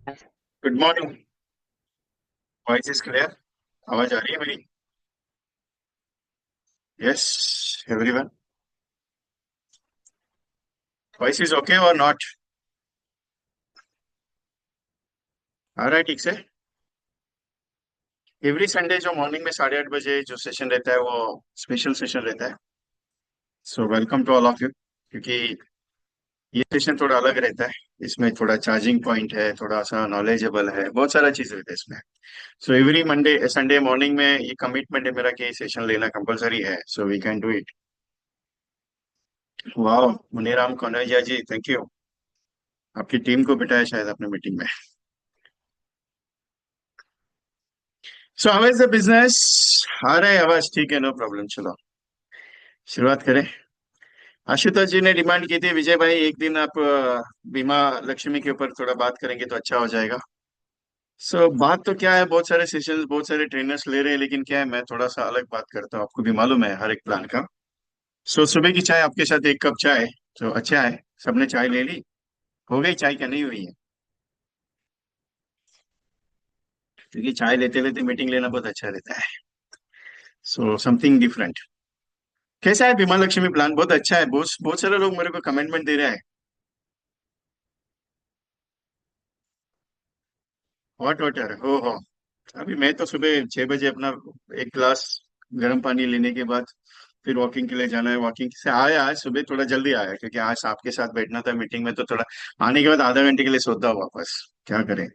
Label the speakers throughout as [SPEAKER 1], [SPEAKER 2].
[SPEAKER 1] Good morning. Voice is clear. आवाज आ रही है मेरी? Yes everyone. Voice is okay और नॉट? आ रहा है ठीक से। एवरी संडे जो मॉर्निंग में 8:30 बजे जो सेशन रहता है वो स्पेशल सेशन रहता है। So welcome to all of you, क्योंकि ये सेशन थोड़ा अलग रहता है। इसमें थोड़ा चार्जिंग पॉइंट है, थोड़ा सा नॉलेजेबल है, बहुत सारा चीज रहता है इसमें। So every Monday Sunday morning में ये कमिटमेंट है मेरा कि ये सेशन लेना कंपलसरी है, so we can do it. वाह, मुनीराम कौनैया जी, थैंक यू। आपकी टीम को बिठाया शायद आपने मीटिंग में। So how is the business? आ रहा है आवाज? ठीक है, नो प्रॉब्लम। चलो शुरुआत करें। आशुतोष जी ने डिमांड की थी, विजय भाई एक दिन आप बीमा लक्ष्मी के ऊपर थोड़ा बात करेंगे तो अच्छा हो जाएगा। सो बात तो क्या है, बहुत सारे सेशंस बहुत सारे ट्रेनर्स ले रहे हैं, लेकिन क्या है मैं थोड़ा सा अलग बात करता हूँ, आपको भी मालूम है हर एक प्लान का। सो सुबह की चाय आपके साथ, एक कप चाय तो अच्छा है। सबने चाय ले ली? हो गई चाय क्या नहीं हुई है? क्योंकि चाय लेते लेते मीटिंग लेना बहुत अच्छा रहता है। So something different. कैसा है बीमा लक्ष्मी प्लान? बहुत अच्छा है, बहुत बहुत सारे लोग मेरे को कमेंटमेंट दे रहे हैं। हॉट वाटर, हो हो। अभी मैं तो सुबह 6 बजे अपना एक गिलास गर्म पानी लेने के बाद फिर वॉकिंग के लिए जाना है। वॉकिंग से आया, आज सुबह थोड़ा जल्दी आया क्योंकि आज आपके साथ बैठना था मीटिंग में, तो थोड़ा आने के बाद आधा घंटे के लिए सोता हूँ वापस। क्या करें।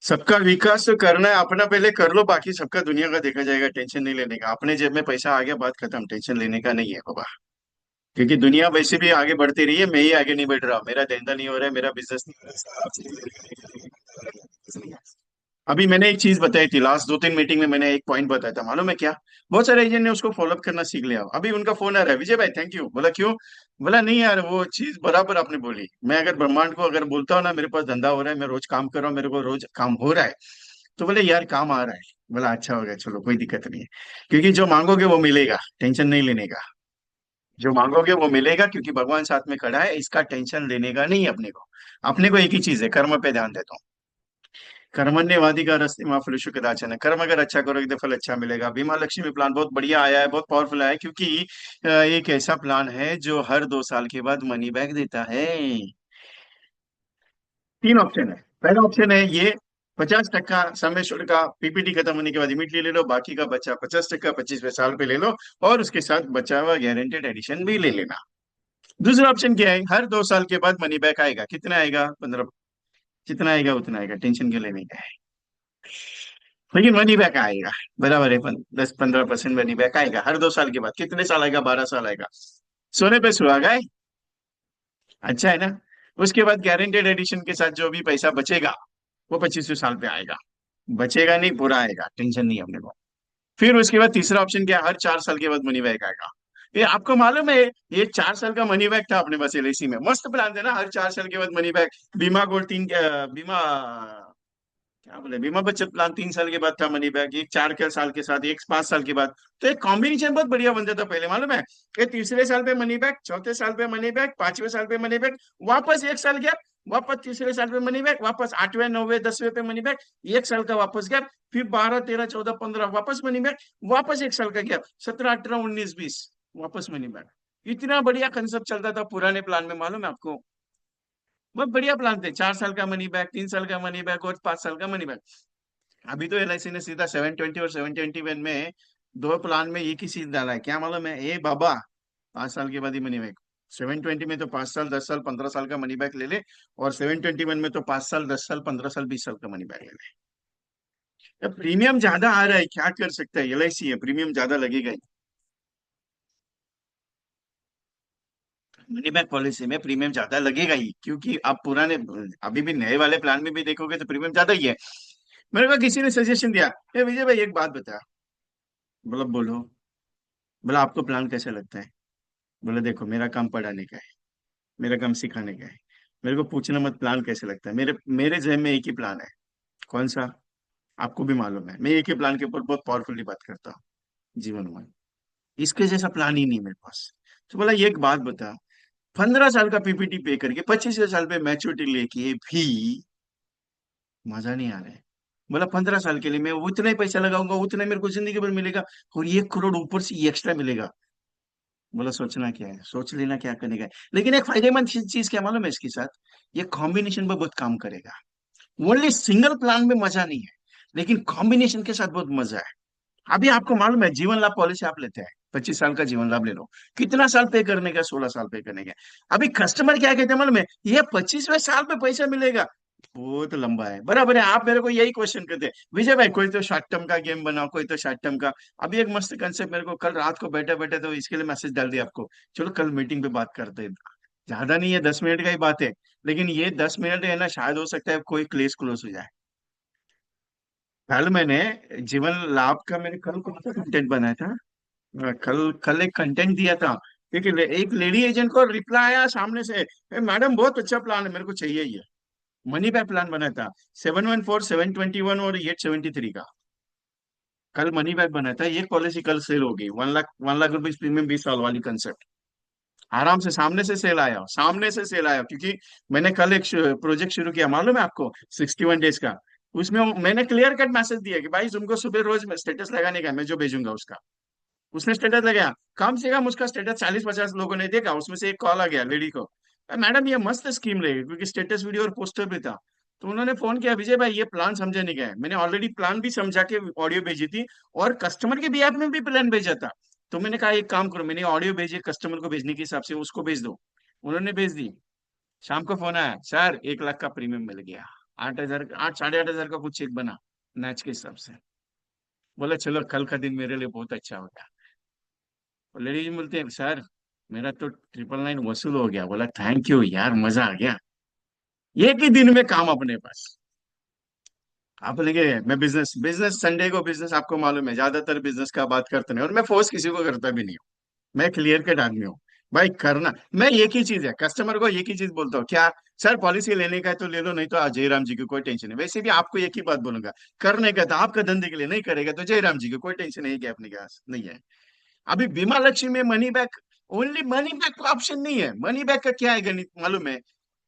[SPEAKER 1] सबका विकास तो करना है, अपना पहले कर लो, बाकी सबका दुनिया का देखा जाएगा। टेंशन नहीं लेने का, अपने जेब में पैसा आ गया बात खत्म, टेंशन लेने का नहीं है बाबा। क्योंकि दुनिया वैसे भी आगे बढ़ती रही है, मैं ही आगे नहीं बढ़ रहा, मेरा धंधा नहीं हो रहा है, मेरा बिजनेस नहीं हो रहा है। अभी मैंने एक चीज बताई थी, लास्ट 2-3 मीटिंग में मैंने एक पॉइंट बताया था, मालूम है क्या? बहुत सारे एजेंट ने उसको फॉलोअप करना सीख लिया। अभी उनका फोन आ रहा है, विजय भाई थैंक यू। बोला क्यों? बोला नहीं यार, वो चीज बराबर आपने बोली। मैं अगर ब्रह्मांड को अगर बोलता हूँ ना मेरे पास धंधा हो रहा है, मैं रोज काम कर रहा हूँ, मेरे को रोज काम हो रहा है, तो बोले यार काम आ रहा है। बोला अच्छा हो गया, चलो कोई दिक्कत नहीं है। क्योंकि जो मांगोगे वो मिलेगा, टेंशन नहीं लेने का। जो मांगोगे वो मिलेगा, क्योंकि भगवान साथ में खड़ा है, इसका टेंशन लेने का नहीं है अपने को। अपने को एक ही चीज है, कर्म पे ध्यान देता हूँ। कर्मण्येवाधिकारस्ते मां फलेषु कदाचन। कर्म अगर अच्छा करोगे तो फल अच्छा मिलेगा। बीमा लक्ष्मी प्लान बहुत बढ़िया आया है, बहुत पावरफुल आया है, क्योंकि एक ऐसा प्लान है जो हर 2 साल के बाद मनी बैक देता है। 3 ऑप्शन है। पहला ऑप्शन है ये, 50% समय शुल्क का पीपीटी खत्म होने के बाद इमीडिएटली ले लो, बाकी का बच्चा 50% 25वें साल पे ले लो, और उसके साथ बचा हुआ गारंटेड एडिशन भी ले लेना। दूसरा ऑप्शन क्या है, हर 2 साल के बाद मनी बैक आएगा। कितना आएगा? 15। जितना आएगा उतना आएगा, टेंशन क्यों लेने का है। लेकिन मनी बैक आएगा, बराबर है। 10-15% मनी बैक आएगा हर 2 साल के बाद। कितने साल आएगा? 12 साल आएगा। सोने पे सुहागा है। अच्छा है ना? उसके बाद गारंटेड एडिशन के साथ जो भी पैसा बचेगा वो 25वें साल पे आएगा। बचेगा नहीं, पूरा आएगा, टेंशन नहीं है अपने को। फिर उसके बाद तीसरा ऑप्शन क्या है, हर 4 साल के बाद मनी बैक आएगा। ये आपको मालूम है, ये 4 साल का मनी बैक था अपने पास एलआईसी में, मस्त प्लान था ना, हर 4 साल के बाद मनी बैक। बीमा गोल्ड तीन, बीमा क्या बोले, बीमा बचत प्लान 3 साल के बाद था मनी बैक, एक 4 के साल के साथ, एक 5 साल के बाद। तो एक कॉम्बिनेशन बहुत बढ़िया बनता था पहले, मालूम है? कि तीसरे साल पे मनी बैक, चौथे साल पे मनी बैक, 5वें साल पे मनी बैक, वापस एक साल गैप, वापस तीसरे साल पे मनी बैक, वापस 8वें 9वें 10वें पे मनी बैक, एक साल का वापस गैप, फिर 12 13 14 15 वापस मनी बैक, वापस एक साल का गैप, 17 18 19 20 वापस मनी बैक। इतना बढ़िया कंसेप्ट चलता था पुराने प्लान में, मालूम है आपको? बहुत बढ़िया प्लान थे, 4 साल का मनी बैक, 3 साल का मनी बैक और 5 साल का मनी बैक। अभी तो एलआईसी ने सीधा 720 और 721 में दो प्लान में एक ही चीज डाला है, क्या मालूम है? ए बाबा, 5 साल के बाद ही मनी बैक। 720 में तो 5 साल 10 साल 15 साल का मनी बैक ले ले, और 721 में तो 5 साल 10 साल 15 साल 20 साल का मनी बैक ले ले। अब प्रीमियम ज्यादा आ रहा है, क्या कर सकता है, एलआईसी है, प्रीमियम ज्यादा लगेगा ही। मनी बैक पॉलिसी में प्रीमियम ज्यादा लगेगा ही, क्योंकि आप पुराने, अभी भी नए वाले प्लान में भी देखोगे तो प्रीमियम ज्यादा ही है। मेरे को किसी ने सजेशन दिया, ए विजय भाई एक बात बता। बोला बोलो। बोला आपको प्लान कैसे लगता है? बोले देखो, मेरा काम पढ़ाने का है, मेरा काम सिखाने का है, मेरे को पूछना मत प्लान कैसे लगता है। मेरे मेरे जहन में एक ही प्लान है। कौन सा? आपको भी मालूम है, मैं एक ही प्लान के ऊपर बहुत पावरफुली बात करता हूँ, जीवन में। इसके जैसा प्लान ही नहीं मेरे पास। तो बोला ये एक बात बता, 15 साल का पीपीटी पे करके 25वें साल पे मैच्योरिटी लेके भी मजा नहीं आ रहा है। बोला 15 साल के लिए मैं उतना ही पैसा लगाऊंगा, उतना ही मेरे को जिंदगी भर मिलेगा, और 1 करोड़ ऊपर से एक्स्ट्रा मिलेगा। बोला सोचना क्या है, सोच लेना क्या करने का है। लेकिन एक फायदेमंद चीज क्या मालूम है इसके साथ, ये कॉम्बिनेशन में बहुत काम करेगा। ओनली सिंगल प्लान में मजा नहीं है, लेकिन कॉम्बिनेशन के साथ बहुत मजा है। अभी आपको मालूम है, जीवन लाभ पॉलिसी आप लेते हैं, 25 साल का जीवन लाभ ले लो, कितना साल पे करने का, 16 साल पे करने का। अभी कस्टमर क्या कहते हैं मालूम है, ये 25वें साल पे पैसा मिलेगा, बहुत लंबा है। बराबर है, आप मेरे को यही क्वेश्चन करते हैं, विजय भाई कोई तो शॉर्ट टर्म का गेम बनाओ, कोई तो शॉर्ट टर्म का। अभी एक मस्त कंसेप्ट मेरे को कल रात को बैठे बैठे तो इसके लिए मैसेज डाल दिया आपको, चलो कल मीटिंग पे बात करते हैं। ज्यादा नहीं है, 10 मिनट का ही बात है, लेकिन ये 10 मिनट है ना, शायद हो सकता है कोई केस क्लोज हो जाए। कल मैंने जीवन लाभ का, मैंने कल कौन सा कंटेंट बनाया था, कल कल एक कंटेंट दिया था। ठीक है, एक लेडी एजेंट को रिप्लाई आया सामने से, मैडम बहुत अच्छा प्लान है, मेरे को चाहिए ये मनी बैक प्लान बनाया था, 714 721 और 873 का। कल मनी बैक बनाया था, ये पॉलिसी कल सेल हो गई, 1 लाख, 1 लाख रुपीज प्रीमियम, 20 साल वाली कंसेप्ट। आराम से सामने से सेल आया, सामने से सेल आया, क्योंकि मैंने कल एक प्रोजेक्ट शुरू किया मालूम है आपको, 61 डेज का। उसमें मैंने क्लियर कट मैसेज दिया कि भाई तुमको सुबह रोज स्टेटस लगाने का है, मैं जो भेजूंगा उसका। उसने स्टेटस लगाया, कम से कम उसका स्टेटस 40-50 लोगों ने देखा, उसमें से एक कॉल आ गया लेडी को, मैडम ये मस्त स्कीम रहेगी, क्योंकि स्टेटस वीडियो और पोस्टर भी था। तो उन्होंने फोन किया, विजय भाई ये प्लान समझे नहीं गए, मैंने ऑलरेडी प्लान भी समझा के ऑडियो भेजी थी, और कस्टमर के भी ऐप में भी प्लान भेजा था। तो मैंने कहा एक काम करो, मैंने ऑडियो भेजी कस्टमर को भेजने के हिसाब से, उसको भेज दो। उन्होंने भेज दी। शाम को फोन आया, सर 1 लाख का प्रीमियम मिल गया, 8 हजार, 8 साढ़े 8 हजार का कुछ चेक बना मैच के हिसाब से। बोला चलो कल का दिन मेरे लिए बहुत अच्छा होगा। और लेडीज बोलते हैं, सर मेरा तो 999 वसूल हो गया। बोला थैंक यू यार, मजा आ गया, एक ही दिन में काम अपने पास। आप लगे, मैं बिजनेस बिजनेस संडे को बिजनेस, आपको मालूम है ज्यादातर बिजनेस का बात करते नहीं, और मैं फोर्स किसी को करता भी नहीं हूँ। मैं क्लियर कट आदमी हूँ, भाई करना। मैं एक ही चीज है, कस्टमर को एक ही चीज बोलता हूँ, क्या सर पॉलिसी लेने का है तो ले लो, नहीं तो आज जयराम जी की कोई टेंशन नहीं। वैसे भी आपको एक ही बात बोलूंगा, करने का तो आपका धंधे के लिए, नहीं करेगा तो जयराम जी की कोई टेंशन नहीं है कि अपने के पास नहीं है। अभी बीमा लक्ष्मी में money back, only money back का ऑप्शन नहीं है। मनी बैक का क्या है गणित मालूम है,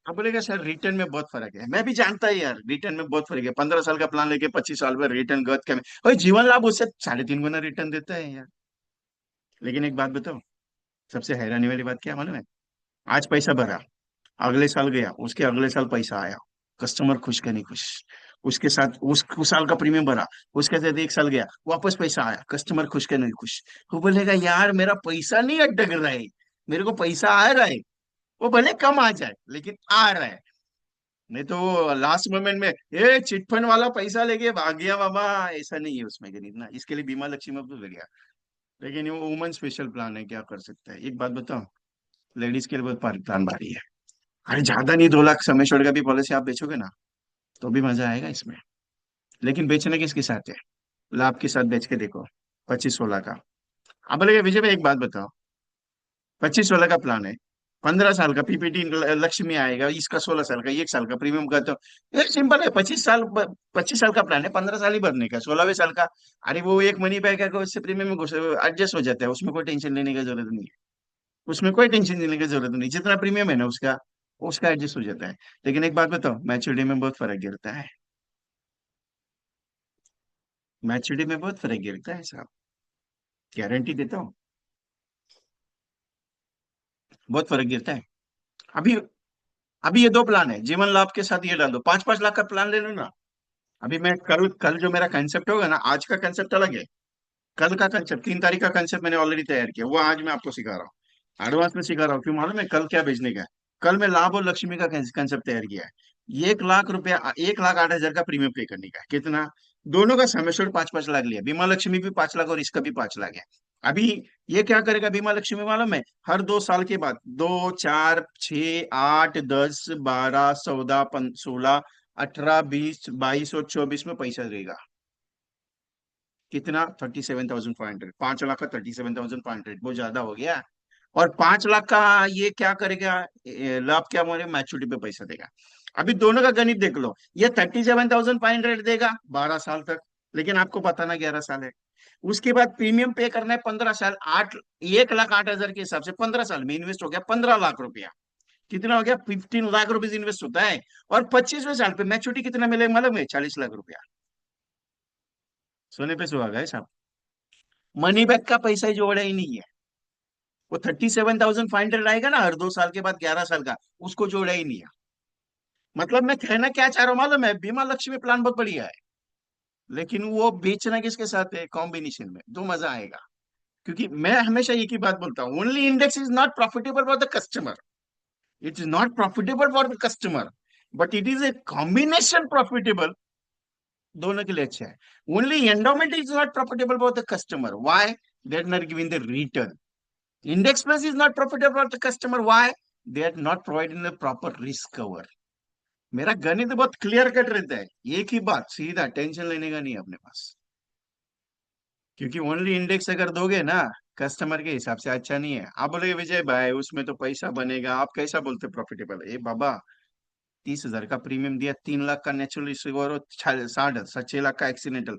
[SPEAKER 1] आप बोलेगा सर रिटर्न में बहुत फर्क है, मैं भी जानता ही यार, रिटर्न में बहुत फर्क है, 15 साल का प्लान लेके 25 साल में रिटर्न गलत क्या में, और जीवन लाभ उससे 3.5 गुना रिटर्न देता है यार। लेकिन एक बात बताओ, सबसे हैरानी वाली बात क्या है मालूम है, आज पैसा भरा, अगले साल गया, उसके अगले साल पैसा आया, कस्टमर खुश का नहीं खुश। उसके साथ उस साल का प्रीमियम भरा, उसके साथ 1 साल गया, वापस पैसा आया, कस्टमर खुश का नहीं खुश। वो बोलेगा यार मेरा पैसा नहीं अटक रहा है, मेरे को पैसा आ रहा है, वो भले कम आ जाए लेकिन आ रहा है। नहीं तो वो लास्ट मोमेंट में ये चिटफंड वाला पैसा लेके भाग गया बाबा, ऐसा नहीं है उसमें गणित ना, इसके लिए बीमा लक्ष्मी में तो लग गया। लेकिन वो वुमन स्पेशल प्लान है, क्या कर सकता है। एक बात बताओ, लेडीज के लिए बहुत प्लान भारी है। अरे ज्यादा नहीं, 2 लाख समय छोड़ का भी पॉलिसी आप बेचोगे ना, तो भी मजा आएगा इसमें। लेकिन बेचने किसके साथ है, लाभ के साथ बेच के देखो, 25-16 का। अब बोलेगा विजय भाई एक बात बताओ, 25-16 का प्लान है, 15 साल का पीपीटी लक्ष्य में आएगा, इसका 16 साल का, 1 साल का प्रीमियम का, तो ये सिंपल है, 25 साल का प्लान है, 15 साल ही भरने का, 16वें साल का। अरे वो एक मनी बैग है, उससे प्रीमियम में एडजस्ट हो जाता है, उसमें कोई टेंशन लेने की जरूरत नहीं है। उसमें कोई टेंशन लेने की जरूरत नहीं, जितना प्रीमियम है ना उसका, उसका एडजस्ट हो जाता है। लेकिन एक बात बताओ, मैच्योरिटी में बहुत फर्क गिरता है, मैच्योरिटी में बहुत फर्क गिरता है साहब, गारंटी देता हूँ, बहुत फर्क गिरता है। अभी अभी ये 2 प्लान है, जीवन लाभ के साथ ये डाल दो, 5-5 लाख का प्लान ले लो ना। अभी मैं कल कल जो मेरा कंसेप्ट होगा ना, आज का कंसेप्ट अलग है, कल का कंसेप्ट, 3 तारीख का कंसेप्ट मैंने ऑलरेडी तैयार किया, वो आज मैं आपको सिखा रहा हूँ, एडवांस में सिखा रहा हूँ। क्यों मालूम है, कल क्या भेजने का है। कल मैं लाभ और लक्ष्मी का कंसेप्ट तैयार किया है, 1 लाख रुपया, 1,08,000 का प्रीमियम पे करने का है। कितना, दोनों का समेशन 5-5 लाख लिया, बीमा लक्ष्मी भी 5 लाख और इसका भी 5 लाख है। अभी ये क्या करेगा बीमा लक्ष्मी मालूम है, हर 2 साल के बाद, 2, 4, 6, 8, 10, 12, 14, 16, 18, 20, 22 और 24 में पैसा देगा। कितना, 37,500, 5 लाख का 37,500, बहुत ज्यादा हो गया। और 5 लाख का ये क्या करेगा, लाभ क्या हमारे मैच्योरिटी पे पैसा देगा। अभी दोनों का गणित देख लो, ये 37,500 देगा 12 साल तक, लेकिन आपको पता ना 11 साल है। उसके बाद प्रीमियम पे करना है 15 साल, 1,08,000 के हिसाब से 15 साल में इन्वेस्ट हो गया 15 लाख रुपया। कितना हो गया? 15 लाख रुपीज इन्वेस्ट होता है। और 25वें साल पे मैच्योरिटी कितना मिलेगा मालूम है? 40 लाख रुपया। सोने पे सुहागा है साहब। मनी बैक का पैसा ही जोड़ा ही नहीं है। वो 37,500 आएगा ना हर 2 साल के बाद, 11 साल का, उसको जोड़ा ही नहीं है। मतलब मैं कहना क्या चाह रहा हूं मालूम है? बीमा लक्ष्मी प्लान बहुत बढ़िया है, लेकिन वो बेचना किसके साथ है? कॉम्बिनेशन में, तो मजा आएगा। क्योंकि मैं हमेशा एक ही बात बोलता हूँ, only index is not profitable for the customer. It is not profitable for the customer, but it is a combination profitable, दोनों के लिए अच्छा है। Only endowment is not profitable for the customer, why? They are not giving the return. Index plus is not profitable for the customer, why? They are not providing the proper risk cover. मेरा गणित बहुत clear cut रहता है, एक ही बात, सीधा, tension लेने का नहीं है अपने पास। क्योंकि ओनली इंडेक्स अगर दोगे ना कस्टमर के हिसाब से, अच्छा नहीं है। आप बोलोगे विजय भाई उसमें तो पैसा बनेगा, आप कैसा बोलते प्रॉफिटेबल? ए बाबा, 30,000 का प्रीमियम दिया, 3 लाख का नेचुरल रिस्क और 6,लाख का एक्सीडेंटल।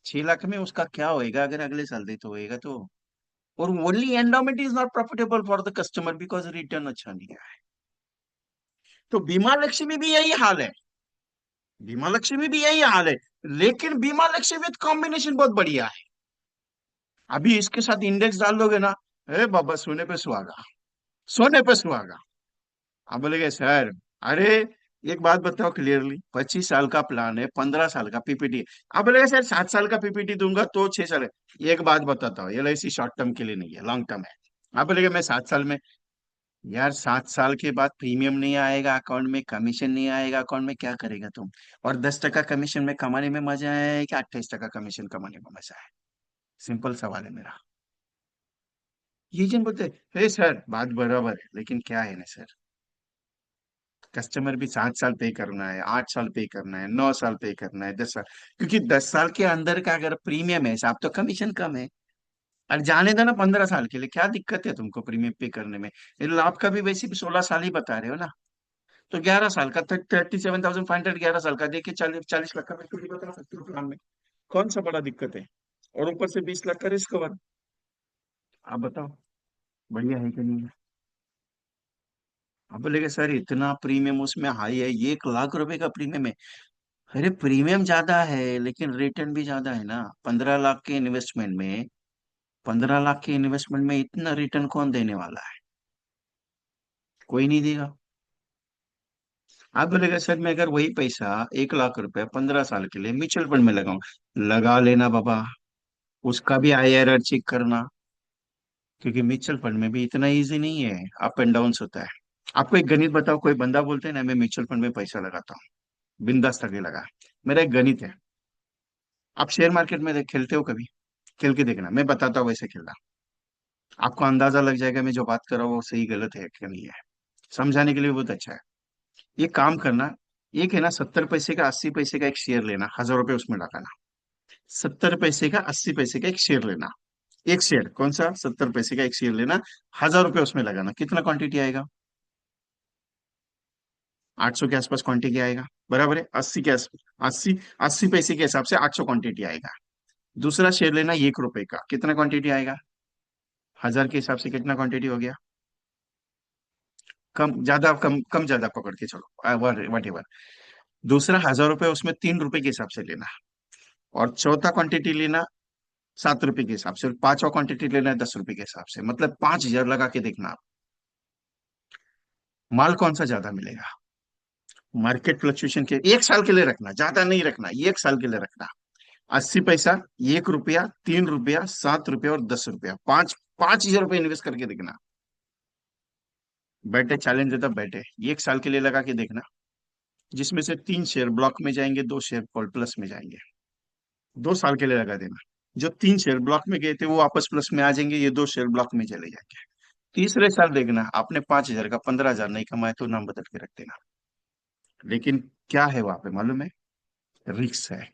[SPEAKER 1] 6 लाख में उसका क्या होएगा अगर अगले साल दे तो होएगा तो। और only endowment is not profitable for the customer because return अच्छा नहीं है। तो बीमा लक्ष्मी में भी यही हाल है। बीमा लक्ष्मी में भी यही हाल है। लेकिन बीमा लक्ष्मी विद कॉम्बिनेशन बहुत बढ़िया है। अभी इसके साथ इंडेक्स डाल दोगे ना, ए बाबा, सोने पे सुहागा, सोने पे सुहागा। आप बोलेगे सर, अरे एक बात बताओ क्लियरली, 25 साल का प्लान है, 15 साल का पीपीटी। आप बोलेगे सर 7 साल का पीपीटी दूंगा तो 6 साल है। एक बात बताता हूँ, एलआईसी शॉर्ट टर्म के लिए नहीं है, लॉन्ग टर्म है। आप बोलेगे मैं 7 साल में, यार 7 साल के बाद प्रीमियम नहीं आएगा अकाउंट में, कमीशन नहीं आएगा अकाउंट में, क्या करेगा तुम? और 10 टका कमीशन में कमाने में मजा है कि 28 टका कमीशन कमाने में मजा है? सिंपल सवाल है मेरा। ये जन बोलते हे सर बात बराबर है, लेकिन क्या है ना सर, कस्टमर भी 7 साल पे करना है, 8 साल पे करना है, 9 साल पे करना है, 10 साल। क्योंकि 10 साल के अंदर का अगर प्रीमियम है साहब तो कमीशन कम है। और जाने दो ना 15 साल के लिए, क्या दिक्कत है तुमको प्रीमियम पे करने में? ये लाभ का भी वैसे भी 16 साल ही बता रहे हो ना। तो 11 साल का 37,500, 11 साल का देखिए, 40 40 लाख का मैं भी बता सकती हूँ प्लान में। कौन सा बड़ा दिक्कत है? और ऊपर से 20 लाख का रिस्क कवर। आप बताओ, बढ़िया है कि नहीं है? आप बोलेगे सर इतना प्रीमियम उसमें हाई है, 1 लाख रुपए का प्रीमियम है। अरे प्रीमियम ज्यादा है लेकिन रिटर्न भी ज्यादा है ना। 15 लाख के इन्वेस्टमेंट में, 15 लाख के इन्वेस्टमेंट में इतना रिटर्न कौन देने वाला है? कोई नहीं देगा। आप बोलेगा सर मैं अगर वही पैसा 1 लाख रुपए 15 साल के लिए म्यूचुअल फंड में लगाऊं, लगा लेना बाबा। उसका भी आईआरआर चेक करना, क्योंकि म्यूचुअल फंड में भी इतना इजी नहीं है, अप एंड डाउन होता है। आपको एक गणित बताओ, कोई बंदा बोलते हैं ना मैं म्यूचुअल फंड में पैसा लगाता हूँ, बिंदास करके लगा। मेरा एक गणित है। आप शेयर मार्केट में खेलते हो कभी? खेल के देखना, मैं बताता हूँ वैसे खेलना। आपको अंदाजा लग जाएगा मैं जो बात कर रहा हूँ वो सही गलत है कि नहीं है। समझाने के लिए बहुत अच्छा है। ये काम करना, एक है ना 70 पैसे का 80 पैसे का एक शेयर लेना, 1,000 रुपये उसमें लगाना। 70 पैसे का 80 पैसे का एक शेयर लेना। एक शेयर कौन सा? 70 पैसे का एक शेयर लेना, 1,000 रुपये उसमें लगाना। कितना क्वांटिटी आएगा? 800 के आसपास क्वांटिटी आएगा, बराबर है। 80 के आस 80 80 पैसे के हिसाब से 800 क्वांटिटी आएगा। दूसरा शेयर लेना 1 रुपए का, कितना क्वांटिटी आएगा? 1,000 के हिसाब से कितना क्वांटिटी हो गया? कम ज्यादा, कम कम ज्यादा पकड़ के चलो, वट एवर। दूसरा 1,000 रुपये उसमें 3 रुपए के हिसाब से लेना। और चौथा क्वांटिटी लेना 7 रुपए के हिसाब से, और पांचवा क्वांटिटी लेना है 10 रुपए के हिसाब से, मतलब 5,000 लगा के देखना आप, माल कौन सा ज्यादा मिलेगा। मार्केट फ्लक्चुएशन के 1 साल के लिए रखना, ज्यादा नहीं रखना, 1 साल के लिए रखना। 80 पैसा, 1 रुपया, 3 रुपया, 7 रुपया और 10 रुपया, 5,000 रुपये इन्वेस्ट करके देखना। बैठे चैलेंज देता, बैठे 1 साल के लिए लगा के देखना। जिसमें से 3 शेयर ब्लॉक में जाएंगे, 2 शेयर कॉल प्लस में जाएंगे। 2 साल के लिए लगा देना। जो 3 शेयर ब्लॉक में गए थे वो वापस प्लस में आ जाएंगे, ये 2 शेयर ब्लॉक में चले जाएंगे। तीसरे साल देखना, आपने 5,000 का 15,000 नहीं कमाए तो नाम बदल के रख देना। लेकिन क्या है वहां पे मालूम है? रिक्स है।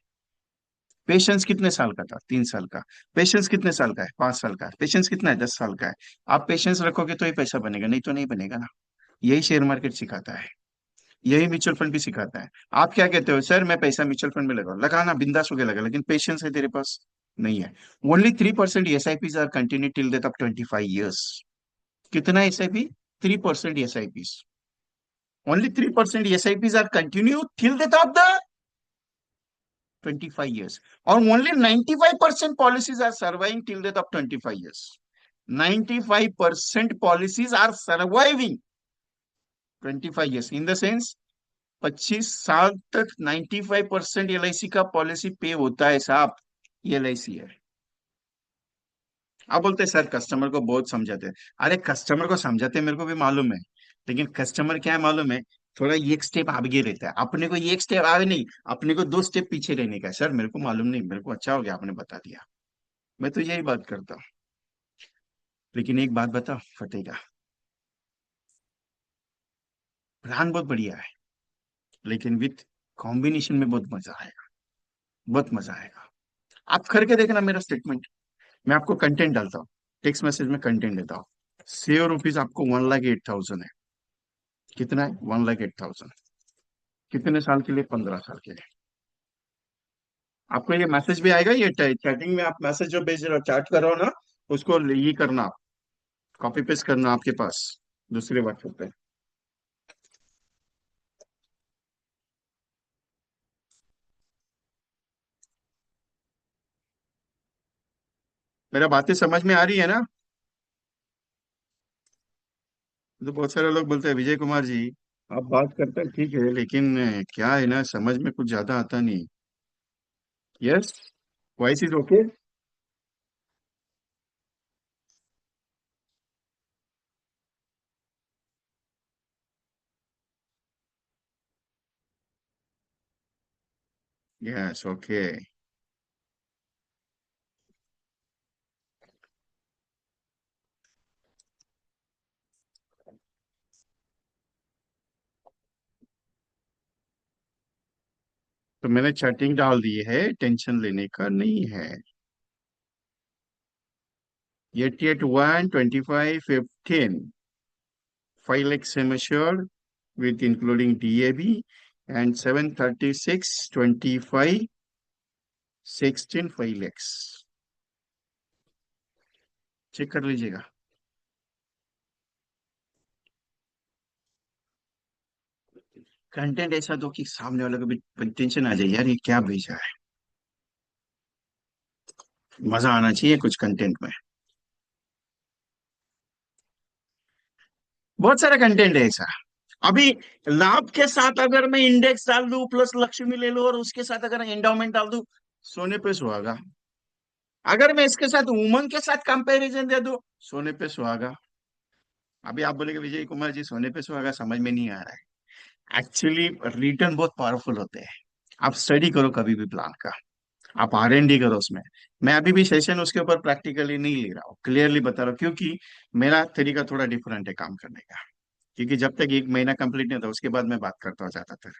[SPEAKER 1] पेशेंस कितने साल का था? 3 साल का। पेशेंस कितने साल का है? 5 साल का है। पेशेंस कितना है? 10 साल का है। आप पेशेंस रखोगे तो ही पैसा बनेगा, नहीं तो नहीं बनेगा ना। यही शेयर मार्केट सिखाता है, यही म्यूचुअल फंड भी सिखाता है। आप क्या कहते हो? सर मैं पैसा म्यूचुअल फंड में लगाऊं, लगाना बिंदास हो गया लगा, लेकिन पेशेंस है तेरे पास? नहीं है। Only 3% S I Ps are continue till date of 25 years। कितना S I P? 3% S I Ps. Only 3% S I Ps are continue till date of the 25 years। और only 95% policies are surviving till date of 25 years। 95% policies are surviving 25 years in the sense 25 साल तक 95% L I सी का policy पे होता है साहब। ये L I सी है। आप बोलते हैं सर कस्टमर को बहुत समझाते हैं। अरे कस्टमर को समझाते मेरे को भी मालूम है, लेकिन कस्टमर क्या है मालूम है, थोड़ा एक स्टेप आगे रहता है। अपने को एक स्टेप आगे नहीं, अपने को 2 स्टेप पीछे रहने का है। सर मेरे को मालूम नहीं, मेरे को अच्छा हो गया आपने बता दिया। मैं तो यही बात करता हूँ। लेकिन एक बात बता फटेगा, प्लान बहुत बढ़िया है, लेकिन विथ कॉम्बिनेशन में बहुत मजा आएगा। बहुत मजा आएगा। आप करके देखना मेरा स्टेटमेंट। मैं आपको कंटेंट डालता हूँ, टेक्स्ट मैसेज में कंटेंट देता हूँ। सेव रुपीज आपको 1,08,000 है। कितना है? 1,08,000। कितने साल के लिए? 15 साल के लिए। आपको ये मैसेज भी आएगा, ये चैटिंग में आप मैसेज जो भेज रहे हो, चैट कर रहे हो ना, उसको ये करना, कॉपी पेस्ट करना आपके पास दूसरे व्हाट्सएप पे। मेरा बातें समझ में आ रही है ना? तो बहुत सारे लोग बोलते हैं विजय कुमार जी आप बात करते हैं ठीक है, लेकिन क्या है ना, समझ में कुछ ज्यादा आता नहीं। Yes, voice is okay. Yes okay. तो मैंने चैटिंग डाल दी है, टेंशन लेने का नहीं है। 88,125,15, 5 lakhs sum assured with including DAB, and 736,25, 16, 5 lakhs। Check कर लीजिएगा। कंटेंट ऐसा दो कि सामने वाले को भी टेंशन आ जाए, यार ये क्या भेजा है। मजा आना चाहिए कुछ कंटेंट में। बहुत सारा कंटेंट है ऐसा। अभी लाभ के साथ अगर मैं इंडेक्स डाल दूं प्लस लक्ष्मी ले लूं और उसके साथ अगर एंडोमेंट डाल दूं, सोने पे सुहागा। अगर मैं इसके साथ उमंग के साथ कंपैरिजन दे दूं, सोने पे सुहागा। अभी आप बोलेगे विजय कुमार जी सोने पे सुहागा समझ में नहीं आ रहा है। एक्चुअली रिटर्न बहुत पावरफुल होते हैं। आप स्टडी करो कभी भी प्लान का, आप आर एन डी करो उसमें। मैं अभी भी सेशन उसके ऊपर प्रैक्टिकली नहीं ले रहा हूँ, क्लियरली बता रहा हूँ, क्योंकि मेरा तरीका थोड़ा डिफरेंट है काम करने का। क्योंकि जब तक 1 महीना कंप्लीट नहीं होता उसके बाद मैं बात करता हूँ ज्यादातर।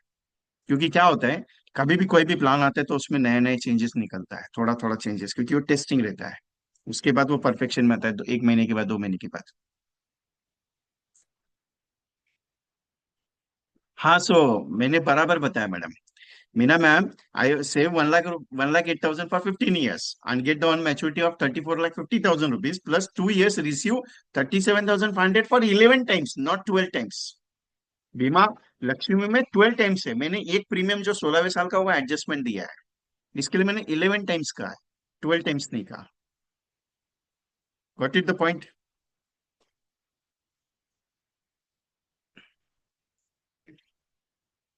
[SPEAKER 1] क्योंकि क्या होता है, कभी भी कोई भी प्लान आता है तो उसमें नए नए चेंजेस निकलता है, थोड़ा थोड़ा चेंजेस, क्योंकि वो टेस्टिंग रहता है। उसके बाद वो परफेक्शन में आता है 1 महीने के बाद, 2 महीने के बाद। हाँ सो मैंने बराबर बताया madam. Meena ma'am, I save 1,08,000 for 15 years and get the on maturity of 34,50,000 rupees plus 2 years receive 37,500 for 11 times, not 12 times। बीमा लक्ष्मी में 12 टाइम्स है, मैंने एक प्रीमियम जो 16वें साल का हुआ एडजस्टमेंट दिया है, इसके लिए मैंने 11 टाइम्स कहा है, 12 टाइम्स नहीं कहा। Got it the point?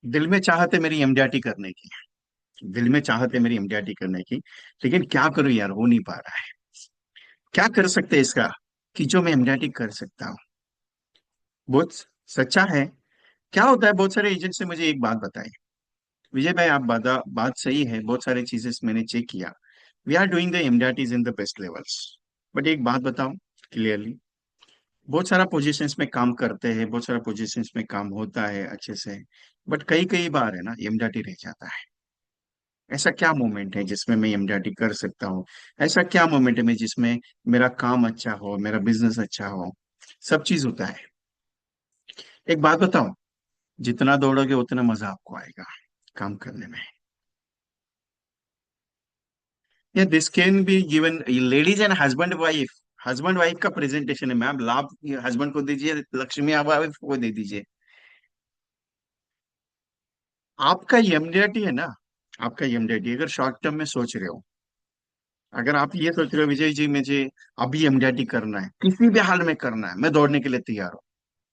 [SPEAKER 1] दिल में चाहते मेरी एमडीआरटी करने की, दिल में चाहते मेरी एमडीआरटी करने की, लेकिन क्या करूं यार, हो नहीं पा रहा है। क्या कर सकते हैं इसका, कि जो मैं एमडीआरटी कर सकता हूँ। बहुत सच्चा है। क्या होता है, बहुत सारे एजेंट्स ने मुझे एक बात बताई, विजय भाई आप बात सही है, बहुत सारी चीजें मैंने चेक किया, we are doing the MDRTs in the best levels, but एक बात बताऊं क्लियरली, बहुत सारा पोजीशंस में काम करते हैं, बहुत सारा पोजीशंस में काम होता है अच्छे से, बट कई कई बार है ना एमडीआरटी रह जाता है। ऐसा क्या मोमेंट है जिसमें मैं एमडीआरटी कर सकता हूँ? ऐसा क्या मोमेंट है मैं जिसमें मेरा काम अच्छा हो, मेरा बिजनेस अच्छा हो? सब चीज होता है। एक बात बताऊं, जितना दौड़ोगे उतना मजा आपको आएगा काम करने में। या this can be given ladies and husband wife, husband wife का प्रेजेंटेशन है मैम, लाभ हस्बैंड को दीजिए, लक्ष्मी वाइफ को दे दीजिए। आपका एमडीआरटी है ना, आपका एमडीआरटी अगर शॉर्ट टर्म में सोच रहे हो, अगर आप ये सोच रहे हो विजय जी मुझे अभी एमडीआरटी करना है, किसी भी हाल में करना है, मैं दौड़ने के लिए तैयार हूँ,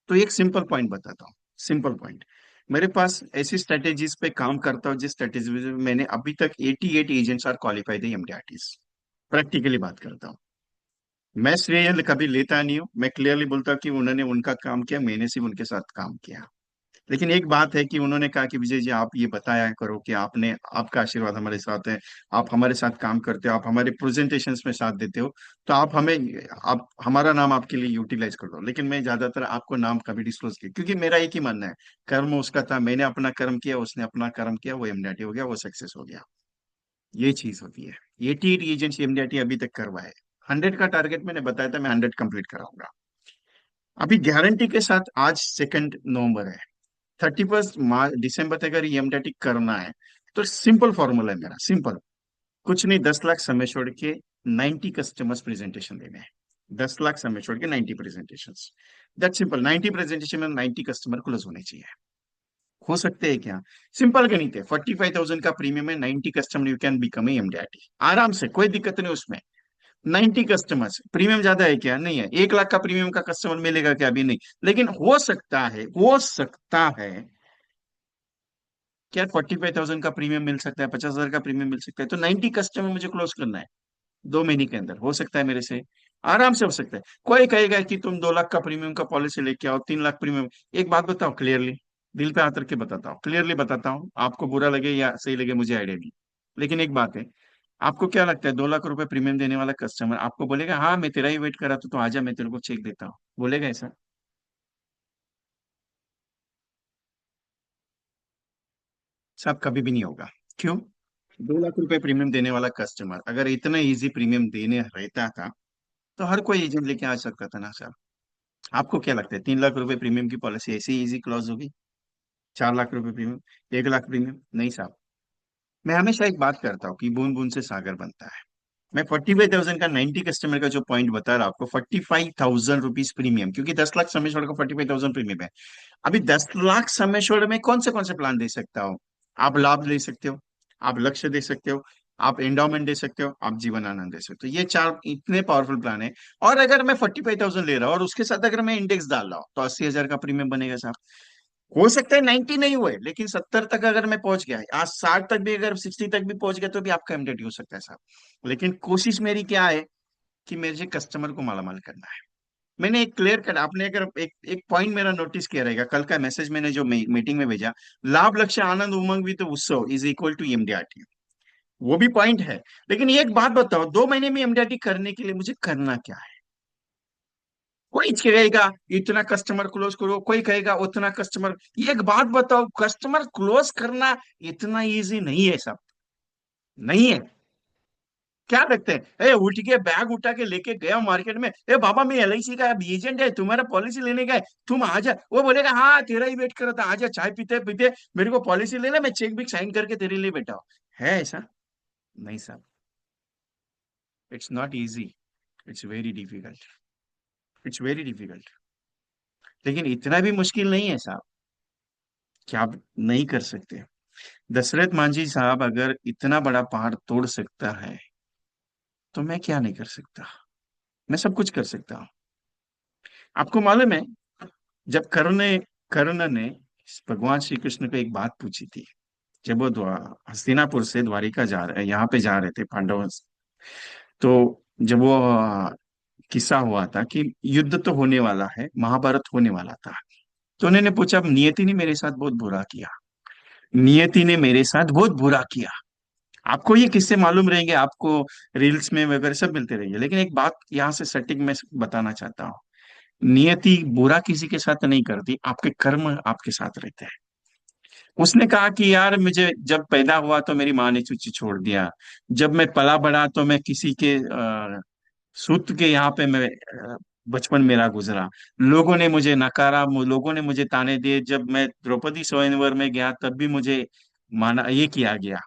[SPEAKER 1] तो एक सिंपल पॉइंट बताता हूँ। सिंपल पॉइंट, मेरे पास ऐसी स्ट्रेटेजीज पे काम करता हूँ जिस स्ट्रेटेजी में मैंने अभी तक 88 एजेंट्स आर क्वालिफाइड एमडीआरटीज। प्रैक्टिकली बात करता हूँ, मैं श्रेय कभी लेता नहीं हूँ, मैं क्लियरली बोलता हूँ कि उन्होंने उनका काम किया, मैंने सिर्फ उनके साथ काम किया। लेकिन एक बात है कि उन्होंने कहा कि विजय जी आप ये बताया करो कि आपने, आपका आशीर्वाद हमारे साथ है, आप हमारे साथ काम करते हो, आप हमारे प्रेजेंटेशंस में साथ देते हो, तो आप हमें, आप हमारा नाम आपके लिए यूटिलाइज कर दो। लेकिन मैं ज्यादातर आपको नाम कभी डिस्क्लोज किया, क्योंकि मेरा एक ही मानना है, कर्म उसका था, मैंने अपना कर्म किया, उसने अपना कर्म किया, वो एमडीआरटी हो गया, वो सक्सेस हो गया। ये चीज होती है। 88 एजेंट्स एमडीआरटी अभी तक करवाए, 100 का टारगेट मैंने बताया था, मैं 100 कंप्लीट कराऊंगा। अभी गारंटी के साथ, आज 2 नवंबर है, 31 दिसंबर तक अगर ईएमटी करना है, तो सिंपल फॉर्मूला है मेरा, सिंपल, कुछ नहीं, 10 लाख समय छोड़ के 90 कस्टमर्स प्रेजेंटेशन देने हैं। 10 लाख समय छोड़ के 90 प्रेजेंटेशन, दैट सिंपल, 90 प्रेजेंटेशन में 90 कस्टमर क्लोज होने चाहिए। हो सकते हैं क्या? सिंपल गणित है, 45,000 का प्रीमियम है, 90 customer you can become MDRT आराम से, कोई दिक्कत नहीं उसमें। 90 कस्टमर्स, प्रीमियम ज्यादा है क्या? नहीं है। 1 लाख का प्रीमियम का कस्टमर मिलेगा क्या? अभी नहीं। लेकिन हो सकता है, हो सकता है क्या 45,000 का प्रीमियम मिल सकता है, 50,000 का प्रीमियम मिल सकता है, तो 90 कस्टमर मुझे क्लोज करना है 2 महीने के अंदर। हो सकता है मेरे से, आराम से हो सकता है। कोई कहेगा कि तुम 2 लाख का प्रीमियम का पॉलिसी लेके आओ, 3 लाख प्रीमियम। एक बात बताओ क्लियरली, दिल पे हाथ रख के बताता हूँ, क्लियरली बताता हूँ, आपको बुरा लगे या सही लगे मुझे आइडिया नहीं। लेकिन एक बात है, आपको क्या लगता है 2 लाख रुपए प्रीमियम देने वाला कस्टमर आपको बोलेगा हाँ मैं तेरा ही वेट कर रहा था, तो आजा मैं तेरे को चेक देता हूँ, बोलेगा ऐसा? सब कभी भी नहीं होगा। क्यों? 2 लाख रुपए प्रीमियम देने वाला कस्टमर अगर इतना इजी प्रीमियम देने रहता था, तो हर कोई एजेंट लेके आ सकता था ना सर। आपको क्या लगता है 3 लाख रुपए प्रीमियम की पॉलिसी ऐसी इजी क्लोज होगी? 4 लाख रुपए प्रीमियम, 1 लाख प्रीमियम, नहीं साहब। मैं हमेशा एक बात करता हूँ कि बूंद बूंद से सागर बनता है। मैं 45,000 का 90 कस्टमर का जो पॉइंट बता रहा हूँ आपको, 45,000 रुपीज प्रीमियम, क्योंकि 10 लाख समय छोड़ का 45,000 प्रीमियम है। अभी 10 लाख समय छोड़ में कौन से प्लान दे सकता हूँ? आप लाभ ले सकते हो, आप लक्ष्य दे सकते हो, आप एंडोमेंट दे सकते हो, आप जीवन आनंद दे सकते हो, ये चार इतने पावरफुल प्लान है। और अगर मैं 45,000 ले रहा हूँ और उसके साथ अगर मैं इंडेक्स डाल रहा हूँ, तो 80,000 का प्रीमियम बनेगा साहब। हो सकता है 90 नहीं हुए, लेकिन 70 तक अगर मैं पहुंच गया, आज 60 तक भी, अगर 60 तक भी पहुंच गया, तो भी आपका एमडेटी हो सकता है साहब। लेकिन कोशिश मेरी क्या है कि मेरे कस्टमर को मालामाल करना है। मैंने एक क्लियर कट, आपने अगर एक एक पॉइंट मेरा नोटिस किया रहेगा, कल का मैसेज मैंने जो मीटिंग में भेजा, लाभ लक्ष्य आनंद उमंग भी तो उत्सव इज इक्वल टू एमडीआरटी, वो भी पॉइंट है। लेकिन एक बात बताओ, 2 महीने में एमडीआरटी करने के लिए मुझे करना क्या है? कोई कहेगा इतना कस्टमर क्लोज करो, कोई कहेगा उतना कस्टमर। एक बात बताओ, कस्टमर क्लोज करना इतना इजी नहीं है सब, नहीं है। क्या लगते हैं, ए उठ के बैग उठा के लेके गया मार्केट में, ए बाबा मैं एलआईसी का एजेंट है, तुम्हारा पॉलिसी लेने का है, तुम आ जा। वो बोलेगा हाँ तेरा ही वेट कर रहा था, आ जा, चाय पीते पीते मेरे को पॉलिसी लेना, मैं चेक भी साइन करके तेरे लिए बैठा हूं। है ऐसा? नहीं साहब, it's not easy, it's very difficult, it's very difficult. लेकिन इतना भी मुश्किल नहीं है साहब कि आप नहीं कर सकते। दशरथ मांझी साहब अगर इतना बड़ा पहाड़ तोड़ सकता है, तो मैं क्या नहीं कर सकता? मैं सब कुछ कर सकता हूँ। आपको मालूम है, जब कर्ण ने भगवान श्री कृष्ण को एक बात पूछी थी, जब वो हस्तिनापुर से द्वारिका जा रहे, यहाँ पे जा रहे थे पांडव, तो जब वो किस्सा हुआ था कि युद्ध तो होने वाला है, महाभारत होने वाला था, तो उन्होंने पूछा अब नियति ने मेरे साथ बहुत बुरा किया, नियति ने मेरे साथ बहुत बुरा किया। आपको ये किससे मालूम रहेंगे, आपको रील्स में वगैरह सब मिलते रहेंगे, लेकिन एक बात यहाँ से सटीक मैं बताना चाहता हूँ, नियति बुरा किसी के साथ नहीं करती, आपके कर्म आपके साथ रहते हैं। उसने कहा कि यार मुझे जब पैदा हुआ तो मेरी माँ ने चुच्ची छोड़ दिया, जब मैं पला बड़ा तो मैं किसी के सूत के यहाँ पे मैं बचपन मेरा गुजरा, लोगों ने मुझे नकारा, लोगों ने मुझे ताने दिए, जब मैं द्रौपदी स्वयंवर में गया तब भी मुझे माना, ये किया गया,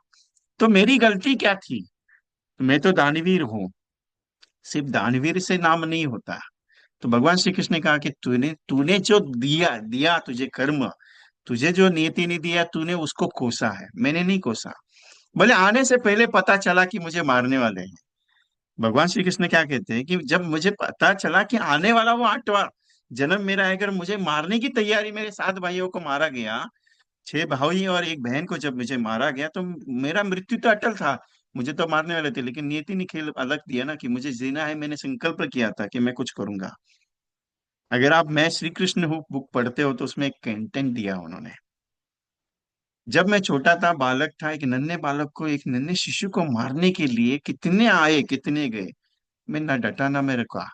[SPEAKER 1] तो मेरी गलती क्या थी? तो मैं तो दानवीर हूँ। सिर्फ दानवीर से नाम नहीं होता। तो भगवान श्री कृष्ण ने कहा कि तूने तूने जो दिया दिया तुझे कर्म, तुझे जो नियति ने दिया तूने उसको कोसा है, मैंने नहीं कोसा। बोले आने से पहले पता चला कि मुझे मारने वाले हैं। भगवान श्री कृष्ण क्या कहते हैं कि जब मुझे पता चला कि आने वाला वो 8वां जन्म मेरा है, अगर मुझे मारने की तैयारी, मेरे 7 भाइयों को मारा गया, 6 भाई और एक बहन को जब मुझे मारा गया, तो मेरा मृत्यु तो अटल था। मुझे तो मारने वाले थे, लेकिन नियति ने खेल अलग दिया ना कि मुझे जीना है। मैंने संकल्प किया था कि मैं कुछ करूंगा। अगर आप मैं श्री कृष्ण हूँ बुक पढ़ते हो तो उसमें एक कंटेंट दिया उन्होंने। जब मैं छोटा था, बालक था, एक नन्हे बालक को, एक नन्हे शिशु को मारने के लिए कितने आए कितने गए, मैं ना डटा ना मैं रुका।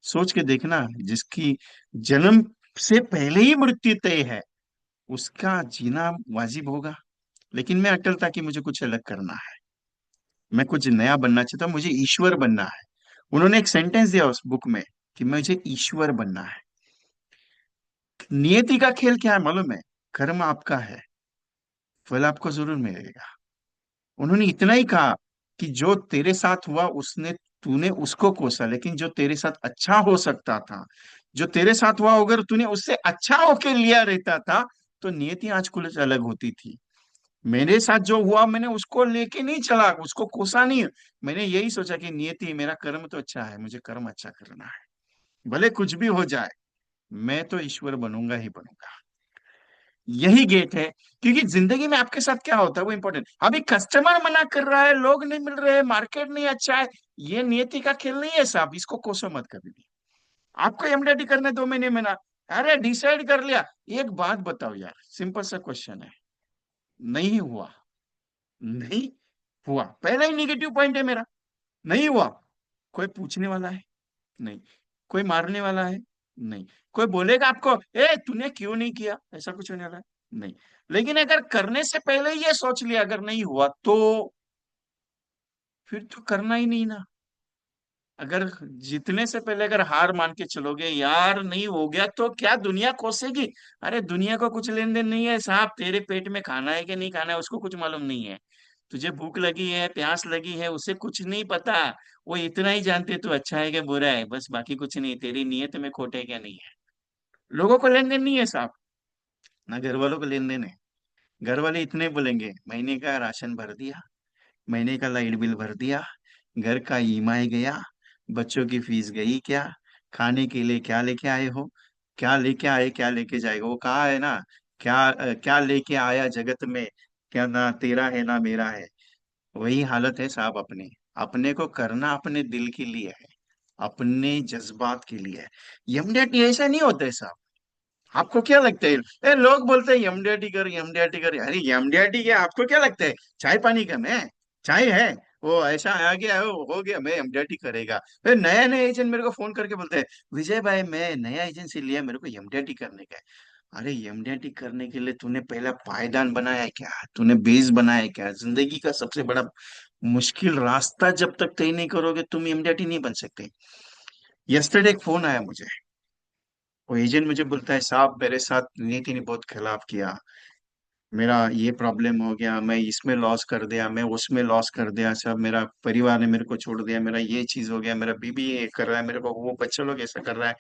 [SPEAKER 1] सोच के देखना, जिसकी जन्म से पहले ही मृत्यु तय है, उसका जीना वाजिब होगा। लेकिन मैं अटल था कि मुझे कुछ अलग करना है, मैं कुछ नया बनना चाहता हूं, मुझे ईश्वर बनना है। उन्होंने एक सेंटेंस दिया उस बुक में कि मुझे ईश्वर बनना है। नियति का खेल क्या है मालूम है? कर्म आपका है, फल आपको जरूर मिलेगा। उन्होंने इतना ही कहा कि जो तेरे साथ हुआ उसने, तूने उसको कोसा, लेकिन जो तेरे साथ अच्छा हो सकता था, जो तेरे साथ हुआ अगर तूने उससे अच्छा होके लिया रहता था, तो नियति आज कुछ अलग होती थी। मेरे साथ जो हुआ मैंने उसको लेके नहीं चला, उसको कोसा नहीं। मैंने यही सोचा कि नियति, मेरा कर्म तो अच्छा है, मुझे कर्म अच्छा करना है, भले कुछ भी हो जाए, मैं तो ईश्वर बनूंगा ही बनूंगा। यही गेट है। क्योंकि जिंदगी में आपके साथ क्या होता है वो इंपॉर्टेंट। अभी कस्टमर मना कर रहा है, लोग नहीं मिल रहे हैं, मार्केट नहीं अच्छा है, ये नियति का खेल नहीं है साहब, इसको कोसो मत कभी भी। आपको एमडीटी करने 2 महीने में ना, अरे डिसाइड कर लिया। एक बात बताओ यार, सिंपल सा क्वेश्चन है, नहीं हुआ, नहीं हुआ, पहला ही निगेटिव पॉइंट है मेरा, नहीं हुआ। कोई पूछने वाला है? नहीं। कोई मारने वाला है? नहीं। कोई बोलेगा आपको ए तूने क्यों नहीं किया, ऐसा कुछ होने वाला है? नहीं। लेकिन अगर करने से पहले ही ये सोच लिया अगर नहीं हुआ तो फिर तो करना ही नहीं ना। अगर जीतने से पहले अगर हार मान के चलोगे, यार नहीं हो गया तो क्या दुनिया कोसेगी? अरे दुनिया को कुछ लेन देन नहीं है साहब, तेरे पेट में खाना है कि नहीं खाना है उसको कुछ मालूम नहीं है। तुझे भूख लगी है, प्यास लगी है, उसे कुछ नहीं पता। वो इतना ही जानते तू अच्छा है कि बुरा है, बस, बाकी कुछ नहीं, तेरी नीयत में खोट है क्या नहीं है। लोगों को लेन देन नहीं है साहब, ना घर वालों को लेन देन है। घर वाले इतने बोलेंगे, महीने का राशन भर दिया, महीने का लाइट बिल भर दिया, घर का ईएमआई गया, बच्चों की फीस गई क्या, खाने के लिए क्या लेके आए हो, क्या लेके आए क्या लेके जाएगा, वो कहा है ना, क्या लेके आया जगत में, क्या ना तेरा है ना मेरा है। वही हालत है साहब अपनी। अपने को करना अपने दिल के लिए है, अपने जज्बात के लिए है। यमडीटी ऐसा नहीं होता है साहब। आपको क्या लगता है, लोग बोलते हैं एमडीआरटी कर एमडीआरटी कर, अरे एमडीआरटी क्या, आपको क्या लगता है चाय पानी कम है? चाय है, वो ऐसा आ गया हो गया मैं एमडीआरटी करेगा। फिर नया नया एजेंट मेरे को फोन करके बोलते हैं, विजय भाई मैं नया एजेंसी लिया, मेरे को एमडीआरटी करने का है। अरे एमडीआरटी करने के लिए तूने पहला पायदान बनाया है क्या, तूने बेस बनाया है क्या? जिंदगी का सबसे बड़ा मुश्किल रास्ता जब तक तय नहीं करोगे तुम एमडीआरटी नहीं बन सकते। यस्टरडे एक फोन आया मुझे, वो एजेंट मुझे बोलता है साहब मेरे साथ नीति ने बहुत खिलाफ किया, मेरा ये प्रॉब्लम हो गया, मैं इसमें लॉस कर दिया, मैं उसमें लॉस कर दिया, सब मेरा परिवार ने मेरे को छोड़ दिया, मेरा ये चीज हो गया, मेरा बीबी ये कर रहा है, मेरे को वो बच्चे लोग ऐसा कर रहा है।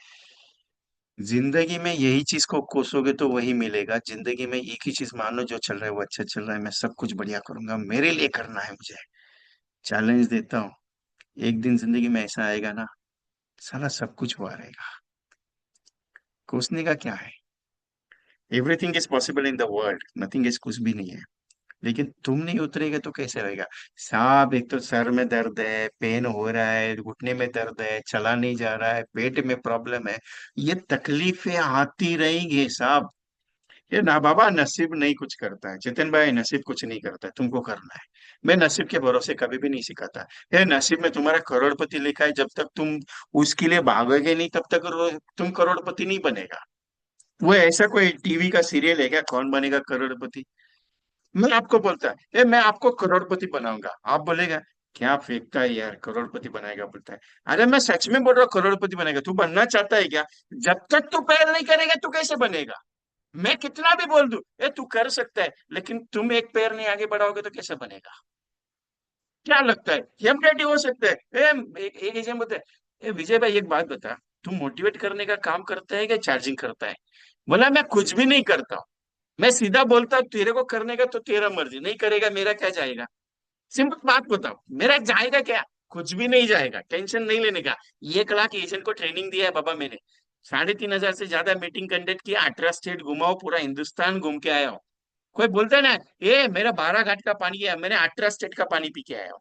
[SPEAKER 1] जिंदगी में यही चीज को कोसोगे तो वही मिलेगा। जिंदगी में एक ही चीज मानो, जो चल रहा है वो अच्छा चल रहा है, मैं सब कुछ बढ़िया करूंगा, मेरे लिए करना है मुझे। चैलेंज देता हूँ, एक दिन जिंदगी में ऐसा आएगा ना, सारा सब कुछ हुआ रहेगा, कोसने का क्या है। Everything is possible in the world, nothing is, कुछ भी नहीं है। लेकिन तुम नहीं उतरेगा तो कैसे रहेगा? साहब एक तो सर में दर्द है, पेन हो रहा है, घुटने में दर्द है, चला नहीं जा रहा है, पेट में प्रॉब्लम है, ये तकलीफें आती रहेंगी साहब। ये ना बाबा नसीब नहीं कुछ करता है, चेतन भाई नसीब कुछ नहीं करता है, तुमको करना है। मैं नसीब के भरोसे कभी भी नहीं सिखाता। ये नसीब में तुम्हारा करोड़पति लिखा है, जब तक तुम उसके लिए भागोगे नहीं तब तक तुम करोड़पति नहीं बनेगा। वो ऐसा कोई टीवी का सीरियल है क्या, कौन बनेगा करोड़पति? मैं आपको बोलता है मैं आपको करोड़पति बनाऊंगा, आप बोलेगा क्या फेंकता है यार, करोड़पति बनाएगा बोलता है। अरे मैं सच में बोल रहा हूँ करोड़पति बनेगा। तू बनना चाहता है क्या? जब तक तू पहल नहीं करेगा तू कैसे बनेगा? मैं कितना भी बोल दूं, तू कर सकता है, लेकिन तुम एक पैर नहीं आगे बढ़ाओगे तो कैसे बनेगा? क्या लगता है एमडीटी हो सकता है? एक एजेंट बोलते हैं, विजय भाई एक बात बता, तू मोटिवेट करने का काम करता है क्या चार्जिंग करता है? बोला मैं कुछ भी नहीं करता हूँ। मैं सीधा बोलता हूँ, तेरे को करने का तो तेरा मर्जी, नहीं करेगा मेरा क्या जाएगा? सिंपल बात बताओ, मेरा जाएगा क्या? कुछ भी नहीं जाएगा, टेंशन नहीं लेने का। 1 लाख एजेंट को ट्रेनिंग दिया है बाबा मैंने, 3,500 से ज्यादा मीटिंग कंडक्ट किया, 18 स्टेट घुमाओ, पूरा हिंदुस्तान घूम के आया हूँ। कोई बोलता है ना, ये मेरा 12 घाट का पानी है, मैंने 18 स्टेट का पानी पी के आया हूँ।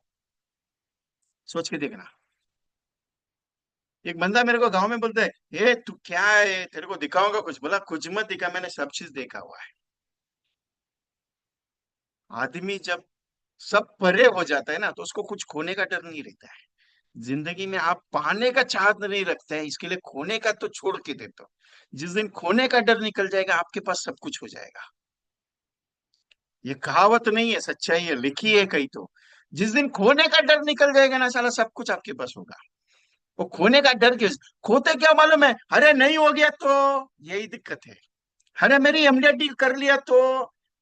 [SPEAKER 1] सोच के देखना। एक बंदा मेरे को गांव में बोलता है, ये तू क्या है, तेरे को दिखाऊंगा कुछ। बोला कुछ मत दिखा, मैंने सब चीज देखा हुआ है। आदमी जब सब परे हो जाता है ना, तो उसको कुछ खोने का डर नहीं रहता है। जिंदगी में आप पाने का चाहत नहीं रखते हैं, इसके लिए खोने का तो छोड़ के देते हो। जिस दिन खोने का डर निकल जाएगा, आपके पास सब कुछ हो जाएगा। ये कहावत नहीं है, सच्चाई है, लिखी है कहीं तो। जिस दिन खोने का डर निकल जाएगा ना, साला सब कुछ आपके पास होगा। वो खोने का डर क्यों? खोते क्या मालूम है, अरे नहीं हो गया तो यही दिक्कत है। अरे मेरी एमडीटी कर लिया तो,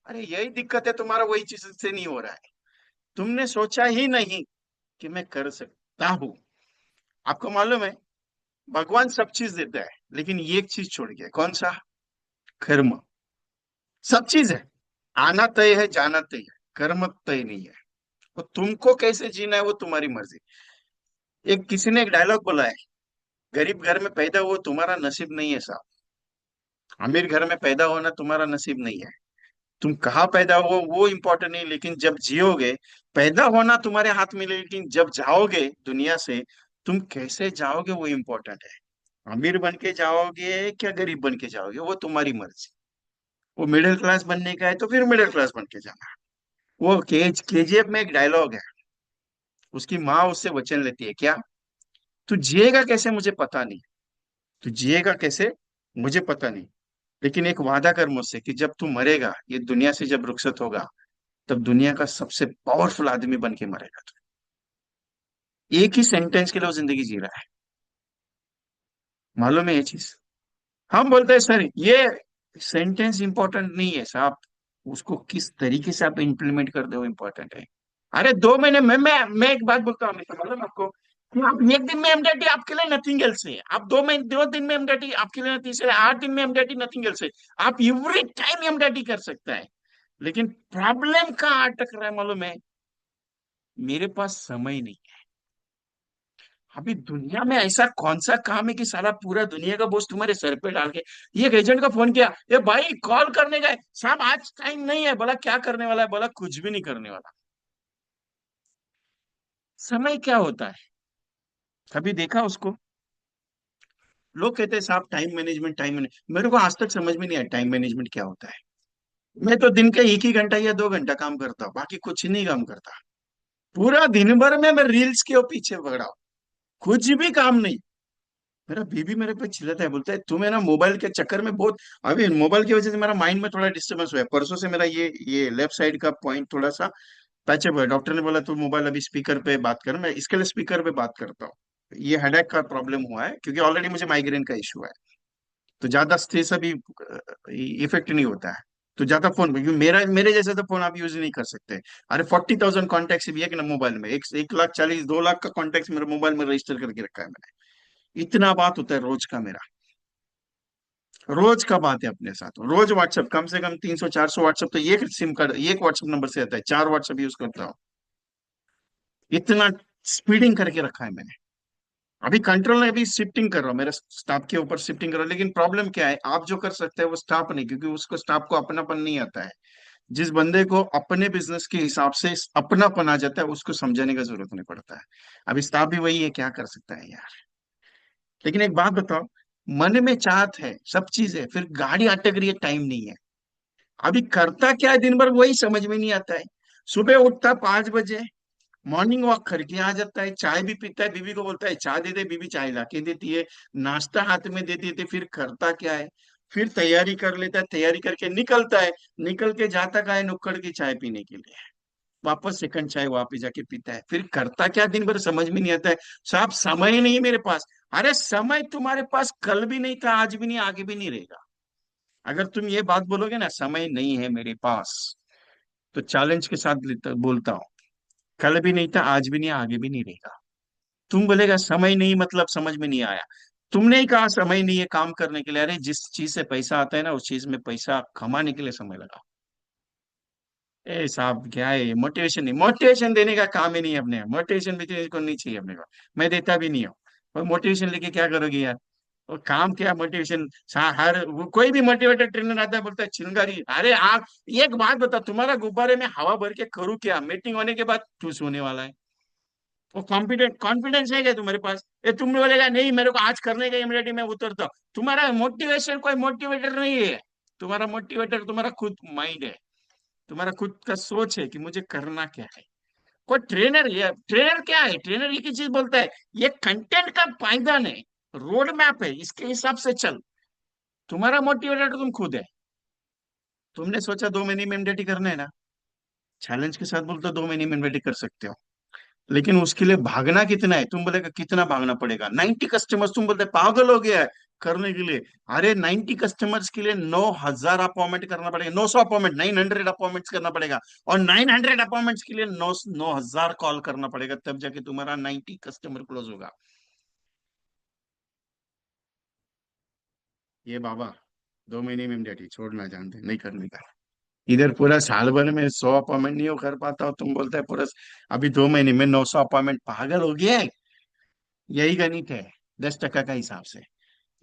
[SPEAKER 1] अरे यही दिक्कत है तुम्हारा, वही चीज से नहीं हो रहा है। तुमने सोचा ही नहीं कि मैं कर सकता हूं। आपको मालूम है, भगवान सब चीज देता है, लेकिन ये एक चीज छोड़ गया, कौन सा? कर्म। सब चीज है, आना तय है, जाना तय है, कर्म तय नहीं है। वो तुमको कैसे जीना है वो तुम्हारी मर्जी। एक किसी ने एक डायलॉग बोला है, गरीब घर में पैदा हुआ तुम्हारा नसीब नहीं है साहब, अमीर घर में पैदा होना तुम्हारा नसीब नहीं है। तुम कहाँ पैदा हो वो इम्पोर्टेंट नहीं, लेकिन जब जियोगे, पैदा होना तुम्हारे हाथ में, लेकिन जब जाओगे दुनिया से, तुम कैसे जाओगे वो इम्पोर्टेंट है। अमीर बन के जाओगे क्या गरीब बन के जाओगे, वो तुम्हारी मर्जी। वो मिडिल क्लास बनने का है तो फिर मिडिल क्लास बन के जाना। वो केजीएफ में एक डायलॉग है, उसकी माँ उससे वचन लेती है, क्या? तू जिएगा कैसे मुझे पता नहीं, तू जिएगा कैसे मुझे पता नहीं, लेकिन एक वादा कर मुझसे कि जब तू मरेगा, ये दुनिया से जब रुखसत होगा, तब दुनिया का सबसे पावरफुल आदमी बन के मरेगा तू। एक ही सेंटेंस के लिए वो जिंदगी जी रहा है। मालूम है ये चीज? हम बोलते हैं सर ये सेंटेंस इंपॉर्टेंट नहीं है साहब, उसको किस तरीके से आप इंप्लीमेंट कर दो इंपॉर्टेंट है। अरे 2 महीने में मैं एक बात बोलता हूँ हमेशा, मालूम है आपको, कि आप एक दिन में एमडीटी आपके लिए नथिंग एल्स है, आप 2 महीने 2 दिन में एमडीटी आपके लिए नथिंग है, 8 दिन में एमडीटी नथिंग एल्स है। आप एवरी टाइम एमडीटी कर सकता है, लेकिन प्रॉब्लम कहाँ अटक रहा है मालूम है? मेरे पास समय नहीं। अभी दुनिया में ऐसा कौन सा काम है कि सारा पूरा दुनिया का बोझ तुम्हारे सर पे डाल के, ये एक एजेंट का फोन किया, ये भाई कॉल करने गए साहब, आज टाइम नहीं है। बोला क्या करने वाला है? बोला कुछ भी नहीं करने वाला। समय क्या होता है, कभी देखा उसको? लोग कहते हैं साहब टाइम मैनेजमेंट, टाइम मैनेज, मेरे को आज तक समझ में नहीं आया टाइम मैनेजमेंट क्या होता है। मैं तो दिन का 1 ही घंटा या 2 घंटा काम करता हूँ, बाकी कुछ नहीं काम करता। पूरा दिन भर में मैं रील्स के पीछे पड़ा हूँ, कुछ भी काम नहीं। मेरा बीबी मेरे पे चिल्लाता है, बोलता है तुम्हें ना मोबाइल के चक्कर में बहुत, अभी मोबाइल की वजह से मेरा माइंड में थोड़ा डिस्टर्बेंस हुआ है। परसों से मेरा ये लेफ्ट साइड का पॉइंट थोड़ा सा पैचअप है। डॉक्टर ने बोला तू मोबाइल अभी स्पीकर पे बात कर, मैं इसके लिए स्पीकर पे बात करता हूँ। ये हेडेक का प्रॉब्लम हुआ है, क्योंकि ऑलरेडी मुझे माइग्रेन का इशू है। तो ज्यादा स्ट्रेस अभी इफेक्ट नहीं होता है। तो ज्यादा फोन, क्योंकि मेरा मेरे जैसे तो फोन आप यूज नहीं कर सकते। अरे 40,000 कॉन्टेक्ट भी है कि ना मोबाइल में, 1,40,000 2 लाख का कॉन्टेक्ट मेरे मोबाइल में रजिस्टर करके रखा है मैंने। इतना बात होता है रोज का मेरा, रोज का बात है अपने साथ। रोज व्हाट्सएप कम से कम 300 400 व्हाट्सएप तो एक सिम कार्ड एक व्हाट्सएप नंबर से आता है, 4 व्हाट्सएप यूज करता हूँ। इतना स्पीडिंग करके रखा है मैंने। अभी कंट्रोल में अभी शिफ्टिंग कर रहा हूँ, मेरे स्टाफ के ऊपर शिफ्टिंग कर रहा हूँ, लेकिन प्रॉब्लम क्या है, आप जो कर सकते हैं वो स्टाफ नहीं, क्योंकि उसको स्टाफ को अपनापन नहीं आता है। जिस बंदे को अपने बिजनेस के हिसाब से अपनापन आ जाता है, उसको समझाने का जरूरत नहीं पड़ता है। अभी स्टाफ भी वही है, क्या कर सकता है यार। लेकिन एक बात बताओ, मन में चाहत है, सब चीज है, फिर गाड़ी अटक रही है, टाइम नहीं है। अभी करता क्या है दिन भर वही समझ में नहीं आता है। सुबह उठता 5 बजे, मॉर्निंग वॉक करके आ जाता है, चाय भी पीता है, बीवी को बोलता है चाय दे दे, बीवी चाय ला के देती है, नाश्ता हाथ में दे देती है, फिर करता क्या है, फिर तैयारी कर लेता है, तैयारी करके निकलता है, निकल के जाता का है नुक्कड़ की चाय पीने के लिए, वापस सेकंड चाय वापस जाके पीता है, फिर करता क्या दिन भर समझ में नहीं आता है। साहब समय नहीं मेरे पास। अरे समय तुम्हारे पास कल भी नहीं था, आज भी नहीं, आगे भी नहीं रहेगा। अगर तुम ये बात बोलोगे ना समय नहीं है मेरे पास, तो चैलेंज के साथ बोलता हूँ, कल भी नहीं था, आज भी नहीं, आगे भी नहीं रहेगा। तुम बोलेगा समय नहीं, मतलब समझ में नहीं आया। तुमने ही कहा समय नहीं है काम करने के लिए। अरे जिस चीज से पैसा आता है ना, उस चीज में पैसा कमाने के लिए समय लगा। ए साहब, क्या है मोटिवेशन? नहीं, मोटिवेशन देने का काम ही नहीं है अपने। मोटिवेशन भी को नहीं चाहिए अपने को। मैं देता भी नहीं हूँ। और मोटिवेशन लेके क्या करोगे यार? और काम क्या मोटिवेशन? हर कोई भी मोटिवेटर ट्रेनर आता है, बोलता है चिंगारी। अरे आप, एक बात बता, तुम्हारा गुब्बारे में हवा भर के करूँ क्या? मीटिंग होने के बाद ठूस होने वाला है। वो कॉन्फिडेंस है क्या तुम्हारे पास? ये तुम बोलेगा नहीं मेरे को आज करने का, इमिडिएटली मैं उतरता हूँ। तुम्हारा मोटिवेशन कोई मोटिवेटर नहीं है। तुम्हारा मोटिवेटर तुम्हारा खुद माइंड है। तुम्हारा खुद का सोच है कि मुझे करना क्या है। कोई ट्रेनर, ये ट्रेनर क्या है? ट्रेनर एक ही चीज बोलता है, ये कंटेंट का पायदान है, रोड मैप है, इसके हिसाब से चल। तुम्हारा मोटिवेटर तो तुम खुद है। तुमने सोचा 2 महीने में एमडीटी करना है ना, चैलेंज के साथ बोलते 2 महीने में एमडीटी कर सकते हो। लेकिन उसके लिए भागना कितना है? तुम बोलेगा कितना भागना पड़ेगा? 90 कस्टमर्स, तुम बोलते पागल हो गया है करने के लिए। अरे 90 कस्टमर्स के लिए 9,000 अपॉइंटमेंट करना पड़ेगा, 900 अपॉइंटमेंट, 900 अपॉइंटमेंट्स करना पड़ेगा। और 900 अपॉइंटमेंट्स के लिए 9,000 कॉल करना पड़ेगा, तब जाके तुम्हारा 90 कस्टमर क्लोज होगा। ये बाबा, 2 महीने में डैडी छोड़ना जानते नहीं करने का। इधर पूरा साल भर में 100 अपॉइंटमेंट नहीं हो कर पाता हो, तुम बोलते है पूरा अभी 2 महीने में 900 अपॉइंटमेंट। पागल हो गया है? यही गणित है 10% का हिसाब से।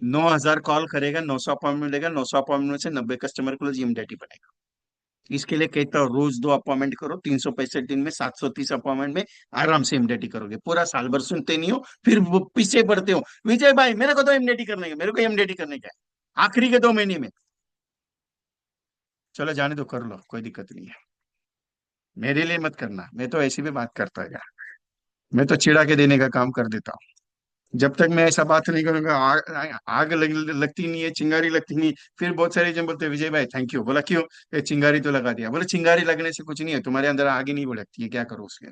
[SPEAKER 1] 9,000 कॉल करेगा, 900 अपॉइंटमेंट लेगा, 900 अपॉइंटमेंट में से 90 कस्टमर को जीएमडीटी बनेगा। इसके लिए कहता हूँ रोज 2 अपॉइंटमेंट करो, 365 दिन में 730 अपॉइंटमेंट में आराम से इमडेटी करोगे। पूरा साल भर सुनते नहीं हो, फिर वो पीछे पड़ते हो। विजय भाई मेरे को तो इमडेटी करने का, मेरे को इमडेटी करने का है आखिरी के 2 महीने में। चलो जाने दो, कर लो, कोई दिक्कत नहीं है। मेरे लिए मत करना, मैं तो ऐसी भी बात करता है यार। मैं तो चिढ़ा के देने का काम कर देता हूँ। जब तक मैं ऐसा बात नहीं करूंगा, आग लगती नहीं है, चिंगारी लगती नहीं। फिर बहुत सारे जन बोलते हैं विजय भाई थैंक यू। बोला क्यों? ये चिंगारी तो लगा दिया। बोले चिंगारी लगने से कुछ नहीं है, तुम्हारे अंदर आग ही नहीं भड़कती है, क्या करो उसके।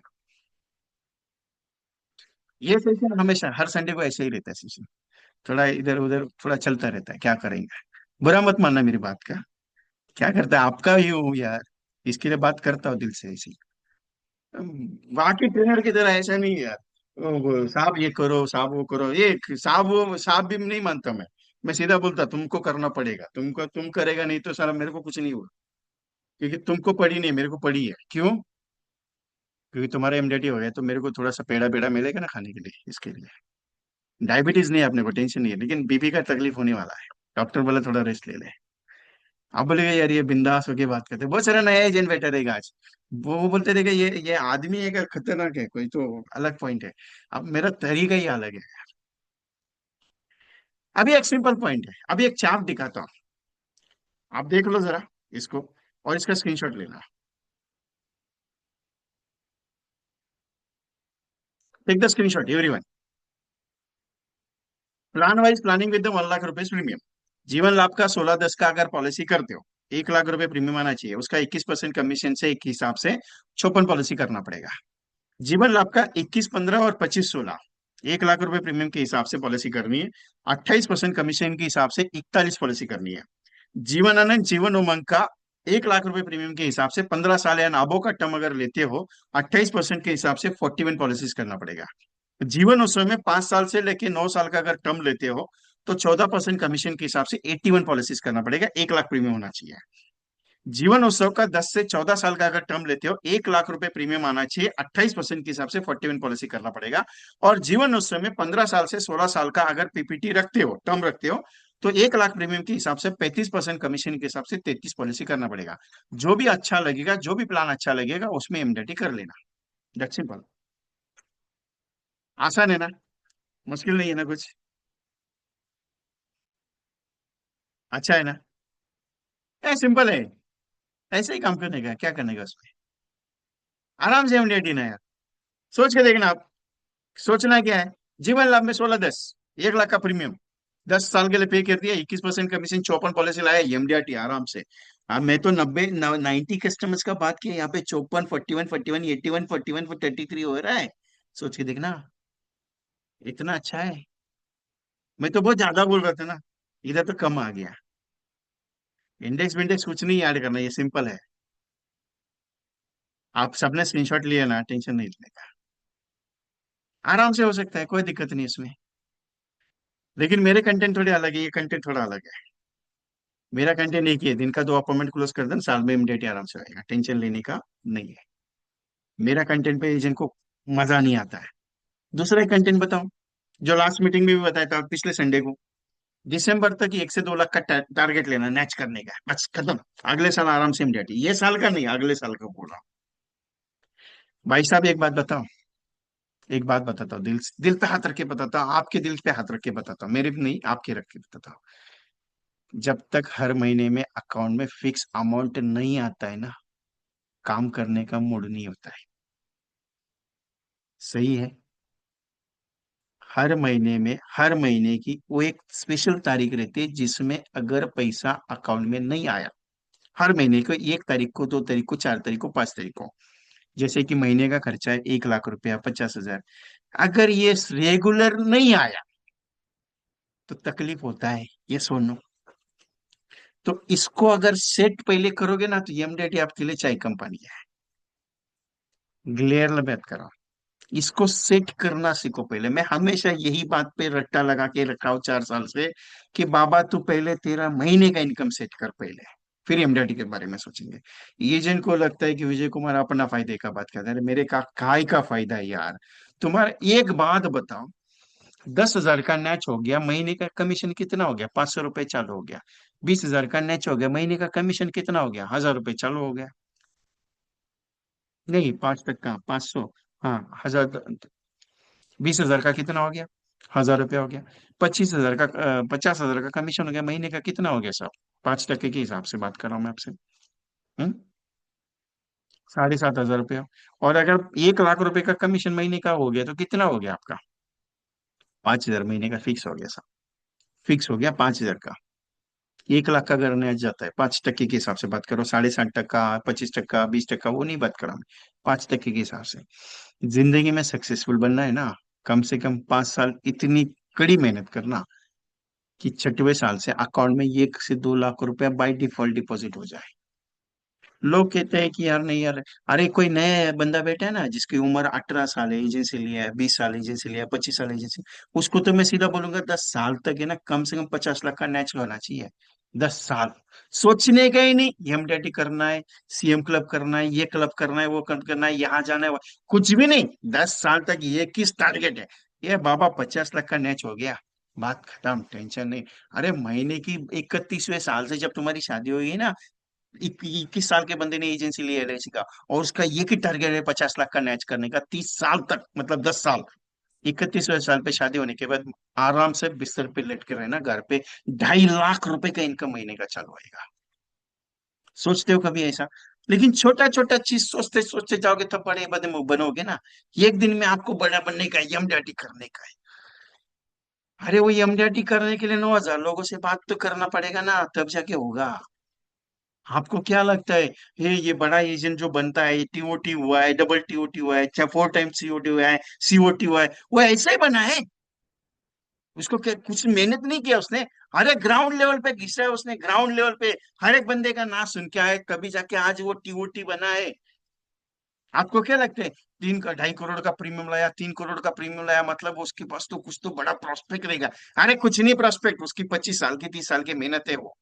[SPEAKER 1] ये सेशन हमेशा हर संडे को ऐसे ही रहता है सेशन। थोड़ा इधर उधर थोड़ा चलता रहता है, क्या करेंगे। बुरा मत मानना मेरी बात का। क्या करता है, आपका ही हूँ यार। इसके लिए बात करता हूँ दिल से ऐसी। बाकी ट्रेनर की तरह ऐसा नहीं है यार। वो साहब ये करो, साहब वो करो, ये साहब वो साहब भी नहीं मानता मैं सीधा बोलता तुमको करना पड़ेगा, तुमको, तुम करेगा नहीं तो सारा मेरे को कुछ नहीं हुआ। क्योंकि तुमको पड़ी नहीं, मेरे को पड़ी है। क्यों? क्योंकि तुम्हारा एमडीटी हो गया तो मेरे को थोड़ा सा पेड़ा पेड़ा मिलेगा ना खाने के लिए, इसके लिए। डायबिटीज नहीं है अपने को, टेंशन नहीं है, लेकिन बीपी का तकलीफ होने वाला है। डॉक्टर बोला थोड़ा रेस्ट ले ले। आप बोलेगा यार ये बिंदास होके बात करते हैं। बहुत सारा नया एजेंट बैठा रहेगा आज। वो बोलते रहेगा ये आदमी है क्या, खतरनाक है कोई तो, अलग पॉइंट है। अब मेरा तरीका ही अलग है। अभी एक सिंपल पॉइंट है, अभी एक चार्ट दिखाता हूँ। आप देख लो जरा इसको, और इसका स्क्रीनशॉट लेना। Take the screenshot everyone. Plan wise planning with 1 lakh रुपए प्रीमियम। जीवन लाभ का 16/10 का अगर पॉलिसी करते हो, 1 लाख रुपए प्रीमियम आना चाहिए। उसका 21% कमीशन से एक हिसाब से 56 पॉलिसी करना पड़ेगा। जीवन लाभ का 21/15 और 25/16, 1 लाख रुपए प्रीमियम के हिसाब से पॉलिसी करनी है। 28% कमीशन के हिसाब से 41 पॉलिसी करनी है। जीवन आनंद जीवन उमंग का 1 लाख रुपए प्रीमियम के हिसाब से 15 साल या नाबो का टर्म अगर लेते हो, 28% के हिसाब से 41 पॉलिसीज करना पड़ेगा। जीवन उत्सव में 5 साल से लेके 9 साल का अगर टर्म लेते हो, तो 14% कमीशन के हिसाब से 81 पॉलिसीज करना पड़ेगा। 1 लाख प्रीमियम होना चाहिए। जीवन उत्सव का 10 से 14 साल का अगर टर्म लेते हो, 1 लाख रुपए प्रीमियम आना चाहिए। 28% के हिसाब से 41 पॉलिसी करना पड़ेगा। और जीवन उत्सव में 15 साल से 16 साल का अगर पीपीटी रखते हो, टर्म रखते हो, तो 1 लाख प्रीमियम के हिसाब से 35% कमीशन के हिसाब से 33 पॉलिसी करना पड़ेगा। जो भी अच्छा लगेगा, जो भी प्लान अच्छा लगेगा उसमें एमडेटी कर लेना। That's simple. आसान है ना? मुश्किल नहीं है ना कुछ? अच्छा है ना? सिंपल है। ऐसे ही काम करने का, क्या करने का उसमें। आराम से एमडेटी ना यार। सोच के देखना आप। सोचना क्या है? जीवन लाभ में 16/10, 1 लाख का प्रीमियम, 10 साल के लिए पे कर दिया, 21% कमीशन, 54 पॉलिसी लाया, एमडीआरटी आराम से। अब मैं तो 90 कस्टमर्स का बात किया, यहाँ पे 54, 41, 41, 81, 41, 33 हो रहा है। सोच के देखना, इतना अच्छा है। मैं तो बहुत ज्यादा बोल रहा था ना, इधर तो कम आ गया। इंडेक्स विंडेक्स कुछ नहीं ऐड करना, ये सिंपल है। आप सबने स्क्रीनशॉट लिया ना, टेंशन नहीं लेने का। आराम से हो सकता है, कोई दिक्कत नहीं इसमें। लेकिन मेरे कंटेंट थोड़े अलग है, ये कंटेंट थोड़ा अलग है। मेरा कंटेंट एक ही है, दिन का 2 अपॉइंटमेंट क्लोज कर देना, साल में इमीडिएट आराम से आएगा, टेंशन लेने का नहीं है। मेरा कंटेंट पे एजेंट को मजा नहीं आता है। दूसरा एक कंटेंट बताऊं, जो लास्ट मीटिंग में भी बताया था पिछले संडे को। दिसंबर तक 1 से 2 लाख का टारगेट लेना, नेच करने का है, बस खत्म। अगले साल आराम से इमीडिएट, ये साल का नहीं, अगले साल का बोल रहा हूँ। भाई साहब एक बात बताओ, एक बात बताता हूँ, दिल दिल पे हाथ रख के बताता हूँ, आपके दिल पे हाथ रख के बताता हूँ, मेरे पे नहीं, आपके रख के बताता हूँ। जब तक हर महीने में अकाउंट में फिक्स अमाउंट नहीं आता है ना, काम करने का मूड नहीं होता है। सही है। हर महीने में, हर महीने की वो एक स्पेशल तारीख रहती है जिसमें अगर पैसा अकाउंट में नहीं आया, हर महीने को 1 तारीख को, 2 तारीख को, 4 तारीख को, 5 तारीख को, जैसे कि महीने का खर्चा है 1 लाख रुपया, 50,000, अगर ये रेगुलर नहीं आया तो तकलीफ होता है, ये सुनो। तो इसको अगर सेट पहले करोगे ना, तो एमडेटी आपके लिए चाय कंपनी है। ग्लेयर मत करो, इसको सेट करना सीखो पहले। मैं हमेशा यही बात पे रट्टा लगा के रखा हूं 4 साल से, कि बाबा तू पहले तेरा महीने का इनकम सेट कर पहले, फिर एमडीआरटी के बारे में सोचेंगे। एजेंट को लगता है कि विजय कुमार अपना फायदे का बात करते हैं, अरे मेरे का काय का फायदा है यार। तुम्हारा एक बात बताओ, 10,000 का नेच हो गया, महीने का कमीशन कितना हो गया? 500 रुपये चालू हो गया। 20,000 का नेच हो गया, महीने का कमीशन कितना हो गया? 1,000 रुपये चालू हो गया। नहीं, 5 टक्का 500, हाँ 1,000। 20,000 का कितना हो गया? 1,000 रुपया हो गया। 25,000 का 50,000 का कमीशन हो गया, महीने का कितना हो गया साहब? 5 टक्के के हिसाब से बात कर रहा हूँ मैं आपसे। 7,500 रुपया। और अगर 1 लाख रुपए का कमीशन महीने का हो गया तो कितना हो गया आपका? 5,000 महीने का फिक्स हो गया साहब। फिक्स हो गया 5,000 का। 1 लाख का अगर नया जाता है, 5 टक्के के हिसाब से बात करो, 7.5 टक्का, 25 टक्का, 20 टक्का, वो नहीं बात कर रहा मैं। 5 टक्के के हिसाब से। जिंदगी में सक्सेसफुल बनना है ना, कम से कम 5 साल इतनी कड़ी मेहनत करना कि 6वें साल से अकाउंट में 1 से 2 लाख रुपया बाय डिफॉल्ट डिपॉजिट हो जाए। लोग कहते हैं कि यार नहीं यार, अरे कोई नया बंदा बैठा है ना जिसकी उम्र 18 साल है, एजेंसी लिया है, 20 साल एजेंसी लिया है, 25 साल एजेंसी, उसको तो मैं सीधा बोलूंगा 10 साल तक है ना, कम से कम 50 लाख का नेचुरल होना चाहिए। 10 साल सोचने का ही नहीं, एमडीटी करना है, सीएम क्लब करना है, ये क्लब करना है, वो क्लब करना है, यहाँ जाना है, कुछ भी नहीं। 10 साल तक ये किस टारगेट है? ये बाबा 50 लाख का नेच हो गया, बात खत्म, टेंशन नहीं। अरे महीने की 31वें साल से जब तुम्हारी शादी हुई है ना, 21 साल के बंदे ने एजेंसी ली एलआईसी का, और उसका ये की टारगेट है 50 लाख का मैच करने का 30 साल तक, मतलब 10 साल। 31वें साल पे शादी होने के बाद आराम से बिस्तर पे लेट के रहना घर पे, 2.5 लाख रुपए का इनकम महीने का चालू होएगा। सोचते हो कभी ऐसा? लेकिन छोटा छोटा चीज सोचते सोचते जाओगे तो बड़े बड़े बनोगे ना। एक दिन में आपको बड़ा बनने का, एमडीआरटी करने का है। अरे वो एमडीआरटी करने के लिए 9,000 लोगों से बात तो करना पड़ेगा ना, तब जाके होगा। आपको क्या लगता है, ये बड़ा एजेंट जो बनता है, टीओटी हुआ है, डबल टीओटी हुआ है, चाहे 4 टाइम सीओटी हुआ है, सीओटी हुआ है, वो ऐसा ही बना है? उसको क्या कुछ मेहनत नहीं किया उसने? हर एक ग्राउंड लेवल पे घिसा है उसने, ग्राउंड लेवल पे हर एक बंदे का नाम सुन के आए, कभी जाके आज वो टीओटी बना है। आपको क्या लगता है, 2.5 करोड़ का प्रीमियम लाया, 3 करोड़ का प्रीमियम लाया, मतलब उसके पास तो कुछ तो बड़ा प्रोस्पेक्ट रहेगा? अरे कुछ नहीं प्रोस्पेक्ट, उसकी 25 साल की 30 साल की मेहनत है वो।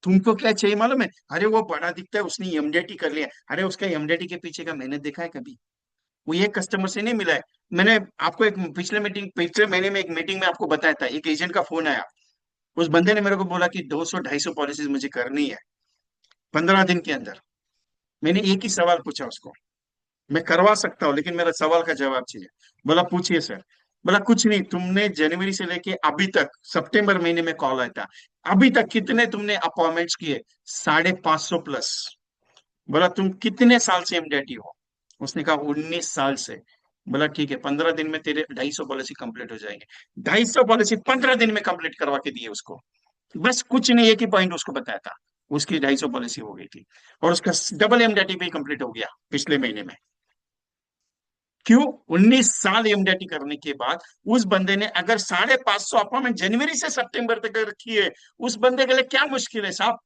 [SPEAKER 1] तुमको क्या चाहिए मालूम है? अरे वो बड़ा दिखता है, उसने एमडीटी कर लिया, अरे उसका एमडीटी के पीछे का मेहनत देखा है कभी? वो ये कस्टमर से नहीं मिला है। मैंने आपको एक पिछले महीने में एक मीटिंग में आपको बताया था, एक एजेंट का फोन आया। उस बंदे ने मेरे को बोला कि 200 250 पॉलिसीज मुझे करनी है 15 दिन के अंदर। मैंने एक ही सवाल पूछा उसको, मैं करवा सकता हूँ लेकिन मेरा सवाल का जवाब चाहिए। बोला पूछिए सर। बोला कुछ नहीं, तुमने जनवरी से लेके अभी तक, सितंबर महीने में कॉल आया था, अभी तक कितने तुमने अपॉइंटमेंट्स किए? 550 प्लस। बोला तुम कितने साल से एमडीटी हो? उसने कहा 19 साल से। बोला ठीक है, 15 दिन में तेरे 250 पॉलिसी कंप्लीट हो जाएंगे। 250 पॉलिसी 15 दिन में कंप्लीट करवा के दिए उसको। बस कुछ नहीं, एक ही पॉइंट उसको बताया था, उसकी 250 पॉलिसी हो गई थी। और उसका डबल एमडीटी भी कंप्लीट हो गया पिछले महीने में। क्यों? 19 साल एमडीटी करने के बाद उस बंदे ने अगर 550 अपॉइंटमेंट जनवरी से सितंबर तक रखी है, उस बंदे के लिए क्या मुश्किल है साहब?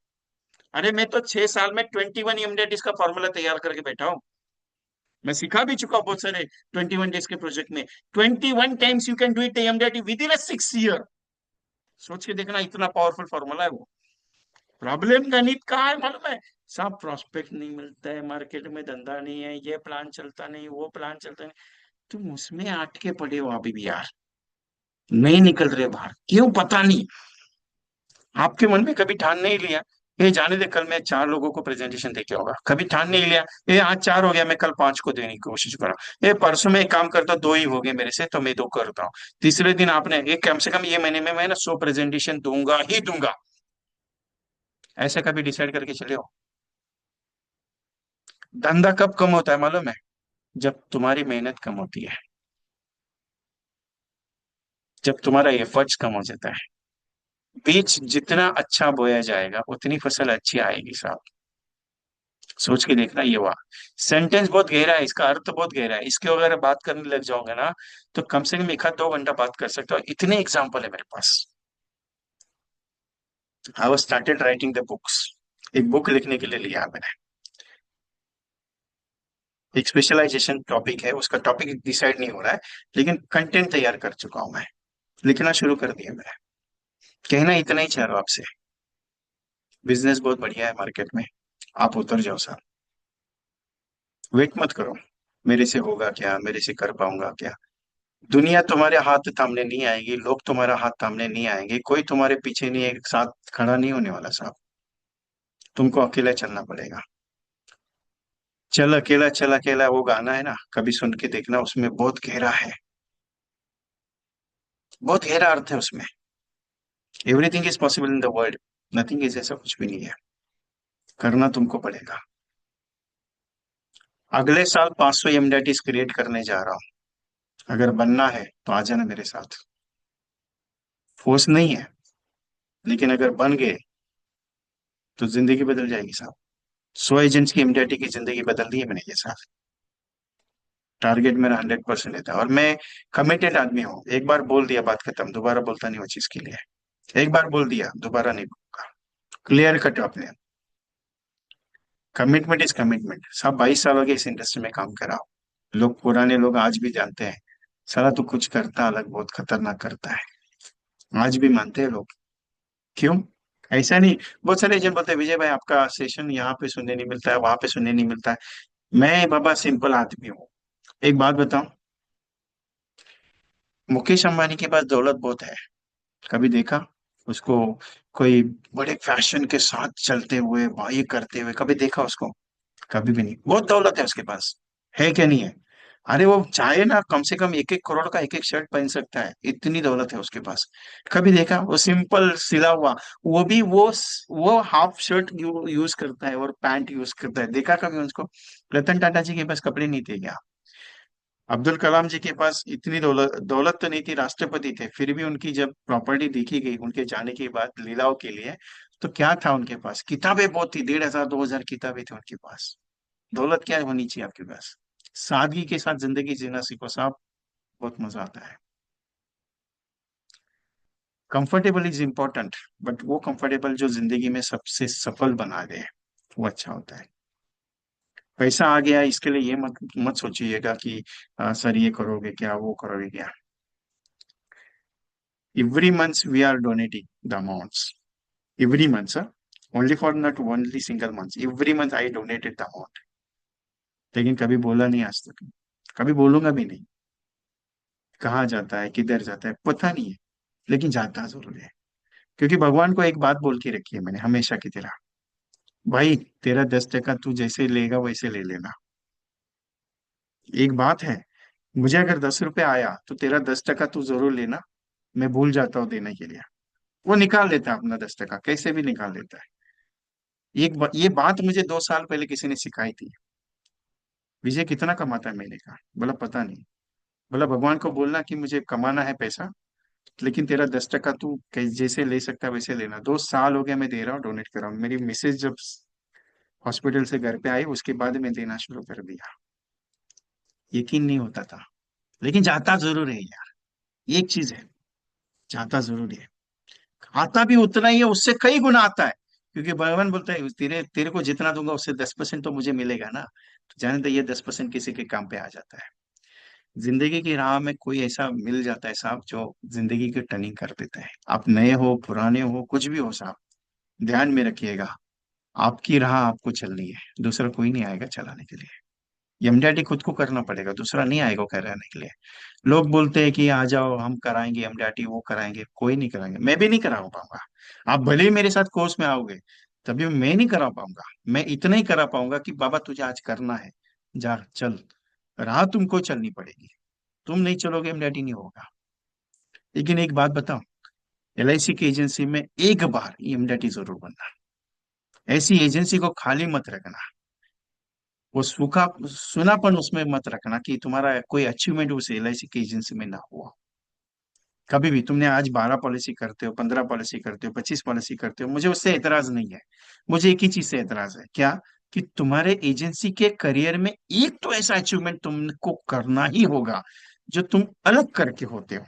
[SPEAKER 1] अरे मैं तो 6 साल में 21 एमडेटिस का फॉर्मूला तैयार करके बैठा हूँ। मैं सिखा भी चुका हूँ बहुत सारे 21 डेज के प्रोजेक्ट में। 21 times you can do it MDRT within a 6 year. सोच के देखना, इतना पावरफुल फॉर्मूला है वो। प्रॉब्लम गणित का है मालूम है। सब प्रॉस्पेक्ट नहीं मिलता है, मार्केट में धंधा नहीं है, ये प्लान चलता नहीं, वो प्लान चलता नहीं। तुम उसमें अटके पड़े हो अभी भी यार, नहीं निकल रहे बाहर, क्यों पता नहीं। आपके मन में कभी ठान नहीं लिया, ये जाने दे कल मैं 4 लोगों को प्रेजेंटेशन देके होगा, कभी ठान नहीं लिया ये आज 4 हो गया, मैं कल 5 को देने की कोशिश कर रहा हूँ, ये परसों में एक काम करता हूँ 2 ही हो गए मेरे से तो मैं 2 करता हूँ। तीसरे दिन आपने एक, कम से कम ये महीने में मैं ना 100 प्रेजेंटेशन दूंगा ही दूंगा। ऐसे कभी डिसाइड करके चले हो। धंधा कब कम होता है मालूम है? जब तुम्हारी मेहनत कम होती है, जब तुम्हारा एफर्ट्स कम हो जाता है। बीज जितना अच्छा बोया जाएगा उतनी फसल अच्छी आएगी साहब। सोच के देखना, ये हुआ सेंटेंस बहुत गहरा है, इसका अर्थ बहुत गहरा है, इसके अगर बात करने लग जाओगे ना तो कम से कम 1 आध 2 घंटा बात कर सकते हो, इतने एग्जाम्पल है मेरे पास। I was started writing the books. एक बुक लिखने के लिए लिया मैंने। एक स्पेशलाइजेशन टॉपिक है, उसका टॉपिक डिसाइड नहीं हो रहा है, लेकिन कंटेंट तैयार कर चुका हूं मैं। लिखना शुरू कर दिया मैंने। कहना इतना ही चाह रहा हूं आपसे, बिजनेस बहुत बढ़िया है मार्केट में, आप उतर जाओ साहब। वेट मत करो, मेरे से होगा क्या, मेरे से कर पाऊंगा क्या। दुनिया तुम्हारे हाथ थामने नहीं आएगी, लोग तुम्हारा हाथ थामने नहीं आएंगे, कोई तुम्हारे पीछे नहीं, एक साथ खड़ा नहीं होने वाला साहब। तुमको अकेला चलना पड़ेगा। चल अकेला चल अकेला, वो गाना है ना, कभी सुन के देखना, उसमें बहुत गहरा है, बहुत गहरा अर्थ है उसमें। Everything is possible in the world, nothing is, ऐसा कुछ भी नहीं है। करना तुमको पड़ेगा। अगले साल 500 एमडेटिस क्रिएट करने जा रहा हूँ। अगर बनना है तो आ जाना मेरे साथ। फोर्स नहीं है, लेकिन अगर बन गए तो जिंदगी बदल जाएगी साहब। 100 एजेंट्स की एमडेटी की जिंदगी बदल दी है मैंने ये साथ। टारगेट मेरा 100% रहता है, और मैं कमिटेड आदमी हूँ। एक बार बोल दिया बात खत्म, दोबारा बोलता नहीं वो चीज के लिए। एक बार बोल दिया दोबारा नहीं बोलूंगा। क्लियर कट अपने। Commitment is commitment. सब 22 साल हो गए इस इंडस्ट्री में काम करा हूं। लोग, पुराने लोग आज भी जानते हैं, साला तू कुछ करता अलग, बहुत खतरनाक करता है। आज भी मानते हैं लोग। क्यों? ऐसा नहीं। बहुत सारे एजेंट बोलते हैं विजय भाई आपका सेशन यहाँ पे सुनने नहीं मिलता है, वहां पे सुनने नहीं मिलता है। मैं बाबा सिंपल आदमी हूँ। एक बात बताऊं, मुकेश अंबानी के पास दौलत बहुत है, कभी देखा उसको कोई बड़े फैशन के साथ चलते हुए, ये करते हुए कभी देखा उसको? कभी भी नहीं। बहुत दौलत है उसके पास, है क्या नहीं है? अरे वो चाहे ना कम से कम 1 1 करोड़ का एक एक शर्ट पहन सकता है, इतनी दौलत है उसके पास। कभी देखा? वो सिंपल सिला हुआ, वो भी वो हाफ शर्ट यूज करता है और पैंट यूज करता है, देखा कभी उसको? रतन टाटा जी के पास कपड़े नहीं थे क्या? अब्दुल कलाम जी के पास इतनी दौलत, दौलत तो नहीं थी, राष्ट्रपति थे, फिर भी उनकी जब प्रॉपर्टी देखी गई उनके जाने के बाद लीलाओं के लिए, तो क्या था उनके पास? किताबें बहुत थी, 1,500 2,000 किताबें थी उनके पास। दौलत क्या होनी चाहिए आपके पास? सादगी के साथ जिंदगी जीना सीखो साहब, बहुत मजा आता है। कंफर्टेबल इज इम्पोर्टेंट, बट वो कंफर्टेबल जो जिंदगी में सबसे सफल बना दे, वो अच्छा होता है। पैसा आ गया इसके लिए ये मत मत सोचिएगा कि सर ये करोगे क्या, वो करोगे क्या। Every month we are donating the amounts. Every month, sir. Only for not only single months. Every month I donated the amount. लेकिन कभी बोला नहीं आज तक, कभी बोलूंगा भी नहीं। कहाँ जाता है, किधर जाता है पता नहीं है, लेकिन जाता जरूर है। क्योंकि भगवान को एक बात बोल के रखी है मैंने हमेशा की तरह, भाई तेरा 10 टका तू जैसे लेगा वैसे ले लेना। एक बात है, मुझे अगर 10 रुपए आया तो तेरा 10 टका तू जरूर लेना। मैं भूल जाता हूँ देने के लिए। वो निकाल लेता है अपना 10 टका, कैसे भी निकाल लेता है। ये बात मुझे 2 साल पहले किसी ने सिखाई थी। विजय कितना कमाता है महीने का? बोला पता नहीं। बोला भगवान को बोलना कि मुझे कमाना है पैसा, लेकिन तेरा 10 टका तू जैसे ले सकता है वैसे लेना। 2 साल हो गया मैं दे रहा हूँ, डोनेट कर रहा हूँ। मेरी मिसेज जब हॉस्पिटल से घर पे आई उसके बाद मैं देना शुरू कर दिया। यकीन नहीं होता था, लेकिन जाता जरूर है यार। एक चीज है, जाता जरूर है। आता भी उतना ही है, उससे कई गुना आता है। क्योंकि भगवान बोलता है तेरे तेरे को जितना दूंगा उससे 10% तो मुझे मिलेगा ना। तो जाने तो ये 10% किसी के काम पे आ जाता है। जिंदगी की राह में कोई ऐसा मिल जाता है साहब जो जिंदगी की टर्निंग कर देता है। आप नए हो पुराने हो कुछ भी हो साहब, ध्यान में रखिएगा, आपकी राह आपको चलनी है, दूसरा कोई नहीं आएगा चलाने के लिए। एमडीआरटी खुद को करना पड़ेगा, दूसरा नहीं आएगा कराने के लिए। लोग बोलते हैं कि आ जाओ हम कराएंगे एमडीआरटी, वो कराएंगे, कोई नहीं कराएंगे, मैं भी नहीं करा पाऊंगा। आप भले ही मेरे साथ कोर्स में आओगे, तभी मैं नहीं करा पाऊंगा। मैं इतना ही करा पाऊंगा कि बाबा तुझे आज करना है, जा चल, राह तुमको चलनी पड़ेगी। तुम नहीं चलोगे एमडीआरटी नहीं होगा। लेकिन एक बात बताओ, एलआईसी की एजेंसी में एक बार एमडीआरटी जरूर बनना। ऐसी एजेंसी को खाली मत रखना, वो सूखा सुनापन उसमें मत रखना कि तुम्हारा कोई अचीवमेंट उस एलआईसी की एजेंसी में ना हुआ। कभी भी तुमने आज 12 पॉलिसी करते हो, 15 पॉलिसी करते हो, 25 पॉलिसी करते हो, मुझे उससे एतराज नहीं है। मुझे एक ही चीज से एतराज है, क्या? कि तुम्हारे एजेंसी के करियर में एक तो ऐसा अचीवमेंट तुमको करना ही होगा जो तुम अलग करके होते हो।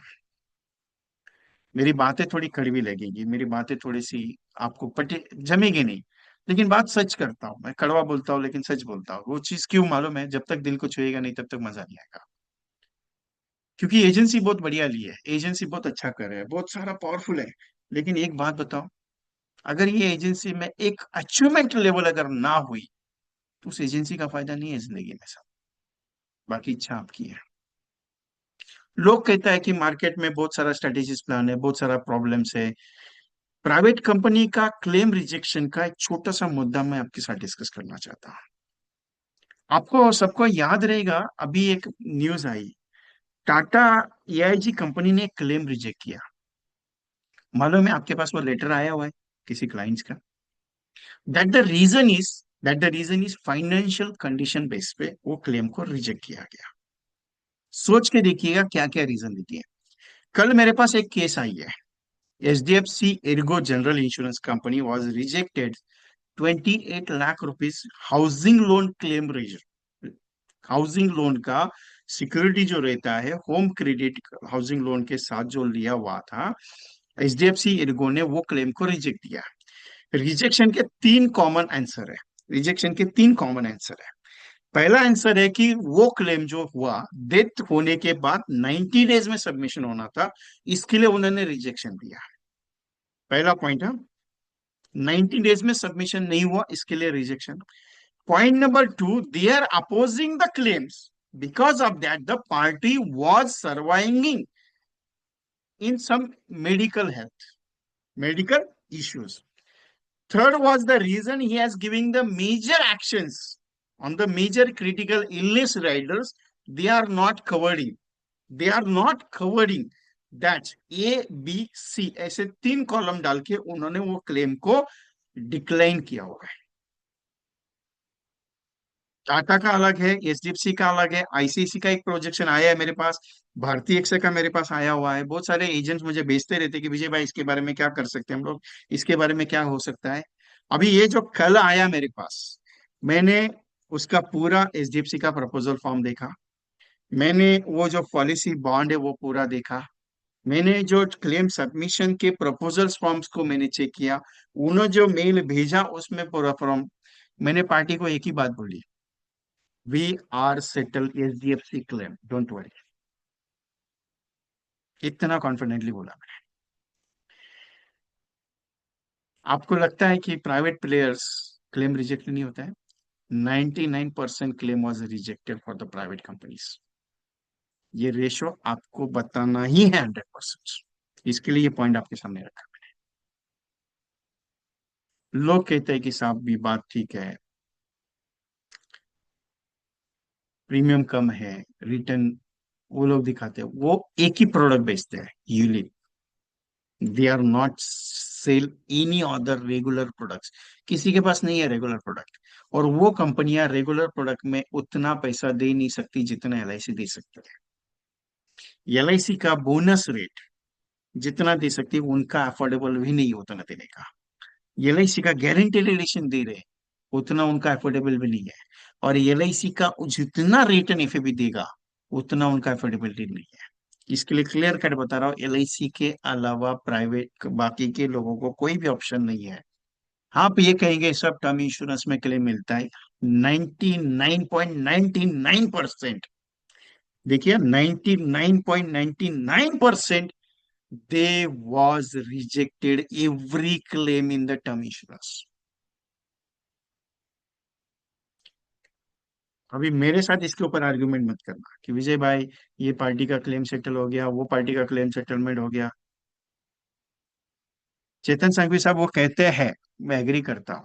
[SPEAKER 1] मेरी बातें थोड़ी कड़वी लगेगी, मेरी बातें थोड़ी सी आपको पटे जमेगी नहीं, लेकिन बात सच करता हूँ मैं, कड़वा बोलता हूँ लेकिन सच बोलता हूँ। वो चीज क्यों मालूम है? जब तक दिल को छुएगा नहीं तब तक मजा नहीं आएगा। क्योंकि एजेंसी बहुत बढ़िया ली है, एजेंसी बहुत अच्छा कर रहा है, बहुत सारा पावरफुल है। लेकिन एक बात बताओ, अगर ये एजेंसी में एक अचीवमेंट लेवल अगर ना हुई तो उस एजेंसी का फायदा नहीं है जिंदगी में सब। बाकी इच्छा आपकी है। लोग कहता है कि मार्केट में बहुत सारा स्ट्रेटेजीज प्लान है, बहुत सारा प्रॉब्लम्स है। प्राइवेट कंपनी का क्लेम रिजेक्शन का एक छोटा सा मुद्दा मैं आपके साथ डिस्कस करना चाहता हूँ। आपको सबको याद रहेगा, अभी एक न्यूज आई, टाटा एआईजी कंपनी ने क्लेम रिजेक्ट किया। मालूम है आपके पास वो लेटर आया हुआ है किसी क्लाइंट्स का? That the reason is financial condition base पे वो क्लेम को रिजेक्ट किया गया। सोच के देखिएगा क्या क्या रीजन देती है। कल मेरे पास एक केस आई है, HDFC Ergo general insurance company was rejected 28 lakh rupees housing loan claim reject. Housing loan का सिक्योरिटी जो रहता है, होम क्रेडिट हाउसिंग लोन के साथ जो लिया हुआ था, एचडीएफसी एर्गो ने वो क्लेम को रिजेक्ट किया। रिजेक्शन के तीन कॉमन आंसर है। रिजेक्शन के तीन कॉमन आंसर है। पहला आंसर है कि वो क्लेम जो हुआ डेथ होने के बाद 90 डेज में सबमिशन होना था, इसके लिए उन्होंने रिजेक्शन दिया। पहला पॉइंट है, 90 डेज में सबमिशन नहीं हुआ इसके लिए rejection. Point number two, they are opposing the claims because of that the party was surviving in some medical health, medical issues. Third was the reason he has giving the major actions on the major critical illness riders. They are not covering. They are not covering that A, B, C ऐसे तीन column डाल के उन्होंने वो claim को decline किया हुआ है। टाटा का अलग है, एचडीएफसी का अलग है, आईसीआईसी का एक प्रोजेक्शन आया है मेरे पास, भारतीय एक्सा का मेरे पास आया हुआ है। बहुत सारे एजेंट्स मुझे भेजते रहते हैं कि विजय भाई इसके बारे में क्या कर सकते हैं हम लोग, इसके बारे में क्या हो सकता है। अभी ये जो कल आया मेरे पास, मैंने उसका पूरा एचडीएफसी का प्रपोजल फॉर्म देखा, मैंने वो जो पॉलिसी बॉन्ड है वो पूरा देखा, मैंने जो क्लेम सबमिशन के प्रपोजल फॉर्म्स को मैंने चेक किया, उन्होंने जो मेल भेजा उसमें पूरा फॉर्म। मैंने पार्टी को एक ही बात बोली, we are settle HDFC claim, don't worry. इतना कॉन्फिडेंटली बोला मैंने। आपको लगता है कि प्राइवेट प्लेयर्स क्लेम रिजेक्ट नहीं होता है? 99% claim was rejected for the private companies. ये रेशो आपको बताना ही है 100%। इसके लिए ये पॉइंट आपके सामने रखा। लोग कहते हैं कि साहब भी बात ठीक है, प्रीमियम कम है, रिटर्न, वो लोग दिखाते हैं, वो एक ही प्रोडक्ट बेचते हैं, ULIP. They are not sell any other regular products. किसी के पास नहीं है रेगुलर प्रोडक्ट। और वो कंपनियां रेगुलर प्रोडक्ट में उतना पैसा दे नहीं सकती जितना एलआईसी दे सकती है। एलआईसी का बोनस रेट जितना दे सकती है उनका अफोर्डेबल भी नहीं उतना देने का। एलआईसी का गारंटेड एडिशन दे रहे उतना उनका अफोर्डेबल भी नहीं है। और एलआईसी का जितना रिटर्न एफए देगा उतना उनका अफोर्डेबिलिटी नहीं है। इसके लिए क्लियर कट बता रहा हूँ, एलआईसी के अलावा प्राइवेट बाकी के लोगों को कोई भी ऑप्शन नहीं है आप ये कहेंगे सब टर्म इंश्योरेंस में क्लेम मिलता है। 99.99%, देखिए 99.99% they was rejected every claim in the term insurance. अभी मेरे साथ इसके ऊपर आर्ग्यूमेंट मत करना कि विजय भाई ये पार्टी का क्लेम सेटल हो गया, वो पार्टी का क्लेम सेटलमेंट हो गया। चेतन संघवी साहब वो कहते हैं, मैं एग्री करता हूँ,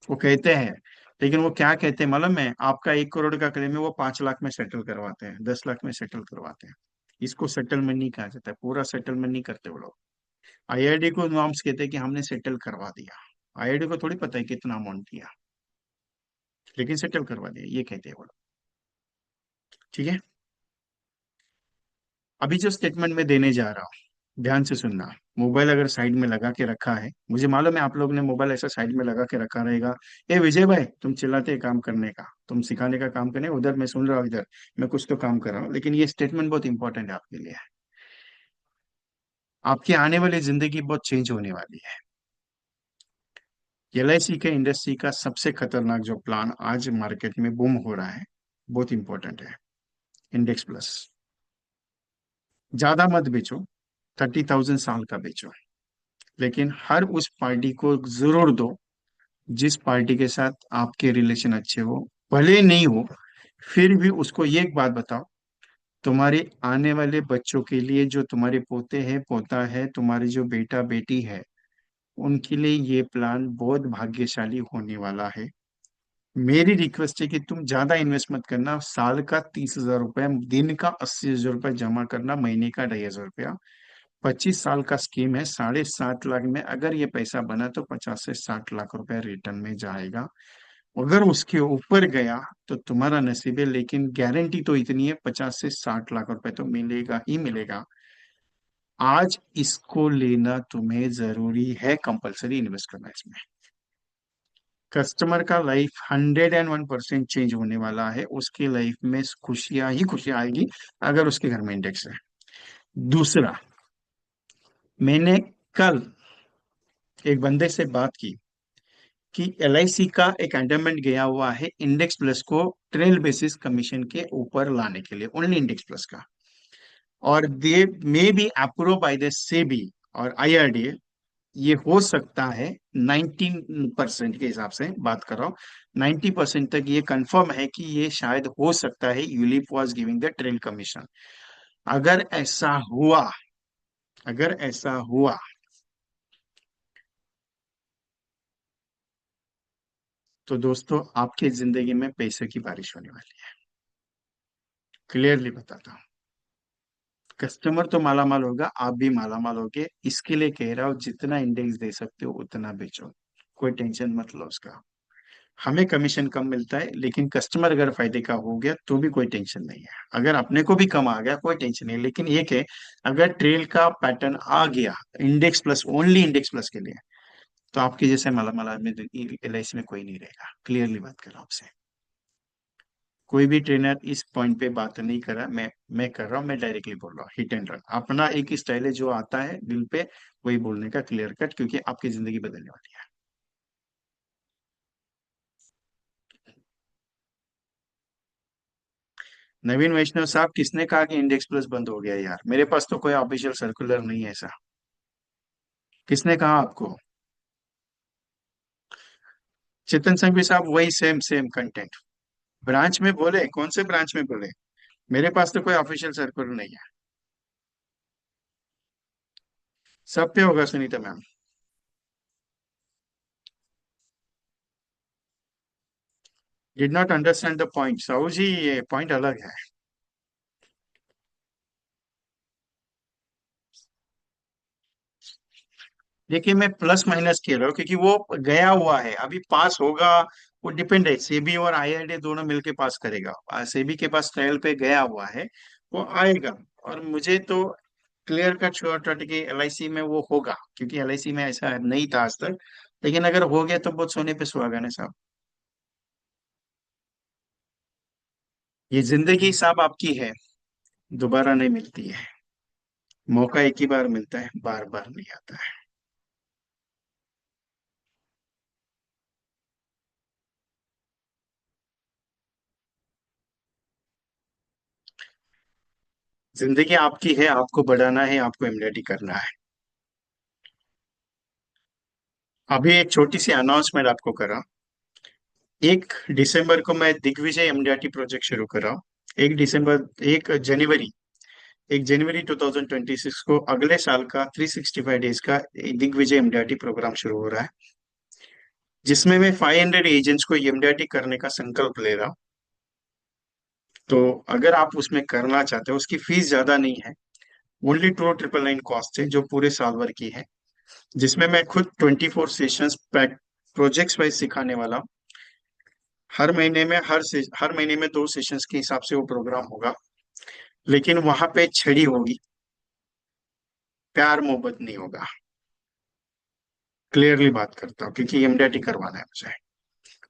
[SPEAKER 1] वो कहते हैं, लेकिन वो क्या कहते हैं मालूम है? आपका 1 करोड़ का क्लेम है वो 5 लाख में सेटल करवाते हैं, 10 लाख में सेटल करवाते हैं। इसको सेटलमेंट नहीं कहा जाता है, पूरा सेटलमेंट नहीं करते वो लोग। आईआरडी को नॉर्म्स कहते हैं कि हमने सेटल करवा दिया। आईआरडी को थोड़ी पता है कितना अमाउंट दिया, लेकिन सेटल करवा दिया, ये कहते हैं वो लोग। ठीक है। अभी जो स्टेटमेंट में देने जा रहा हूँ, ध्यान से सुनना। मोबाइल अगर साइड में लगा के रखा है, मुझे मालूम है आप लोग ने मोबाइल ऐसा साइड में लगा के रखा रहेगा। ए विजय भाई तुम चिल्लाते हैं काम करने का, तुम सिखाने का काम करने, उधर मैं सुन रहा हूँ, इधर मैं कुछ तो काम कर रहा हूँ, लेकिन ये स्टेटमेंट बहुत इंपॉर्टेंट है आपके लिए। आपकी आने वाली जिंदगी बहुत चेंज होने वाली है। एलआईसी के इंडस्ट्री का सबसे खतरनाक जो प्लान आज मार्केट में बूम हो रहा है, बहुत इंपॉर्टेंट है, इंडेक्स प्लस। ज्यादा मत बेचो, 30,000 साल का बेचो, लेकिन हर उस पार्टी को जरूर दो जिस पार्टी के साथ आपके रिलेशन अच्छे हो, भले नहीं हो, फिर भी उसको ये एक बात बताओ, तुम्हारे आने वाले बच्चों के लिए, जो तुम्हारे पोते हैं पोता है, तुम्हारे जो बेटा बेटी है, उनके लिए ये प्लान बहुत भाग्यशाली होने वाला है। मेरी रिक्वेस्ट है कि तुम ज्यादा इन्वेस्ट मत करना, साल का 30,000 रुपया, दिन का 80,000 रुपया जमा करना, महीने का 2,500 रुपया। 25 साल का स्कीम है, 7.5 लाख में अगर ये पैसा बना तो 50 से 60 लाख रुपया रिटर्न में जाएगा। अगर उसके ऊपर गया तो तुम्हारा नसीब है, लेकिन गारंटी तो इतनी है, 50 से 60 लाख रुपए तो मिलेगा ही मिलेगा। आज इसको लेना तुम्हें जरूरी है, कंपलसरी इन्वेस्ट करना इसमें। कस्टमर का लाइफ 101% चेंज होने वाला है, उसकी लाइफ में खुशियां ही खुशियां आएगी अगर उसके घर में इंडेक्स है। दूसरा, मैंने कल एक बंदे से बात की कि एलआईसी का एक एंडोमेंट गया हुआ है इंडेक्स प्लस को ट्रेल बेसिस कमीशन के ऊपर लाने के लिए, ओनली इंडेक्स प्लस का। और they may be approved by the SEBI और आईआरडीए। ये हो सकता है 19% के हिसाब से बात कर रहा हूँ, 90% तक ये कंफर्म है कि ये शायद हो सकता है ULIP was giving the trail commission. अगर ऐसा हुआ, अगर ऐसा हुआ तो दोस्तों आपकी जिंदगी में पैसे की बारिश होने वाली है, क्लियरली बताता हूँ। कस्टमर तो माला माल होगा, आप भी माला माल होगे, इसके लिए कह रहा हूँ जितना इंडेक्स दे सकते हो उतना बेचो, कोई टेंशन मत लो उसका। हमें कमीशन कम मिलता है, लेकिन कस्टमर अगर फायदे का हो गया तो भी कोई टेंशन नहीं है, अगर अपने को भी कम आ गया कोई टेंशन नहीं है। लेकिन एक है, अगर ट्रेल का पैटर्न आ गया index plus, only index plus के लिए, तो आपके जैसे माला माल आदमी एलआईसी में कोई नहीं रहेगा, क्लियरली बात कर रहा हूँ आपसे। कोई भी ट्रेनर इस पॉइंट पे बात नहीं कर रहा, मैं कर रहा हूँ, मैं डायरेक्टली बोल रहा हूँ, हिट एंड रन अपना एक ही स्टाइल है, जो आता है दिल पे वही बोलने का, क्लियर कट, क्योंकि आपकी जिंदगी बदलने वाली है। नवीन वैष्णव साहब, किसने कहा कि इंडेक्स प्लस बंद हो गया यार? मेरे पास तो कोई ऑफिशियल सर्कुलर नहीं है ऐसा। किसने कहा आपको? चेतन संघवी साहब, वही सेम सेम कंटेंट। ब्रांच में बोले, कौन से ब्रांच में बोले? मेरे पास तो कोई ऑफिशियल सर्कुलर नहीं है। सब पे होगा Sunita ma'am. Did not understand the point Sahu ji, ये पॉइंट अलग है। देखिए मैं प्लस माइनस खेल रहा हूँ क्योंकि वो गया हुआ है, अभी पास होगा, वो डिपेंड है, सेबी और आईआरडी दोनों मिलके पास करेगा। सेबी के पास ट्रायल पे गया हुआ है, वो आएगा। और मुझे तो क्लियर कट श्योर कि एलआईसी में वो होगा, क्योंकि एलआईसी में ऐसा नहीं था आज तक। लेकिन अगर हो गया तो बहुत सोने पे सुहागा है साहब। ये जिंदगी साहब आपकी है, दोबारा नहीं मिलती है। मौका एक ही बार मिलता है, बार बार नहीं आता है। जिंदगी आपकी है, आपको बढ़ाना है, आपको एमडीआईटी करना है। अभी एक छोटी सी अनाउंसमेंट आपको करा। 1 दिसंबर को मैं दिग्विजय एमडीआईटी प्रोजेक्ट शुरू कर रहा हूँ। 1 जनवरी 2026 को अगले साल का 365 डेज का दिग्विजय एमडीआईटी प्रोग्राम शुरू हो रहा है, जिसमें मैं 500 एजेंट्स को एमडीआईटी करने का संकल्प ले रहा हूँ। तो अगर आप उसमें करना चाहते हो, उसकी फीस ज्यादा नहीं है। ओनली 2,999 कॉस्ट है, जो पूरे साल भर की है, जिसमें मैं खुद 24 सेशंस प्रोजेक्ट्स वाइज सिखाने वाला हूँ। हर महीने में 2 सेशंस के हिसाब से वो प्रोग्राम होगा। लेकिन वहां पे छड़ी होगी, प्यार मोहब्बत नहीं होगा। क्लियरली बात करता हूँ, क्योंकि एमडीआईटी करवाना है मुझे।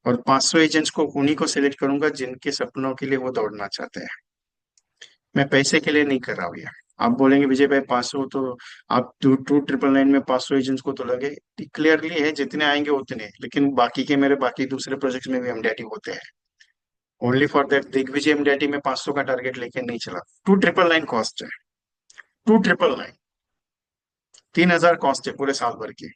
[SPEAKER 1] और 500 एजेंट्स को उन्हीं को सिलेक्ट करूंगा जिनके सपनों के लिए वो दौड़ना चाहते हैं। मैं पैसे के लिए नहीं कर रहा हूँ ये। आप बोलेंगे विजय भाई 500 तो, आप 2,999 में 500 एजेंट्स को तो लगे। क्लियरली है, जितने आएंगे उतने, लेकिन बाकी के मेरे बाकी दूसरे प्रोजेक्ट्स में भी एमडीआईटी होते हैं। ओनली फॉर दैट दिग्विजय एमडीआईटी में 500 का टारगेट लेके नहीं चला। 2,999 कॉस्ट है। 2,999, 3,000 कॉस्ट है पूरे साल भर की।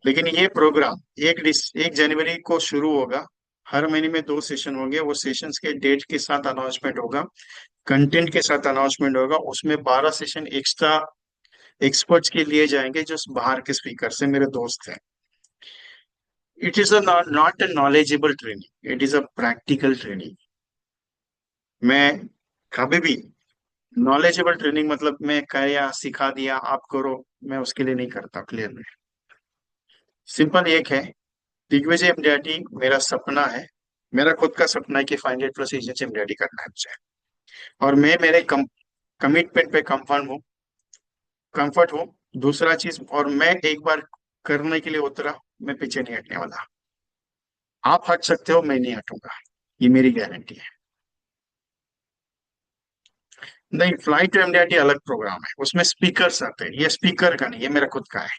[SPEAKER 1] लेकिन ये प्रोग्राम 1 जनवरी को शुरू होगा। हर महीने में 2 सेशन होंगे। वो सेशंस के डेट के साथ अनाउंसमेंट होगा, कंटेंट के साथ अनाउंसमेंट होगा। उसमें 12 सेशन एक्स्ट्रा एक्सपर्ट्स के लिए जाएंगे, जो बाहर के स्पीकर से मेरे दोस्त हैं। It is a not a knowledgeable training, it is a practical training. मैं कभी भी नॉलेजेबल ट्रेनिंग मतलब मैं कहा सिखा दिया आप करो, मैं उसके लिए नहीं करता। क्लियर। सिंपल एक है, दिग्विजय एमडीआईटी मेरा सपना है। मेरा खुद का सपना है कि 500+ एजेंट्स एमडीआईटी करना है मुझे। और मैं मेरे कमिटमेंट पे कंफर्ट हूँ। दूसरा चीज, और मैं एक बार करने के लिए उतरा, मैं पीछे नहीं हटने वाला। आप हट सकते हो, मैं नहीं हटूंगा, ये मेरी गारंटी है। नहीं, फ्लाइट टू एमडीआईटी अलग प्रोग्राम है, उसमें स्पीकर्स आते हैं। ये स्पीकर का नहीं, ये मेरा खुद का है।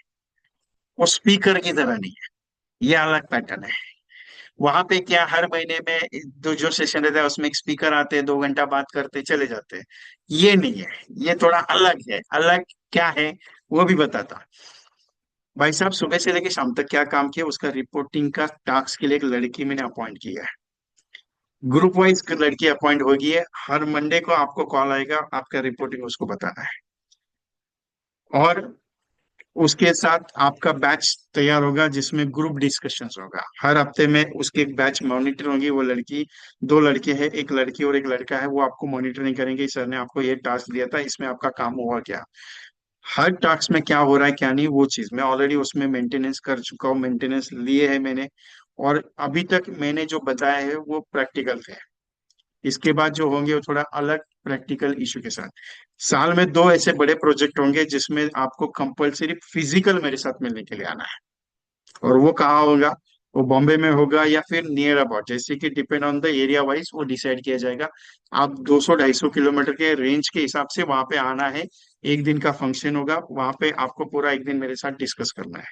[SPEAKER 1] वो स्पीकर की तरह नहीं है, ये अलग पैटर्न है। वहां पे क्या, हर महीने में दो जो सेशन रहता है उसमें एक स्पीकर आते हैं, 2 घंटा बात करते चले जाते हैं। ये नहीं है, ये थोड़ा अलग है। अलग क्या है वो भी बताता। भाई साहब, सुबह से लेकर शाम तक क्या काम किया, उसका रिपोर्टिंग का टास्क के लिए एक लड़की मैंने अपॉइंट किया है। ग्रुप वाइज लड़की अपॉइंट होगी है। हर मंडे को आपको कॉल आएगा, आपका रिपोर्टिंग उसको बताना है। और उसके साथ आपका बैच तैयार होगा, जिसमें ग्रुप डिस्कशंस होगा। हर हफ्ते में उसके एक बैच मॉनिटर होगी। वो लड़की, 2 लड़के हैं, एक लड़की और एक लड़का है। वो आपको मॉनिटरिंग करेंगे, सर ने आपको ये टास्क दिया था, इसमें आपका काम हुआ क्या, हर टास्क में क्या हो रहा है क्या नहीं। वो चीज मैं ऑलरेडी उसमें मेंटेनेंस कर चुका हूँ, मेंटेनेंस लिए है मैंने। और अभी तक मैंने जो बताया है वो प्रैक्टिकल थे। इसके बाद जो होंगे वो थोड़ा अलग प्रैक्टिकल इशू के साथ। साल में 2 ऐसे बड़े प्रोजेक्ट होंगे जिसमें आपको कंपलसरी फिजिकल मेरे साथ मिलने के लिए आना है। और वो कहाँ होगा, वो बॉम्बे में होगा या फिर नियर अबाउट, जैसे कि depend on the area wise वो डिसाइड किया जाएगा। आप 200-250 किलोमीटर के रेंज के हिसाब से वहां पे आना है। एक दिन का फंक्शन होगा वहां पे, आपको पूरा एक दिन मेरे साथ डिस्कस करना है।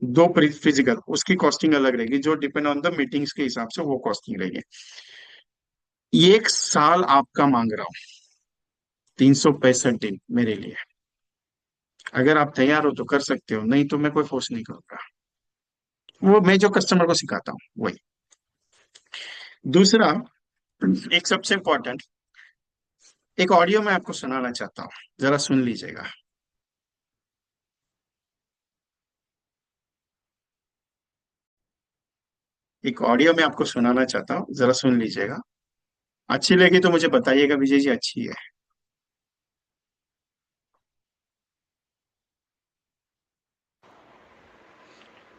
[SPEAKER 1] 2 फिजिकल, उसकी कॉस्टिंग अलग रहेगी, जो डिपेंड ऑन द मीटिंग्स के हिसाब से वो कॉस्टिंग रहेगी। 1 साल आपका मांग रहा हूँ, 365 दिन मेरे लिए। अगर आप तैयार हो तो कर सकते हो, नहीं तो मैं कोई फोर्स नहीं करूंगा। वो मैं जो कस्टमर को सिखाता हूँ वही। दूसरा, एक सबसे इम्पोर्टेंट, एक ऑडियो मैं आपको सुनाना चाहता हूँ, जरा सुन लीजिएगा। एक ऑडियो मैं आपको सुनाना चाहता हूँ, जरा सुन लीजिएगा। अच्छी लगी तो मुझे बताइएगा विजय जी अच्छी है।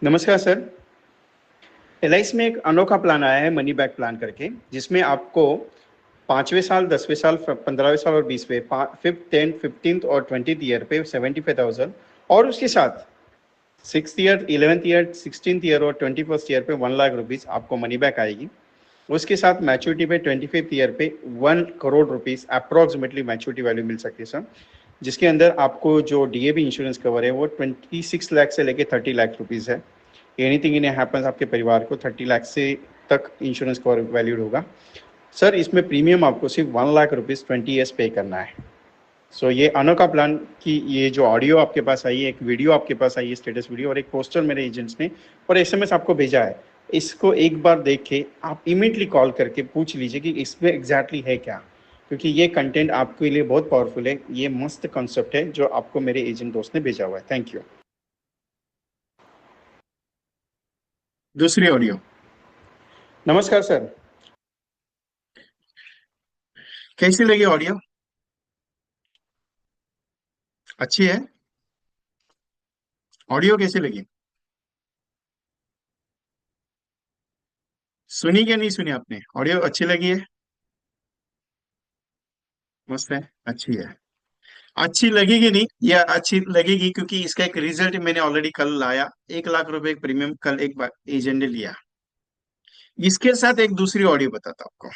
[SPEAKER 1] नमस्कार सर। एलआईसी में एक अनोखा प्लान आया है, मनी बैक प्लान करके, जिसमें आपको 5वें साल, 10वें साल, 15वें साल और 20वें, 5th, 10th, 15th और 20th ईयर पे 75,000, और उसके साथ 6th year, 11th year, 16th year और 21st ईयर पे 1 लाख रुपीज आपको मनी बैक आएगी। उसके साथ मैच्योरिटी पे 25th ईयर पे 1 crore rupees approximately maturity value मिल सकती है सर। जिसके अंदर आपको जो डीएबी इंश्योरेंस कवर है वो 26 लाख से लेके 30 लाख रुपीज है। एनीथिंग इन हैपन्स आपके परिवार को 30 लाख से तक इंश्योरेंस कवर वैल्यूड होगा। सर इसमें प्रीमियम आपको सिर्फ 1 लाख रुपीज 20 ईयर्स पे करना है। सो ये अनोखा प्लान की ये जो ऑडियो आपके पास आई है, एक वीडियो आपके पास आई है, स्टेटस वीडियो, और एक पोस्टर मेरे एजेंट्स ने और एसएमएस आपको भेजा है, इसको एक बार देख के आप इमीडिएटली कॉल करके पूछ लीजिए कि इसमें एग्जैक्टली है क्या, क्योंकि ये कंटेंट आपके लिए बहुत पावरफुल है। ये मस्त कॉन्सेप्ट है जो आपको मेरे एजेंट दोस्त ने भेजा हुआ है। Thank you. दूसरी ऑडियो। नमस्कार सर, कैसी लगी ऑडियो? अच्छी है? ऑडियो कैसी लगी? सुनी क्या नहीं सुनी आपने? ऑडियो अच्छी लगी है? मस्त है, अच्छी है। अच्छी लगेगी नहीं, या अच्छी लगेगी क्योंकि इसका एक रिजल्ट मैंने ऑलरेडी कल लाया। 1 लाख रुपए प्रीमियम कल एक बार एजेंट ने लिया। इसके साथ एक दूसरी ऑडियो बताता हूं आपको।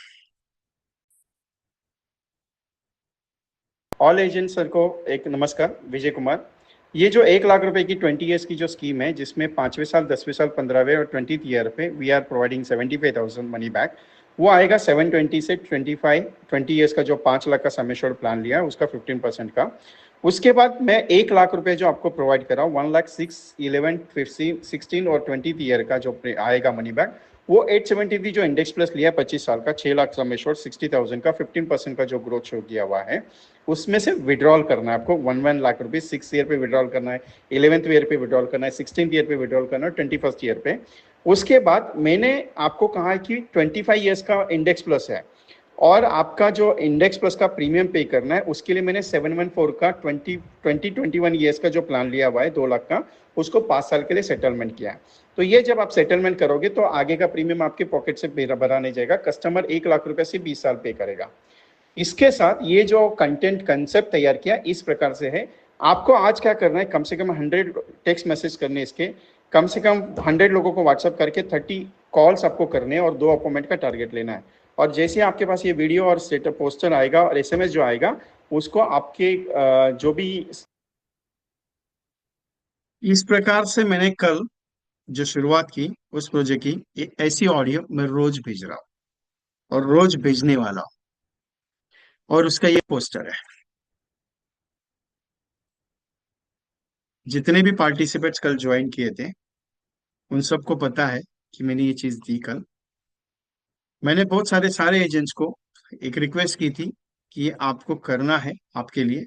[SPEAKER 1] ऑल एजेंट सर को एक नमस्कार, विजय कुमार। ये जो 1 लाख रुपए की 20 ईयर्स की जो स्कीम है, जिसमें 5वें साल, 10वें साल, 15वें और 20th ईयर पे we are providing 75,000 money back, वो आएगा 720 से 25, 20 ईयर्स का जो 5 लाख का सम एश्योर्ड प्लान लिया है उसका 15% का। उसके बाद मैं 1 लाख रुपए जो आपको प्रोवाइड कर रहा हूँ, 1 लाख 6, 11, 15, 16 और 20th ईयर का जो आएगा मनी बैक, वो 870 जो इंडेक्स प्लस लिया है 25 साल का, 6 लाख सम एश्योर्ड, 60,000 का 15% का जो ग्रोथ शो किया हुआ है, उसमें से विड्रॉल करना है आपको। 1 लाख रुपीज 6 ईयर पे विड्रॉल करना है, 11th ईयर पे विड्रॉल करना है, 16th ईयर पे विड्रॉल करना है, 21st ईयर पे। उसके बाद मैंने आपको कहा है कि 25 ईयर्स का इंडेक्स प्लस है, और आपका जो इंडेक्स प्लस का प्रीमियम पे करना है, उसके लिए मैंने 714 का 21 ईयर्स का जो प्लान लिया हुआ है 2 लाख का, उसको 5 साल के लिए सेटलमेंट किया है। तो ये जब आप सेटलमेंट करोगे तो आगे का प्रीमियम आपके पॉकेट से भरा नहीं जाएगा, कस्टमर 1 लाख रुपए से 20 साल पे करेगा। इसके साथ ये जो कंटेंट कंसेप्ट तैयार किया इस प्रकार से है। आपको आज क्या करना है, कम से कम 100 टेक्स्ट मैसेज करने इसके, कम से कम 100 लोगों को व्हाट्सअप करके 30 कॉल्स आपको करने हैं, और 2 अपॉइंटमेंट का टारगेट लेना है। और जैसे आपके पास ये वीडियो और सेटअप पोस्टर आएगा और एसएमएस जो आएगा, उसको आपके जो भी, इस प्रकार से मैंने कल जो शुरुआत की उस प्रोजेक्ट की, ये ऐसी ऑडियो मैं रोज भेज रहा हूँ और रोज भेजने वाला हूँ। और उसका ये पोस्टर है। जितने भी पार्टिसिपेंट्स कल ज्वाइन किए थे उन सबको पता है कि मैंने ये चीज दी कल। मैंने बहुत सारे एजेंट्स को एक रिक्वेस्ट की थी कि ये आपको करना है आपके लिए।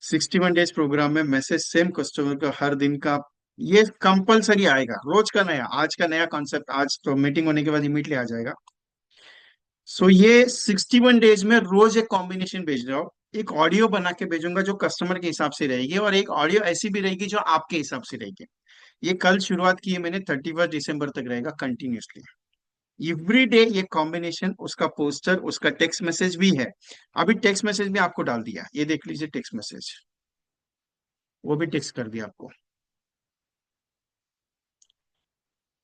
[SPEAKER 1] 61 डेज प्रोग्राम में मैसेज सेम कस्टमर का हर दिन का, ये कंपलसरी आएगा, रोज का नया, आज का नया कॉन्सेप्ट, आज तो मीटिंग होने के बाद इमीडिएटली आ जाएगा। सो ये 61 डेज में रोज एक कॉम्बिनेशन भेज रहा हूँ। एक ऑडियो बना के भेजूंगा जो कस्टमर के हिसाब से रहेगी, और एक ऑडियो ऐसी भी रहेगी जो आपके हिसाब से रहेगी। ये कल शुरुआत की है मैंने, 31 दिसंबर तक रहेगा कंटिन्यूसली। एवरी डे ये कॉम्बिनेशन, उसका पोस्टर, उसका टेक्स्ट मैसेज भी है। अभी टेक्स्ट मैसेज भी आपको डाल दिया, ये देख लीजिए टेक्स्ट मैसेज, वो भी टेक्स्ट कर दिया आपको।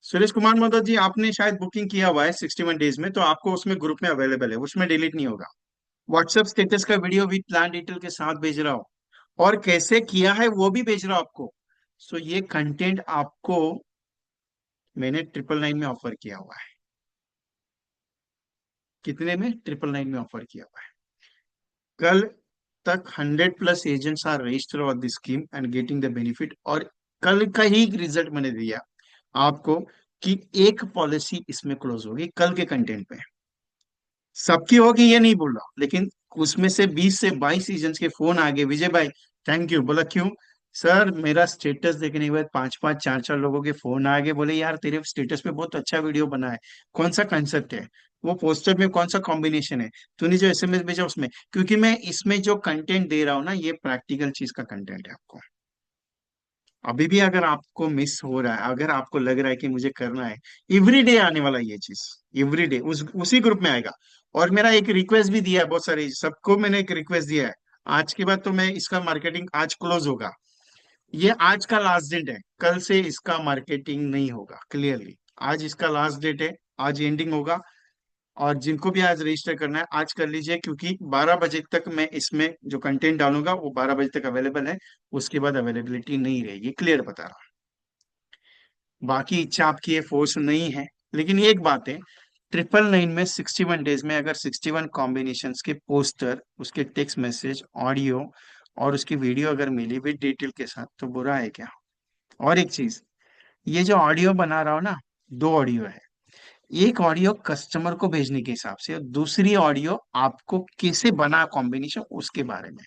[SPEAKER 1] सुरेश कुमार मोदक जी, आपने शायद बुकिंग किया हुआ है 61 डेज में, तो आपको उसमें ग्रुप में अवेलेबल है, उसमें डिलीट नहीं होगा। व्हाट्सएप स्टेटस का वीडियो विद प्लान डिटेल के साथ भेज रहा हूँ, और कैसे किया है वो भी भेज रहा हूँ आपको। सो ये कंटेंट आपको मैंने 999 में ऑफर किया हुआ है। कितने में? 999 में ऑफर किया हुआ है। कल तक 100+ agents are register on this scheme and getting the benefit, और कल का ही रिजल्ट मैंने दिया आपको कि एक पॉलिसी इसमें क्लोज होगी कल के कंटेंट पे। सबकी होगी ये नहीं बोल रहा हूं, लेकिन उसमें से 20 से 22 एजेंट्स के फोन आ गए, विजय भाई थैंक यू। बोला क्यों? सर मेरा स्टेटस देखने के बाद 5-5, 4-4 लोगों के फोन आ गए, बोले यार तेरे स्टेटस पे बहुत अच्छा वीडियो बना है, कौन सा कंसेप्ट है, वो पोस्टर में कौन सा कॉम्बिनेशन है, तूने जो एसएमएस भेजा उसमें, क्योंकि मैं इसमें जो कंटेंट दे रहा हूँ ना, ये प्रैक्टिकल चीज का कंटेंट है आपको। अभी भी अगर आपको मिस हो रहा है, अगर आपको लग रहा है कि मुझे करना है, एवरीडे आने वाला ये चीज, एवरीडे उसी ग्रुप में आएगा। और मेरा एक रिक्वेस्ट भी दिया है, बहुत सारे सबको मैंने एक रिक्वेस्ट दिया है, आज के बाद तो मैं इसका मार्केटिंग आज क्लोज होगा। ये आज का लास्ट डेट है, कल से इसका मार्केटिंग नहीं होगा, क्लियरली आज इसका लास्ट डेट है, आज एंडिंग होगा। और जिनको भी आज रजिस्टर करना है आज कर लीजिए, क्योंकि 12 बजे तक मैं इसमें जो कंटेंट डालूंगा वो 12 बजे तक अवेलेबल है, उसके बाद अवेलेबिलिटी नहीं रहेगी, क्लियर बता रहा हूँ। बाकी इच्छा आपकी है, फोर्स नहीं है, लेकिन ये एक बात है, 999 में 61 डेज में अगर 61 कॉम्बिनेशन के पोस्टर, उसके टेक्स्ट मैसेज, ऑडियो और उसकी वीडियो अगर मिली विद डिटेल के साथ, तो बुरा है क्या? और एक चीज, ये जो ऑडियो बना रहा हो ना, दो ऑडियो है। एक ऑडियो कस्टमर को भेजने के हिसाब से और दूसरी ऑडियो आपको कैसे बना कॉम्बिनेशन उसके बारे में।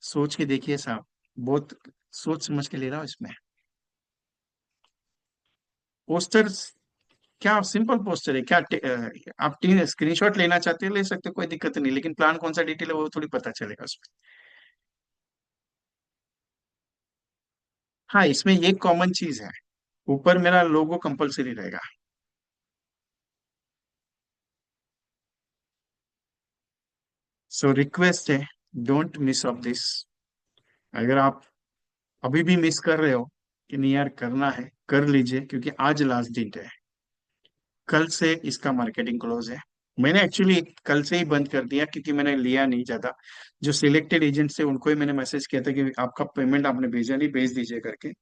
[SPEAKER 1] सोच के देखिए साहब, बहुत सोच समझ के ले रहा हूँ इसमें। पोस्टर क्या सिंपल पोस्टर है क्या? आप तीन स्क्रीनशॉट लेना चाहते हैं ले सकते हो, कोई दिक्कत नहीं, लेकिन प्लान कौन सा डिटेल है वो थोड़ी पता चलेगा उसमें। हाँ, इसमें ये कॉमन चीज है, ऊपर मेरा लोगो कंपलसरी रहेगा। सो रिक्वेस्ट है, डोंट मिस ऑफ दिस। अगर आप अभी भी मिस कर रहे हो कि नहीं यार करना है, कर लीजिए, क्योंकि आज लास्ट डेट है। कल से इसका मार्केटिंग क्लोज है। मैंने एक्चुअली कल से ही बंद कर दिया क्योंकि मैंने लिया नहीं ज्यादा। जो सिलेक्टेड एजेंट थे उनको ही मैंने मैसेज किया था कि आपका पेमेंट आपने भेजा नहीं, भेज दीजिए करके।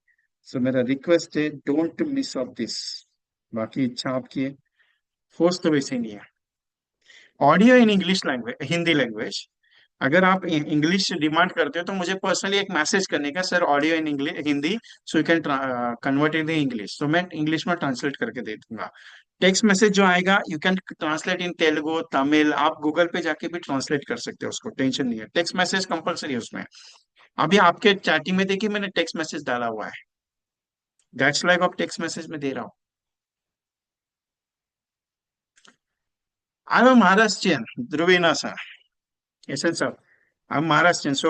[SPEAKER 1] सो मेरा रिक्वेस्ट है, डोंट मिस ऑफ दिस। बाकी इच्छा आपकी है, फोर्स तो वैसे ही नहीं है। Audio in English language, Hindi language. अगर आप इंग्लिश डिमांड करते हो तो मुझे पर्सनली एक मैसेज करने का, sir audio in English Hindi, so you can convert in English, तो मैं इंग्लिश में ट्रांसलेट करके दे दूंगा। टेक्स्ट मैसेज जो आएगा यू कैन ट्रांसलेट इन तेलुगु तमिल, आप गूगल पे जाके भी ट्रांसलेट कर सकते हो उसको, टेंशन नहीं है। टेक्स्ट मैसेज कंपलसरी है उसमें। अभी आपके चैटिंग में देखिए मैंने टेक्स्ट मैसेज डाला हुआ है, that's like of text message में दे रहा हूँ। I am Maharashtrian, Dhruvina sir, yes sir. I am Maharashtrian, so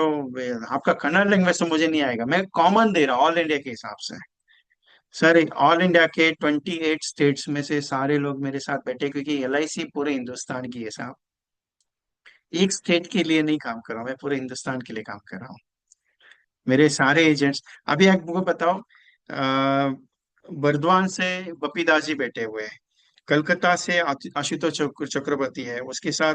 [SPEAKER 1] आपका कन्नड़ लैंग्वेज तो मुझे नहीं आएगा, मैं कॉमन दे रहा हूँ ऑल इंडिया के हिसाब से। सर ऑल इंडिया के 28 स्टेट्स में से सारे लोग मेरे साथ बैठे, क्योंकि LIC पूरे हिंदुस्तान की है साहब। एक स्टेट के लिए नहीं काम कर रहा हूँ, मैं पूरे हिंदुस्तान के लिए काम कर रहा हूँ। मेरे सारे एजेंट्स, अभी आपको बताओ, बर्दवान से बपीदास जी बैठे हुए हैं, कलकत्ता से आशुतोष चक्रवर्ती है, उसके साथ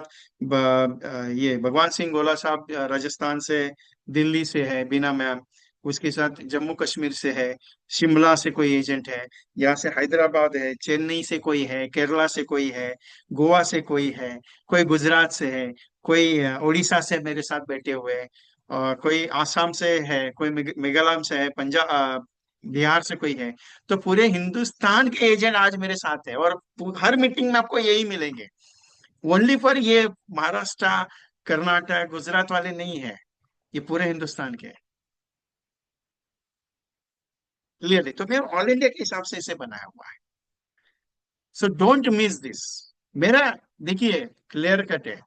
[SPEAKER 1] ये भगवान सिंह गोला साहब राजस्थान से, दिल्ली से है बीना मैम, उसके साथ जम्मू कश्मीर से है, शिमला से कोई एजेंट है, यहाँ से हैदराबाद है, चेन्नई से कोई है, केरला से कोई है, गोवा से कोई है, कोई गुजरात से है, कोई उड़ीसा से मेरे साथ बैठे हुए हैं, और कोई आसाम से है, कोई मेघालय से है, पंजाब बिहार से कोई है। तो पूरे हिंदुस्तान के एजेंट आज मेरे साथ है, और हर मीटिंग में आपको यही मिलेंगे। ओनली फॉर ये महाराष्ट्र, कर्नाटक, गुजरात वाले नहीं है, ये पूरे हिंदुस्तान के। क्लियरली, तो मैं ऑल इंडिया के हिसाब से इसे बनाया हुआ है। So don't miss this. मेरा देखिए क्लियर कट है,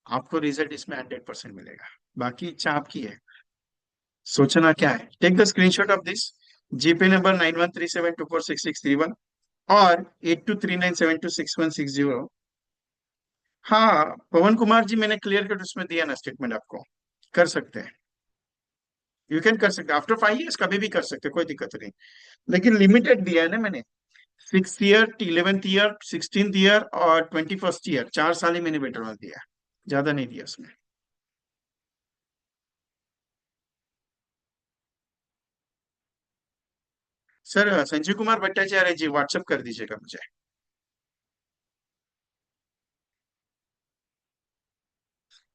[SPEAKER 1] आपको रिजल्ट इसमें 100% मिलेगा। बाकी इच्छा आपकी है, सोचना क्या है। Take the screenshot of this, GPay number 9137246631 और 8239726160। हाँ पवन कुमार जी, मैंने क्लियर कट उसमें दिया ना स्टेटमेंट आपको, कर सकते हैं। यू कैन कर सकते, आफ्टर 5 इयर्स कभी भी कर सकते, कोई दिक्कत नहीं। लेकिन लिमिटेड दिया है ना मैंने, 6th year, 11th year, 16th year और 21st ईयर, 4 साल ही मैंने वेटरनल दिया, ज्यादा नहीं दिया उसमें। सर संजीव कुमार भट्टाचार्य जी, व्हाट्सअप कर दीजिएगा मुझे।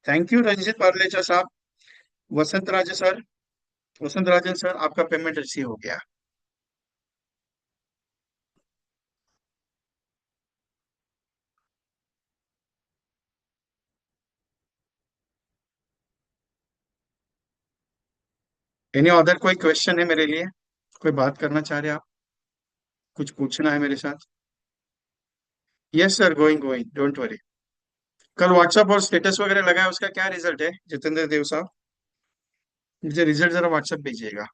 [SPEAKER 1] थैंक यू रंजित पारलेचा साहब। वसंत राजे सर, वसंत राजन सर, आपका पेमेंट रिसीव हो गया। एनी अदर कोई क्वेश्चन है मेरे लिए? कोई बात करना चाह रहे हैं आप? कुछ पूछना है मेरे साथ? Yes sir, going going, don't worry. कल व्हाट्सएप और स्टेटस वगैरह लगाया, उसका क्या रिजल्ट है जितेंद्र देव साहब? मुझे रिजल्ट जरा व्हाट्सएप भेजिएगा।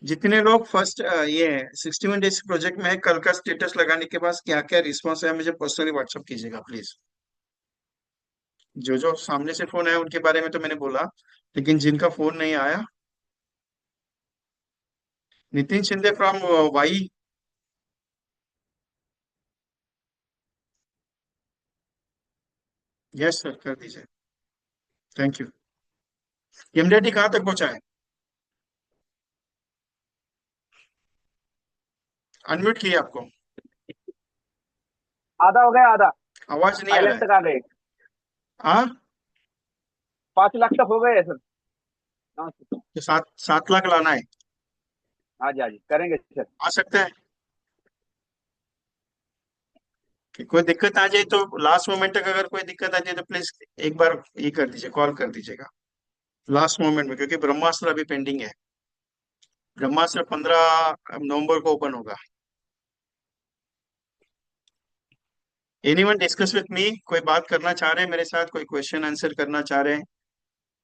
[SPEAKER 1] जितने लोग फर्स्ट ये 61 डेज प्रोजेक्ट में है, कल का स्टेटस लगाने के बाद क्या क्या रिस्पॉन्स है मुझे पर्सनली व्हाट्सएप कीजिएगा प्लीज। जो जो सामने से फोन आया उनके बारे में तो मैंने बोला, लेकिन जिनका फोन नहीं आया। Nitin Shinde from Wai. Yes sir, कर दीजिए। Thank you. एमडेटी कहाँ तक पहुंचा है? अनम्यूट किया आपको?
[SPEAKER 2] आधा हो गया, आधा।
[SPEAKER 1] आवाज नहीं आ
[SPEAKER 2] 5 लाख
[SPEAKER 1] रहा है।
[SPEAKER 2] तक आ गए।
[SPEAKER 1] हाँ,
[SPEAKER 2] 5 लाख तक हो गए सर। नमस्ते।
[SPEAKER 1] तो 7 7 लाख लाना है।
[SPEAKER 2] हाँ जी, हाँ जी, करेंगे सर।
[SPEAKER 1] आ सकता है कि कोई दिक्कत आ जाए तो लास्ट मोमेंट तक, अगर कोई दिक्कत आ जाए तो प्लीज एक बार ये कर दीजिए, कॉल कर दीजिएगा लास्ट मोमेंट में, क्योंकि ब्रह्मास्त्र अभी पेंडिंग है। ब्रह्मास्त्र 15 नवंबर को ओपन होगा। एनीवन डिस्कस विथ मी, कोई बात करना चाह रहे हैं मेरे साथ, कोई क्वेश्चन आंसर करना चाह रहे हैं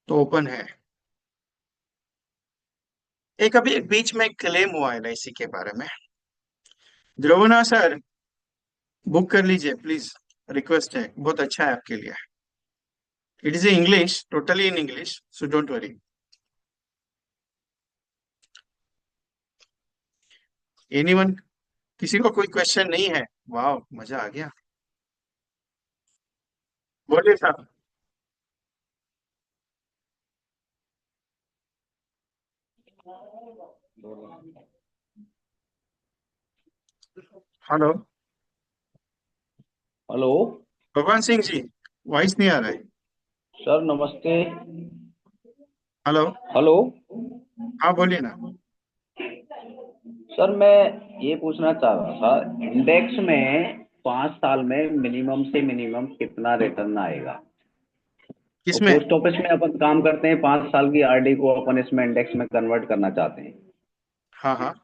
[SPEAKER 1] तो ओपन है। एक अभी एक बीच में क्लेम हुआ एलआईसी के बारे में। ध्रुवना सर, बुक कर लीजिए प्लीज, रिक्वेस्ट है, बहुत अच्छा है आपके लिए। It is English, totally in English, so don't worry. Anyone, किसी को कोई क्वेश्चन नहीं है? वाह, मजा आ गया। बोलिए साहब। हेलो।
[SPEAKER 3] हेलो।
[SPEAKER 1] भगवान सिंह जी, वॉइस नहीं आ रहा है।
[SPEAKER 3] सर नमस्ते।
[SPEAKER 1] हेलो।
[SPEAKER 3] हेलो।
[SPEAKER 1] हाँ बोलिए ना।
[SPEAKER 3] सर मैं ये पूछना चाह रहा था, इंडेक्स में 5 साल में मिनिमम से मिनिमम कितना रिटर्न आएगा? और
[SPEAKER 1] किसमें?
[SPEAKER 3] पोस्ट ऑफिस में अपन काम करते हैं, 5 साल की आरडी को अपन इसमें इंडेक्स में कन्वर्ट करना चाहते हैं।
[SPEAKER 1] हाँ हाँ।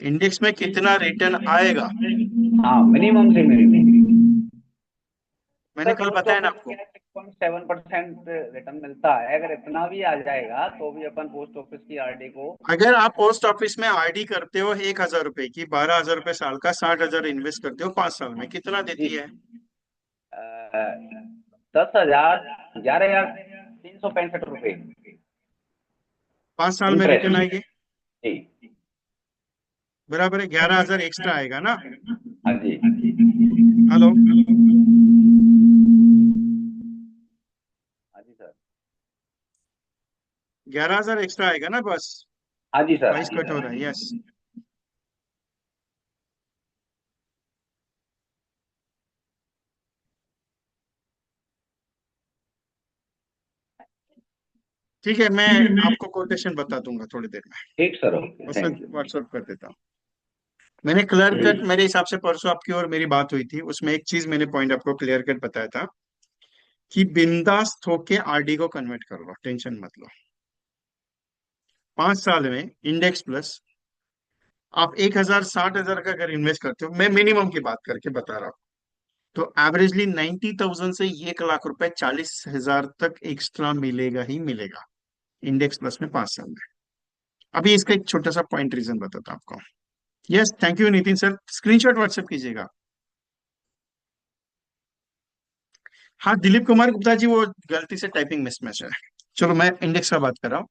[SPEAKER 1] इंडेक्स में कितना रिटर्न आएगा?
[SPEAKER 3] हाँ, मिनिमम से मिनिमम।
[SPEAKER 1] मैंने
[SPEAKER 3] सर
[SPEAKER 1] कल
[SPEAKER 3] पोस्ट
[SPEAKER 1] बताया ना
[SPEAKER 3] ऑफिस में
[SPEAKER 1] आपको।
[SPEAKER 3] क्या है, 6.7% रिटर्न मिलता है। अगर इतना भी आ जाएगा तो भी अपन पोस्ट ऑफिस की आरडी को।
[SPEAKER 1] अगर आप पोस्ट ऑफिस में आरडी करते हो 1,000 रुपए की, 12,000 रुपए साल का, 60,000 इन्वेस्ट करते हो 5 साल में, कितना
[SPEAKER 3] जी।
[SPEAKER 1] देती है?
[SPEAKER 3] 10,000, 11,365 रुपये
[SPEAKER 1] 5 साल में
[SPEAKER 3] इंटरेस्ट।
[SPEAKER 1] रिटर्न आएगी।
[SPEAKER 3] जी।
[SPEAKER 1] बराबर है, 11,000 एक्स्ट्रा आएगा ना।
[SPEAKER 3] हाँ जी।
[SPEAKER 1] हेलो।
[SPEAKER 3] हाँ जी सर।
[SPEAKER 1] 11,000 एक्स्ट्रा आएगा ना बस।
[SPEAKER 3] हाँ जी सर।
[SPEAKER 1] वॉइस कट हो रहा है, यस। ठीक है, मैं आपको कोटेशन बता दूंगा थोड़ी देर में।
[SPEAKER 3] ठीक sir, okay,
[SPEAKER 1] WhatsApp
[SPEAKER 3] thank you.
[SPEAKER 1] WhatsApp कर देता हूँ। मैंने क्लियर कट, मेरे हिसाब से परसों आपकी और मेरी बात हुई थी, उसमें एक चीज मैंने पॉइंट आपको क्लियर कट बताया था कि बिंदास होके आरडी को कन्वर्ट कर लो, टेंशन मत लो। 5 साल में इंडेक्स प्लस, आप 1,000 60,000 का अगर इन्वेस्ट करते हो, मैं मिनिमम की बात करके बता रहा हूँ, तो एवरेजली 90,000 से 1 लाख रुपए, 40,000 तक एक्स्ट्रा मिलेगा ही मिलेगा इंडेक्स प्लस में 5 साल में। अभी इसका एक छोटा सा पॉइंट रीजन बताता हूँ आपको। Yes, thank you Nitin sir, screenshot WhatsApp कीजिएगा। हाँ दिलीप कुमार गुप्ता जी, वो गलती से टाइपिंग मिसमैच है। चलो मैं इंडेक्स का बात कर रहा हूँ।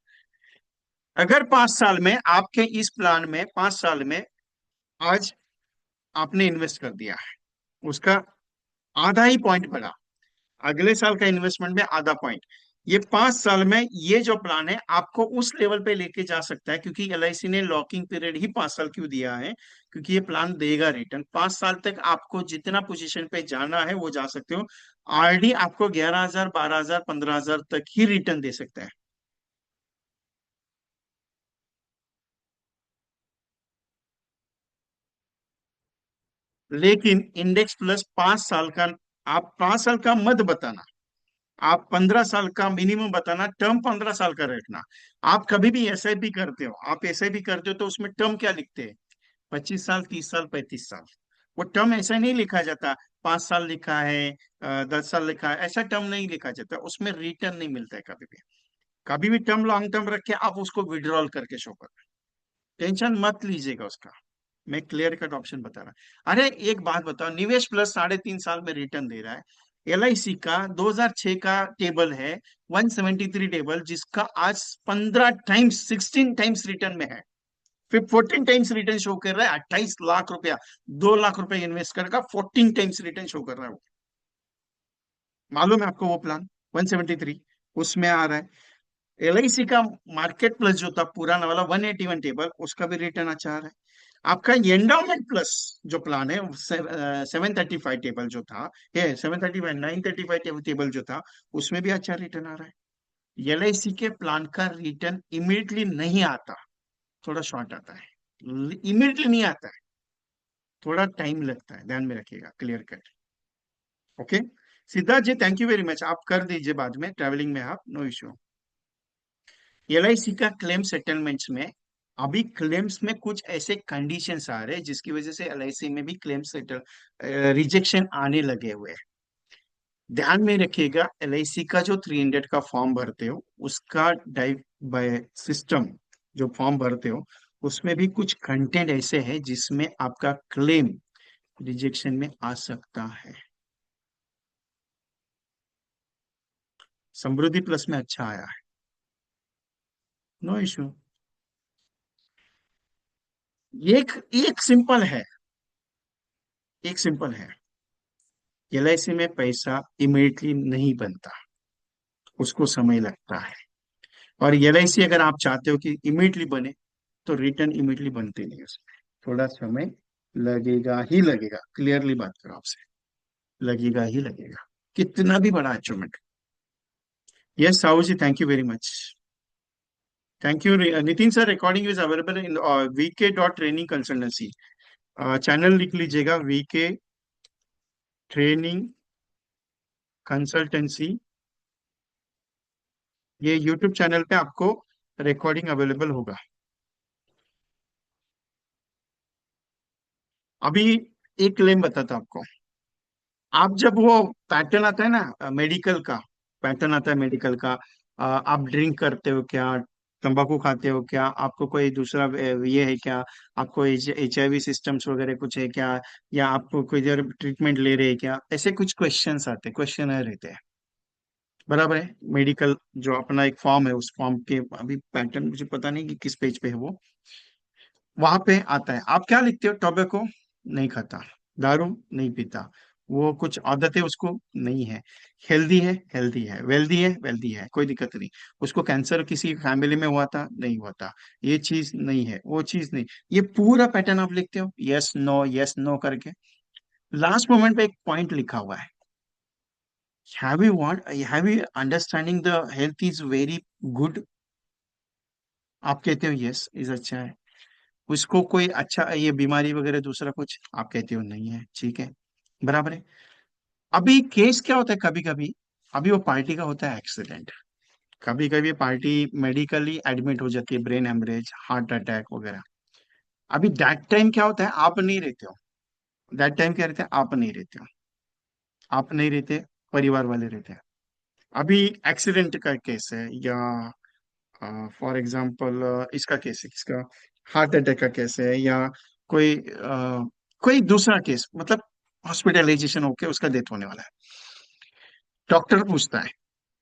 [SPEAKER 1] अगर 5 साल में आपके इस प्लान में, 5 साल में आज आपने इन्वेस्ट कर दिया है, उसका आधा ही पॉइंट बढ़ा, अगले साल का इन्वेस्टमेंट में आधा पॉइंट, ये 5 साल में ये जो प्लान है आपको उस लेवल पे लेके जा सकता है, क्योंकि एलआईसी ने लॉकिंग पीरियड ही 5 साल क्यों दिया है, क्योंकि ये प्लान देगा रिटर्न 5 साल तक, आपको जितना पोजीशन पे जाना है वो जा सकते हो। आरडी आपको 11,000, 12,000, 15,000 तक ही रिटर्न दे सकता है। लेकिन इंडेक्स प्लस 5 साल का, आप 5 साल का मत बताना, आप 15 साल का मिनिमम बताना, टर्म 15 साल का रखना। आप कभी भी एसआईपी करते हो, आप एसआईपी करते हो तो उसमें टर्म क्या लिखते हैं? 25 साल, 30 साल, 35 साल। वो टर्म ऐसा नहीं लिखा जाता, 5 साल लिखा है, 10 साल लिखा है, ऐसा टर्म नहीं लिखा जाता, उसमें रिटर्न नहीं मिलता है कभी भी। कभी भी टर्म लॉन्ग टर्म रख के आप उसको विड्रॉल करके शो कर, टेंशन मत लीजिएगा उसका। मैं क्लियर कट ऑप्शन बता रहा। अरे एक बात बताओ, निवेश प्लस 3.5 साल में रिटर्न दे रहा है। एलआईसी का 2006 का टेबल है, 173 टेबल, जिसका आज 15 टाइम्स, 16 टाइम्स रिटर्न में है, फिर 14 टाइम्स रिटर्न शो कर रहा है, 28 लाख रुपया, 2 लाख रुपए इन्वेस्ट करके 14 टाइम्स रिटर्न शो कर रहा है वो। मालूम है आपको वो प्लान? 173 उसमें आ रहा है। एलआईसी का मार्केट प्लस जो था पुराना वाला 181 टेबल, उसका भी रिटर्न अच्छा आ रहा है। आपका एंडाउमेंट प्लस जो प्लान है, 735 टेबल जो था, ये 735 935 टेबल जो था, उसमें भी अच्छा रिटर्न आ रहा है। एलआईसी के प्लान का रिटर्न इमीडिएटली नहीं आता, थोड़ा शॉर्ट आता है, इमीडिएटली नहीं आता है, थोड़ा टाइम लगता है, ध्यान में रखिएगा, clear cut. Okay, Siddharth ji thank you very much, आप कर दीजिए बाद में, ट्रैवलिंग में आप, नो इश्यू। एलआईसी का क्लेम सेटलमेंट्स में, अभी क्लेम्स में कुछ ऐसे कंडीशंस आ रहे हैं जिसकी वजह से एलआईसी में भी क्लेम सेटल रिजेक्शन आने लगे हुए हैं। ध्यान में रखिएगा, एलआईसी का जो 300 का फॉर्म भरते हो, उसका डाइव बाय सिस्टम जो फॉर्म भरते हो, उसमें भी कुछ कंटेंट ऐसे हैं जिसमें आपका क्लेम रिजेक्शन में आ सकता है। समृद्धि प्लस में अच्छा आया है, नो इश्यू। एक एक सिंपल है, एक सिंपल है, एलआईसी में पैसा इमीडिएटली नहीं बनता, उसको समय लगता है। और एलआईसी अगर आप चाहते हो कि इमीडिएटली बने, तो रिटर्न इमीडिएटली बनते नहीं उसमें, थोड़ा समय लगेगा ही लगेगा, क्लियरली बात करो आपसे, लगेगा ही लगेगा, कितना भी बड़ा achievement. Yes Sahu ji thank you very much, thank you Nitin sir. Recording is available in VK.Training Consultancy, channel लिख लीजिएगा, VK Training Consultancy, ये यूट्यूब चैनल पे आपको रिकॉर्डिंग अवेलेबल होगा। अभी एक क्लेम बताता हूं आपको, आप जब वो पैटर्न आता है ना मेडिकल का, पैटर्न आता है मेडिकल का, आप ड्रिंक करते हो क्या, तंबाकू खाते हो क्या, आपको कोई दूसरा ये है क्या, आपको HIV सिस्टम्स वगैरह कुछ है क्या, या आपको कोई देर ट्रीटमेंट ले रहे हैं क्या, ऐसे कुछ क्वेश्चंस आते हैं, क्वेश्चन रहते हैं, बराबर है। मेडिकल जो अपना एक फॉर्म है, उस फॉर्म के अभी पैटर्न मुझे पता नहीं कि किस पेज पे है वो, वहां पे आता है, आप क्या लिखते हो, टोबैको नहीं खाता, दारू नहीं पीता, वो कुछ आदत है उसको नहीं है, हेल्दी है, हेल्दी है, वेल्दी है, वेल्दी है, कोई दिक्कत नहीं, उसको कैंसर किसी फैमिली में हुआ था, नहीं हुआ था, ये चीज नहीं है, वो चीज नहीं, ये पूरा पैटर्न आप लिखते हो, यस नो करके, लास्ट मोमेंट पे एक पॉइंट लिखा हुआ है, have you understanding the health is very good, आप कहते हो यस इज अच्छा है, उसको कोई अच्छा ये बीमारी वगैरह दूसरा कुछ, आप कहते हो नहीं है, ठीक है, बराबर है। अभी केस क्या होता है कभी कभी, अभी वो पार्टी का होता है एक्सीडेंट, कभी कभी पार्टी मेडिकली एडमिट हो जाती है, ब्रेन हेमरेज, हार्ट अटैक वगैरह, अभी दैट टाइम क्या होता है, आप नहीं रहते हो, दैट टाइम क्या रहते हैं, आप नहीं रहते हो, आप नहीं रहते, परिवार वाले रहते हैं। अभी एक्सीडेंट का केस है, या फॉर एग्जाम्पल इसका केस है, किसका, हार्ट अटैक का केस है, या कोई कोई दूसरा केस, मतलब हॉस्पिटलाइजेशन होके उसका डेथ होने वाला है, डॉक्टर पूछता है,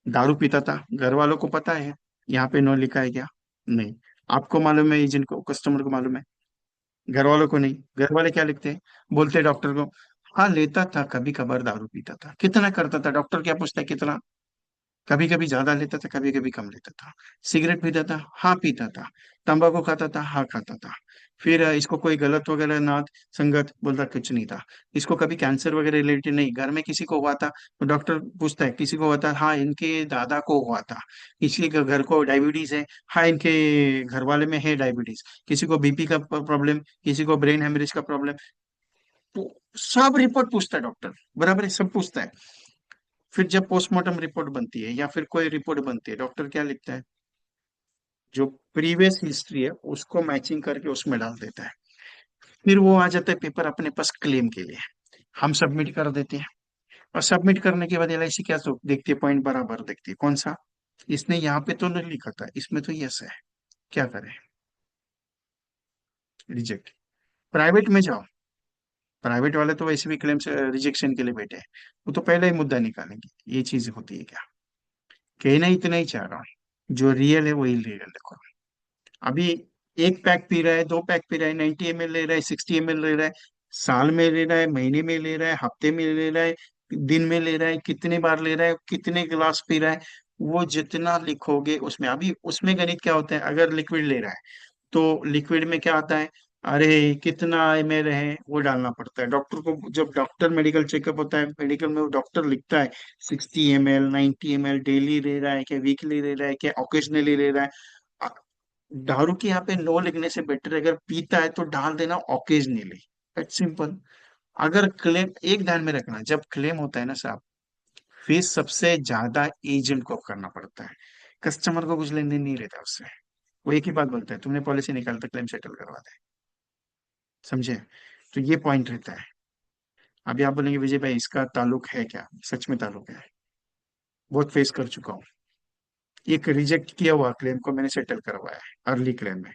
[SPEAKER 1] दारू पीता था, घर वालों को पता है, यहाँ पे नो लिखा है क्या, नहीं, आपको मालूम है, एजेंट को, कस्टमर को मालूम है, घर वालों को नहीं, घर वाले क्या लिखते हैं, बोलते हैं डॉक्टर को, हाँ लेता था, कभी कभार दारू पीता था, कितना करता था, डॉक्टर क्या पूछता है, कितना, कभी कभी ज्यादा लेता था, कभी कभी कम लेता था, सिगरेट पीता था, हाँ पीता था, तंबाकू खाता था, हाँ खाता था, फिर इसको कोई गलत वगैरह ना संगत, बोलता कुछ नहीं था, इसको कभी कैंसर वगैरह रिलेटेड नहीं, घर में किसी को हुआ था, तो डॉक्टर पूछता है किसी को हुआ था, हाँ इनके दादा को हुआ था, किसी के घर को डायबिटीज है, हाँ इनके घर वाले में है डायबिटीज, किसी को बीपी का प्रॉब्लम, किसी को ब्रेन हेमरेज का प्रॉब्लम, तो सब रिपोर्ट पूछता है डॉक्टर, बराबर है, सब पूछता है। फिर जब पोस्टमार्टम रिपोर्ट बनती है या फिर कोई रिपोर्ट बनती है, डॉक्टर क्या लिखता है, जो प्रीवियस हिस्ट्री है उसको मैचिंग करके उसमें डाल देता है, फिर वो आ जाता है पेपर अपने पास क्लेम के लिए, हम सबमिट कर देते हैं, और सबमिट करने के बाद LIC क्या देखती है, पॉइंट बराबर देखती है, कौन सा, इसने यहाँ पे तो नहीं लिखा था, इसमें तो यस है, क्या करें, रिजेक्ट। प्राइवेट में जाओ, प्राइवेट वाले तो वैसे भी क्लेम से रिजेक्शन के लिए बैठे हैं, वो तो पहले ही मुद्दा निकालेंगे, ये चीज होती है क्या, कहना इतना ही चाह रहा हूँ, जो रियल है वही रियल देखो। अभी एक पैक पी रहा है, दो पैक पी रहा है, 90 ml ले रहा है, 60 ml ले रहा है, साल में ले रहा है, महीने में ले रहा है, हफ्ते में ले रहा है, दिन में ले रहा है, कितने बार ले रहा है, कितने गिलास पी रहा है, वो जितना लिखोगे उसमें, अभी उसमें गणित क्या होता है, अगर लिक्विड ले रहा है तो लिक्विड में क्या आता है, अरे कितना एमएल है वो डालना पड़ता है डॉक्टर को। जब डॉक्टर मेडिकल चेकअप होता है, मेडिकल में वो डॉक्टर लिखता है 60 ml 90 ml डेली ले रहा है क्या, वीकली ले रहा है क्या, ओकेजनली ले रहा है। अ, दारू के यहाँ पे नो लिखने से बेटर है, अगर पीता है तो डाल देना ओकेजनली। It's simple. अगर क्लेम, एक ध्यान में रखना, जब क्लेम होता है ना साहब, फीस सबसे ज्यादा एजेंट को करना पड़ता है। कस्टमर को कुछ लेन देन नहीं रहता उससे। वो एक ही बात बोलता है, तुमने पॉलिसी निकाल तो क्लेम सेटल करवा दे। समझे? तो ये पॉइंट रहता है। अभी आप बोलेंगे विजय भाई इसका ताल्लुक है क्या, सच में ताल्लुक है। बहुत फेस कर चुका हूँ। एक रिजेक्ट किया हुआ क्लेम को मैंने सेटल करवाया है अर्ली क्लेम में।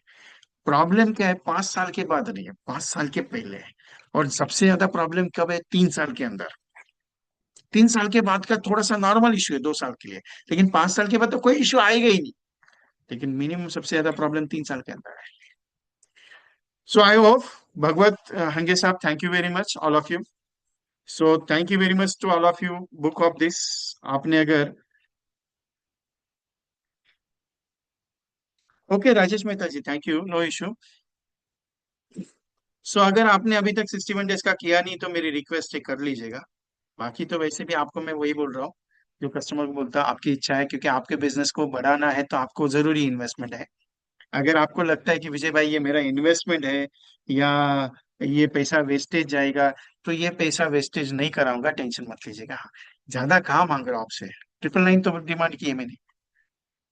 [SPEAKER 1] प्रॉब्लम क्या है, 5 साल के बाद नहीं है, 5 साल के पहले है। और सबसे ज्यादा प्रॉब्लम कब है, 3 साल के अंदर। 3 साल के बाद का थोड़ा सा नॉर्मल इश्यू है 2 साल के लिए, लेकिन 5 साल के बाद तो कोई इश्यू आएगा ही नहीं। लेकिन मिनिमम सबसे ज्यादा प्रॉब्लम 3 साल के अंदर है। सो आई होप, भगवत हंगे साहब, thank you very much all of you. So thank you very much to all of you. Book of this, आपने अगर, okay Rajesh Mehta ji, thank you, no issue. So अगर आपने अभी तक 61 डेज का किया नहीं तो मेरी रिक्वेस्ट है कर लीजिएगा। बाकी तो वैसे भी आपको मैं वही बोल रहा हूँ जो कस्टमर को बोलता, आपकी इच्छा है, क्योंकि आपके बिजनेस को बढ़ाना है तो आपको जरूरी इन्वेस्टमेंट है। अगर आपको लगता है कि विजय भाई ये मेरा इन्वेस्टमेंट है, या ये पैसा वेस्टेज जाएगा, तो ये पैसा वेस्टेज नहीं कराऊंगा, टेंशन मत लीजिएगा। हाँ, ज्यादा कहाँ मांग रहा हूँ आपसे, 999 तो डिमांड की है मैंने।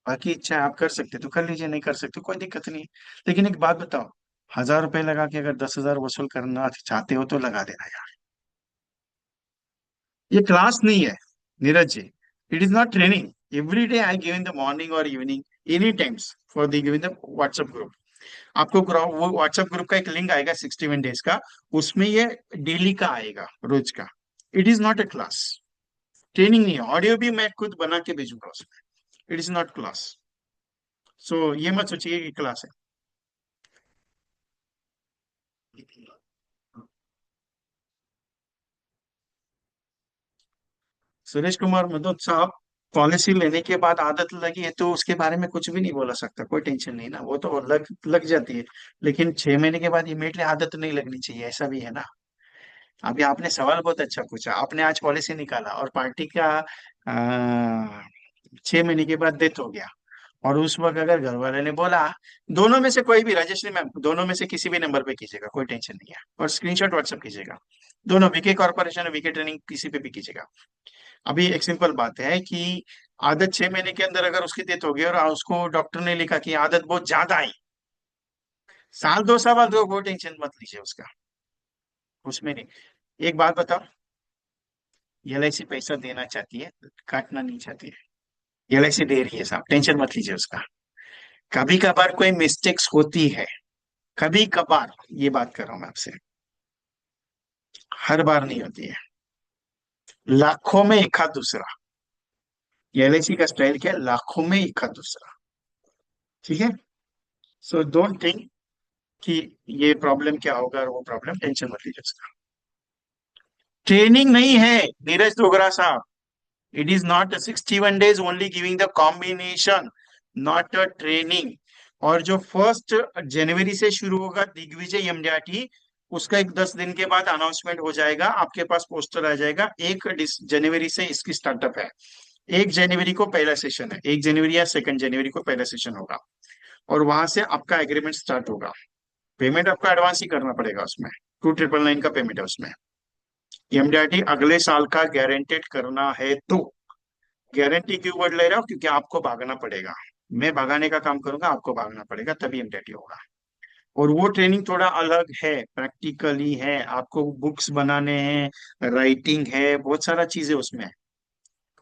[SPEAKER 1] बाकी इच्छा है, आप कर सकते तो कर लीजिए, नहीं कर सकते कोई दिक्कत नहीं है। लेकिन एक बात बताओ, 1000 रुपए लगा के अगर 10,000 वसूल करना चाहते हो तो लगा देना यार। ये क्लास नहीं है Neeraj ji, it is not training. Every day I give in the morning और evening, any times for the give in the WhatsApp group. आपको वो व्हाट्सएप ग्रुप का एक लिंक आएगा 61 डेज का, उसमें ये डेली का आएगा, रोज का। It is not a class, training नहीं है। ऑडियो भी मैं खुद बना के भेजूंगा उसमें। It is not class. So ये मत सोचिए कि क्लास है। सुरेश कुमार मदोद साहब, पॉलिसी लेने के बाद आदत लगी है तो उसके बारे में कुछ भी नहीं बोला सकता, कोई टेंशन नहीं ना, वो तो लग लग जाती है। लेकिन 6 महीने के बाद इमीडिएटली आदत नहीं लगनी चाहिए, ऐसा भी है ना। अभी आपने सवाल बहुत अच्छा पूछा, आपने आज पॉलिसी निकाला और पार्टी का 6 महीने के बाद डेथ हो गया, और उस वक्त अगर घर वाले ने बोला, दोनों में से कोई भी, राजेश्री मैम दोनों में से किसी भी नंबर पे कीजिएगा, कोई टेंशन नहीं है, और स्क्रीनशॉट व्हाट्सएप कीजिएगा। दोनों, वीके कॉर्पोरेशन और वीके ट्रेनिंग, किसी पे भी कीजिएगा। अभी एक सिंपल बात है कि आदत 6 महीने के अंदर अगर उसकी डेथ हो गई और उसको डॉक्टर ने लिखा कि आदत बहुत ज्यादा है, साल 2 साल बाद, वो टेंशन मत लीजिए उसका, उसमें नहीं। एक बात बताओ, एलआईसी पैसा देना चाहती है, काटना नहीं चाहती है। एलआईसी दे रही है साहब, टेंशन मत लीजिए उसका। कभी कभार कोई मिस्टेक्स होती है, कभी कभार, ये बात कर रहा हूं मैं आपसे, हर बार नहीं होती है, लाखों में एक आध दूसरा। एलआईसी का स्टाइल क्या है, लाखों में एक आध दूसरा। ठीक है? सो डोंट थिंक कि ये प्रॉब्लम क्या होगा और वो प्रॉब्लम, टेंशन मत लीजिए उसका। ट्रेनिंग नहीं है नीरज डोगरा साहब, it is not 61 days only giving the combination, not a training. और जो 1 जनवरी से शुरू होगा दिग्विजय एमडीआरटी, उसका एक 10 दिन के बाद अनाउंसमेंट हो जाएगा, आपके पास पोस्टर आ जाएगा। 1 जनवरी से इसकी स्टार्टअप है। 1 जनवरी को पहला सेशन है, 1 जनवरी या 2 जनवरी को पहला सेशन होगा, और वहां से आपका एग्रीमेंट स्टार्ट होगा। पेमेंट आपका एडवांस ही करना पड़ेगा उसमें, 2999 का पेमेंट है उसमें। एमडीआरटी अगले साल का गारंटेड करना है तो, गारंटी क्यों वर्ड ले रहा हूं, क्योंकि आपको भागना पड़ेगा। मैं भगाने का काम करूंगा, आपको भागना पड़ेगा, तभी एमडीआरटी होगा। और वो ट्रेनिंग थोड़ा अलग है, प्रैक्टिकली है, आपको बुक्स बनाने हैं, राइटिंग है, बहुत सारा चीजें उसमें है।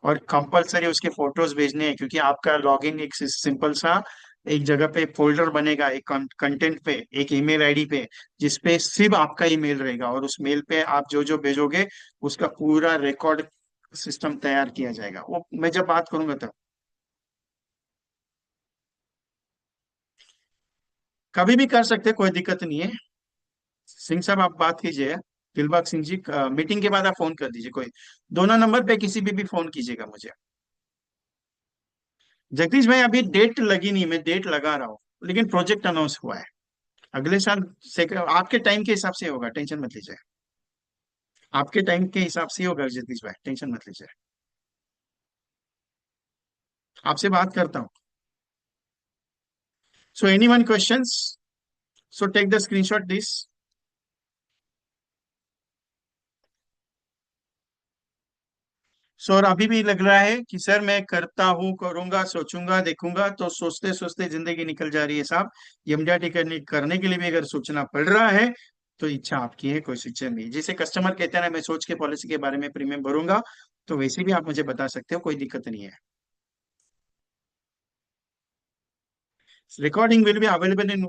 [SPEAKER 1] और कंपलसरी उसके फोटोज भेजने हैं, क्योंकि आपका लॉगिन एक सिंपल सा, एक जगह पे फोल्डर बनेगा, एक कंटेंट पे, एक ईमेल आईडी पे, जिसपे सिर्फ आपका ईमेल रहेगा, और उस मेल पे आप जो जो भेजोगे उसका पूरा रिकॉर्ड सिस्टम तैयार किया जाएगा। वो मैं जब बात करूंगा तब, कभी भी कर सकते, कोई दिक्कत नहीं है। सिंह साहब आप बात कीजिए, दिलबाग सिंह जी, मीटिंग के बाद आप फोन कर दीजिए, कोई दोनों नंबर पे किसी भी फोन कीजिएगा मुझे। जगदीश भाई अभी डेट लगी नहीं, मैं डेट लगा रहा हूँ, लेकिन प्रोजेक्ट अनाउंस हुआ है। अगले साल से आपके टाइम के हिसाब से होगा, टेंशन मत लीजिए। आपके टाइम के हिसाब से ही होगा जगदीश भाई, टेंशन मत लीजिए। आपसे बात करता हूँ। So anyone questions? So take the screenshot this. So और अभी भी लग रहा है कि सर मैं करता हूँ, करूंगा, सोचूंगा, देखूंगा, तो सोचते सोचते जिंदगी निकल जा रही है साहब। एमडीआरटी करने के लिए भी अगर सोचना पड़ रहा है तो इच्छा आपकी है, कोई शिक्षण नहीं। जैसे कस्टमर कहते हैं ना, मैं सोच के पॉलिसी के बारे में प्रीमियम भरूंगा, तो वैसे भी आप मुझे बता सकते हो, कोई दिक्कत नहीं है। Recording will be available in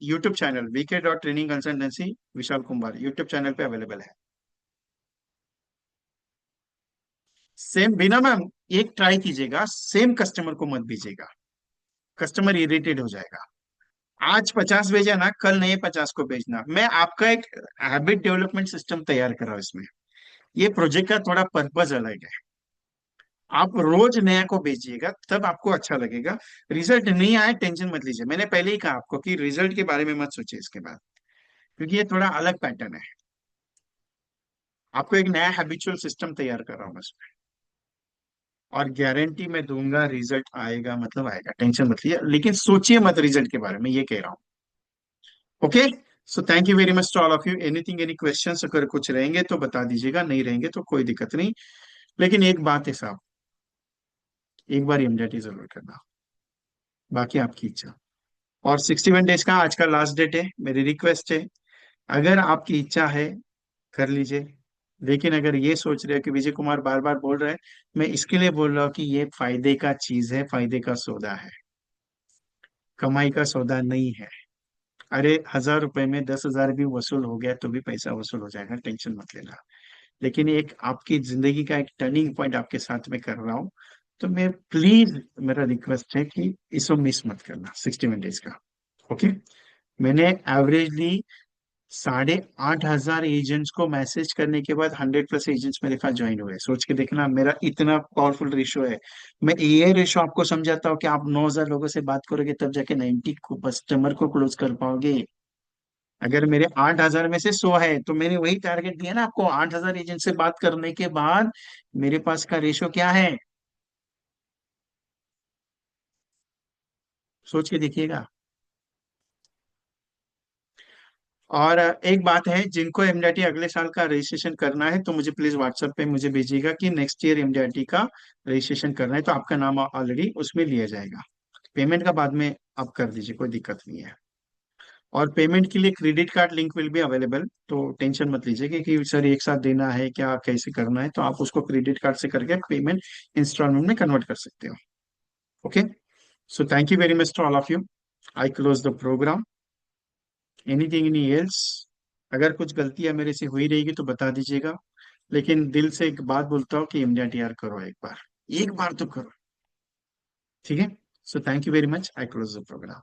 [SPEAKER 1] YouTube channel VK.ट्रेनिंग consultancy Vishal Kumar, YouTube channel पे अवेलेबल है। सेम बिना मैम, एक ट्राई कीजिएगा, सेम कस्टमर को मत भेजिएगा, कस्टमर इरिटेट हो जाएगा। आज 50 भेजा ना, कल नए 50 को भेजना। मैं आपका एक हैबिट डेवलपमेंट सिस्टम तैयार कर रहा हूं इसमें। ये प्रोजेक्ट का थोड़ा पर्पज अलग है। आप रोज नया को भेजिएगा, तब आपको अच्छा लगेगा। रिजल्ट नहीं आए, टेंशन मत लीजिए। मैंने पहले ही कहा आपको कि रिजल्ट के बारे में मत सोचिए इसके बाद, क्योंकि ये थोड़ा अलग पैटर्न है। आपको एक नया हैबिचुअल सिस्टम तैयार कर रहा हूँ इसमें, और गारंटी मैं दूंगा रिजल्ट आएगा, मतलब आएगा, टेंशन मत लीजिए। लेकिन सोचिए मत रिजल्ट के बारे में, ये कह रहा हूँ। Okay. So thank you very much to all of you. Anything, any questions अगर कुछ रहेंगे तो बता दीजिएगा, नहीं रहेंगे तो कोई दिक्कत नहीं। लेकिन एक बात है साहब, एक बार एमडीटी जरूर करना, बाकी आपकी इच्छा। और 61 डेज का आज का लास्ट डेट है। मेरी रिक्वेस्ट है, अगर आपकी इच्छा है कर लीजिए। लेकिन अगर ये सोच रहे हो कि विजय कुमार बार बार बोल रहे हैं, मैं इसके लिए बोल रहा हूँ कि ये फायदे का चीज है, फायदे का सौदा है, कमाई का सौदा नहीं है। अरे 1000 रुपए में 10,000 भी वसूल हो गया तो भी पैसा वसूल हो जाएगा, टेंशन मत लेना। लेकिन एक आपकी जिंदगी का एक टर्निंग पॉइंट आपके साथ में कर रहा हूँ, तो मैं प्लीज, मेरा रिक्वेस्ट है कि इसको मिस मत करना 61 डेज का। ओके। मैंने एवरेजली 8,500 एजेंट्स को मैसेज करने के बाद 100+ एजेंट्स मेरे पास ज्वाइन हुए। सोच के देखना, मेरा इतना पावरफुल रेशो है। मैं ये रेशो आपको समझाता हूँ कि आप 9,000 लोगों से बात करोगे तब जाके 90 को कस्टमर को क्लोज कर पाओगे। अगर मेरे 8,000 में से 100 है, तो मैंने वही टारगेट दिया ना आपको, 8,000 एजेंट से बात करने के बाद मेरे पास का रेशो क्या है, सोच के देखिएगा। और एक बात है, जिनको एमडीआरटी अगले साल का रजिस्ट्रेशन करना है तो मुझे प्लीज व्हाट्सएप पे मुझे भेजिएगा कि नेक्स्ट ईयर एमडीआरटी का रजिस्ट्रेशन करना है, तो आपका नाम ऑलरेडी उसमें लिया जाएगा। पेमेंट का बाद में आप कर दीजिए, कोई दिक्कत नहीं है। और पेमेंट के लिए credit card link will be available, तो टेंशन मत लीजिए कि सर एक साथ देना है क्या, कैसे करना है, तो आप उसको क्रेडिट कार्ड से करके पेमेंट इंस्टॉलमेंट में कन्वर्ट कर सकते हो। Okay. So thank you very much to all of you. I close the program. Anything any else? अगर कुछ गलतियां मेरे से हुई रहेगी तो बता दीजिएगा। लेकिन दिल से एक बात बोलता हूँ कि एमडीआरटीआर करो एक बार, एक बार तो करो। ठीक है। So thank you very much, I close the programme.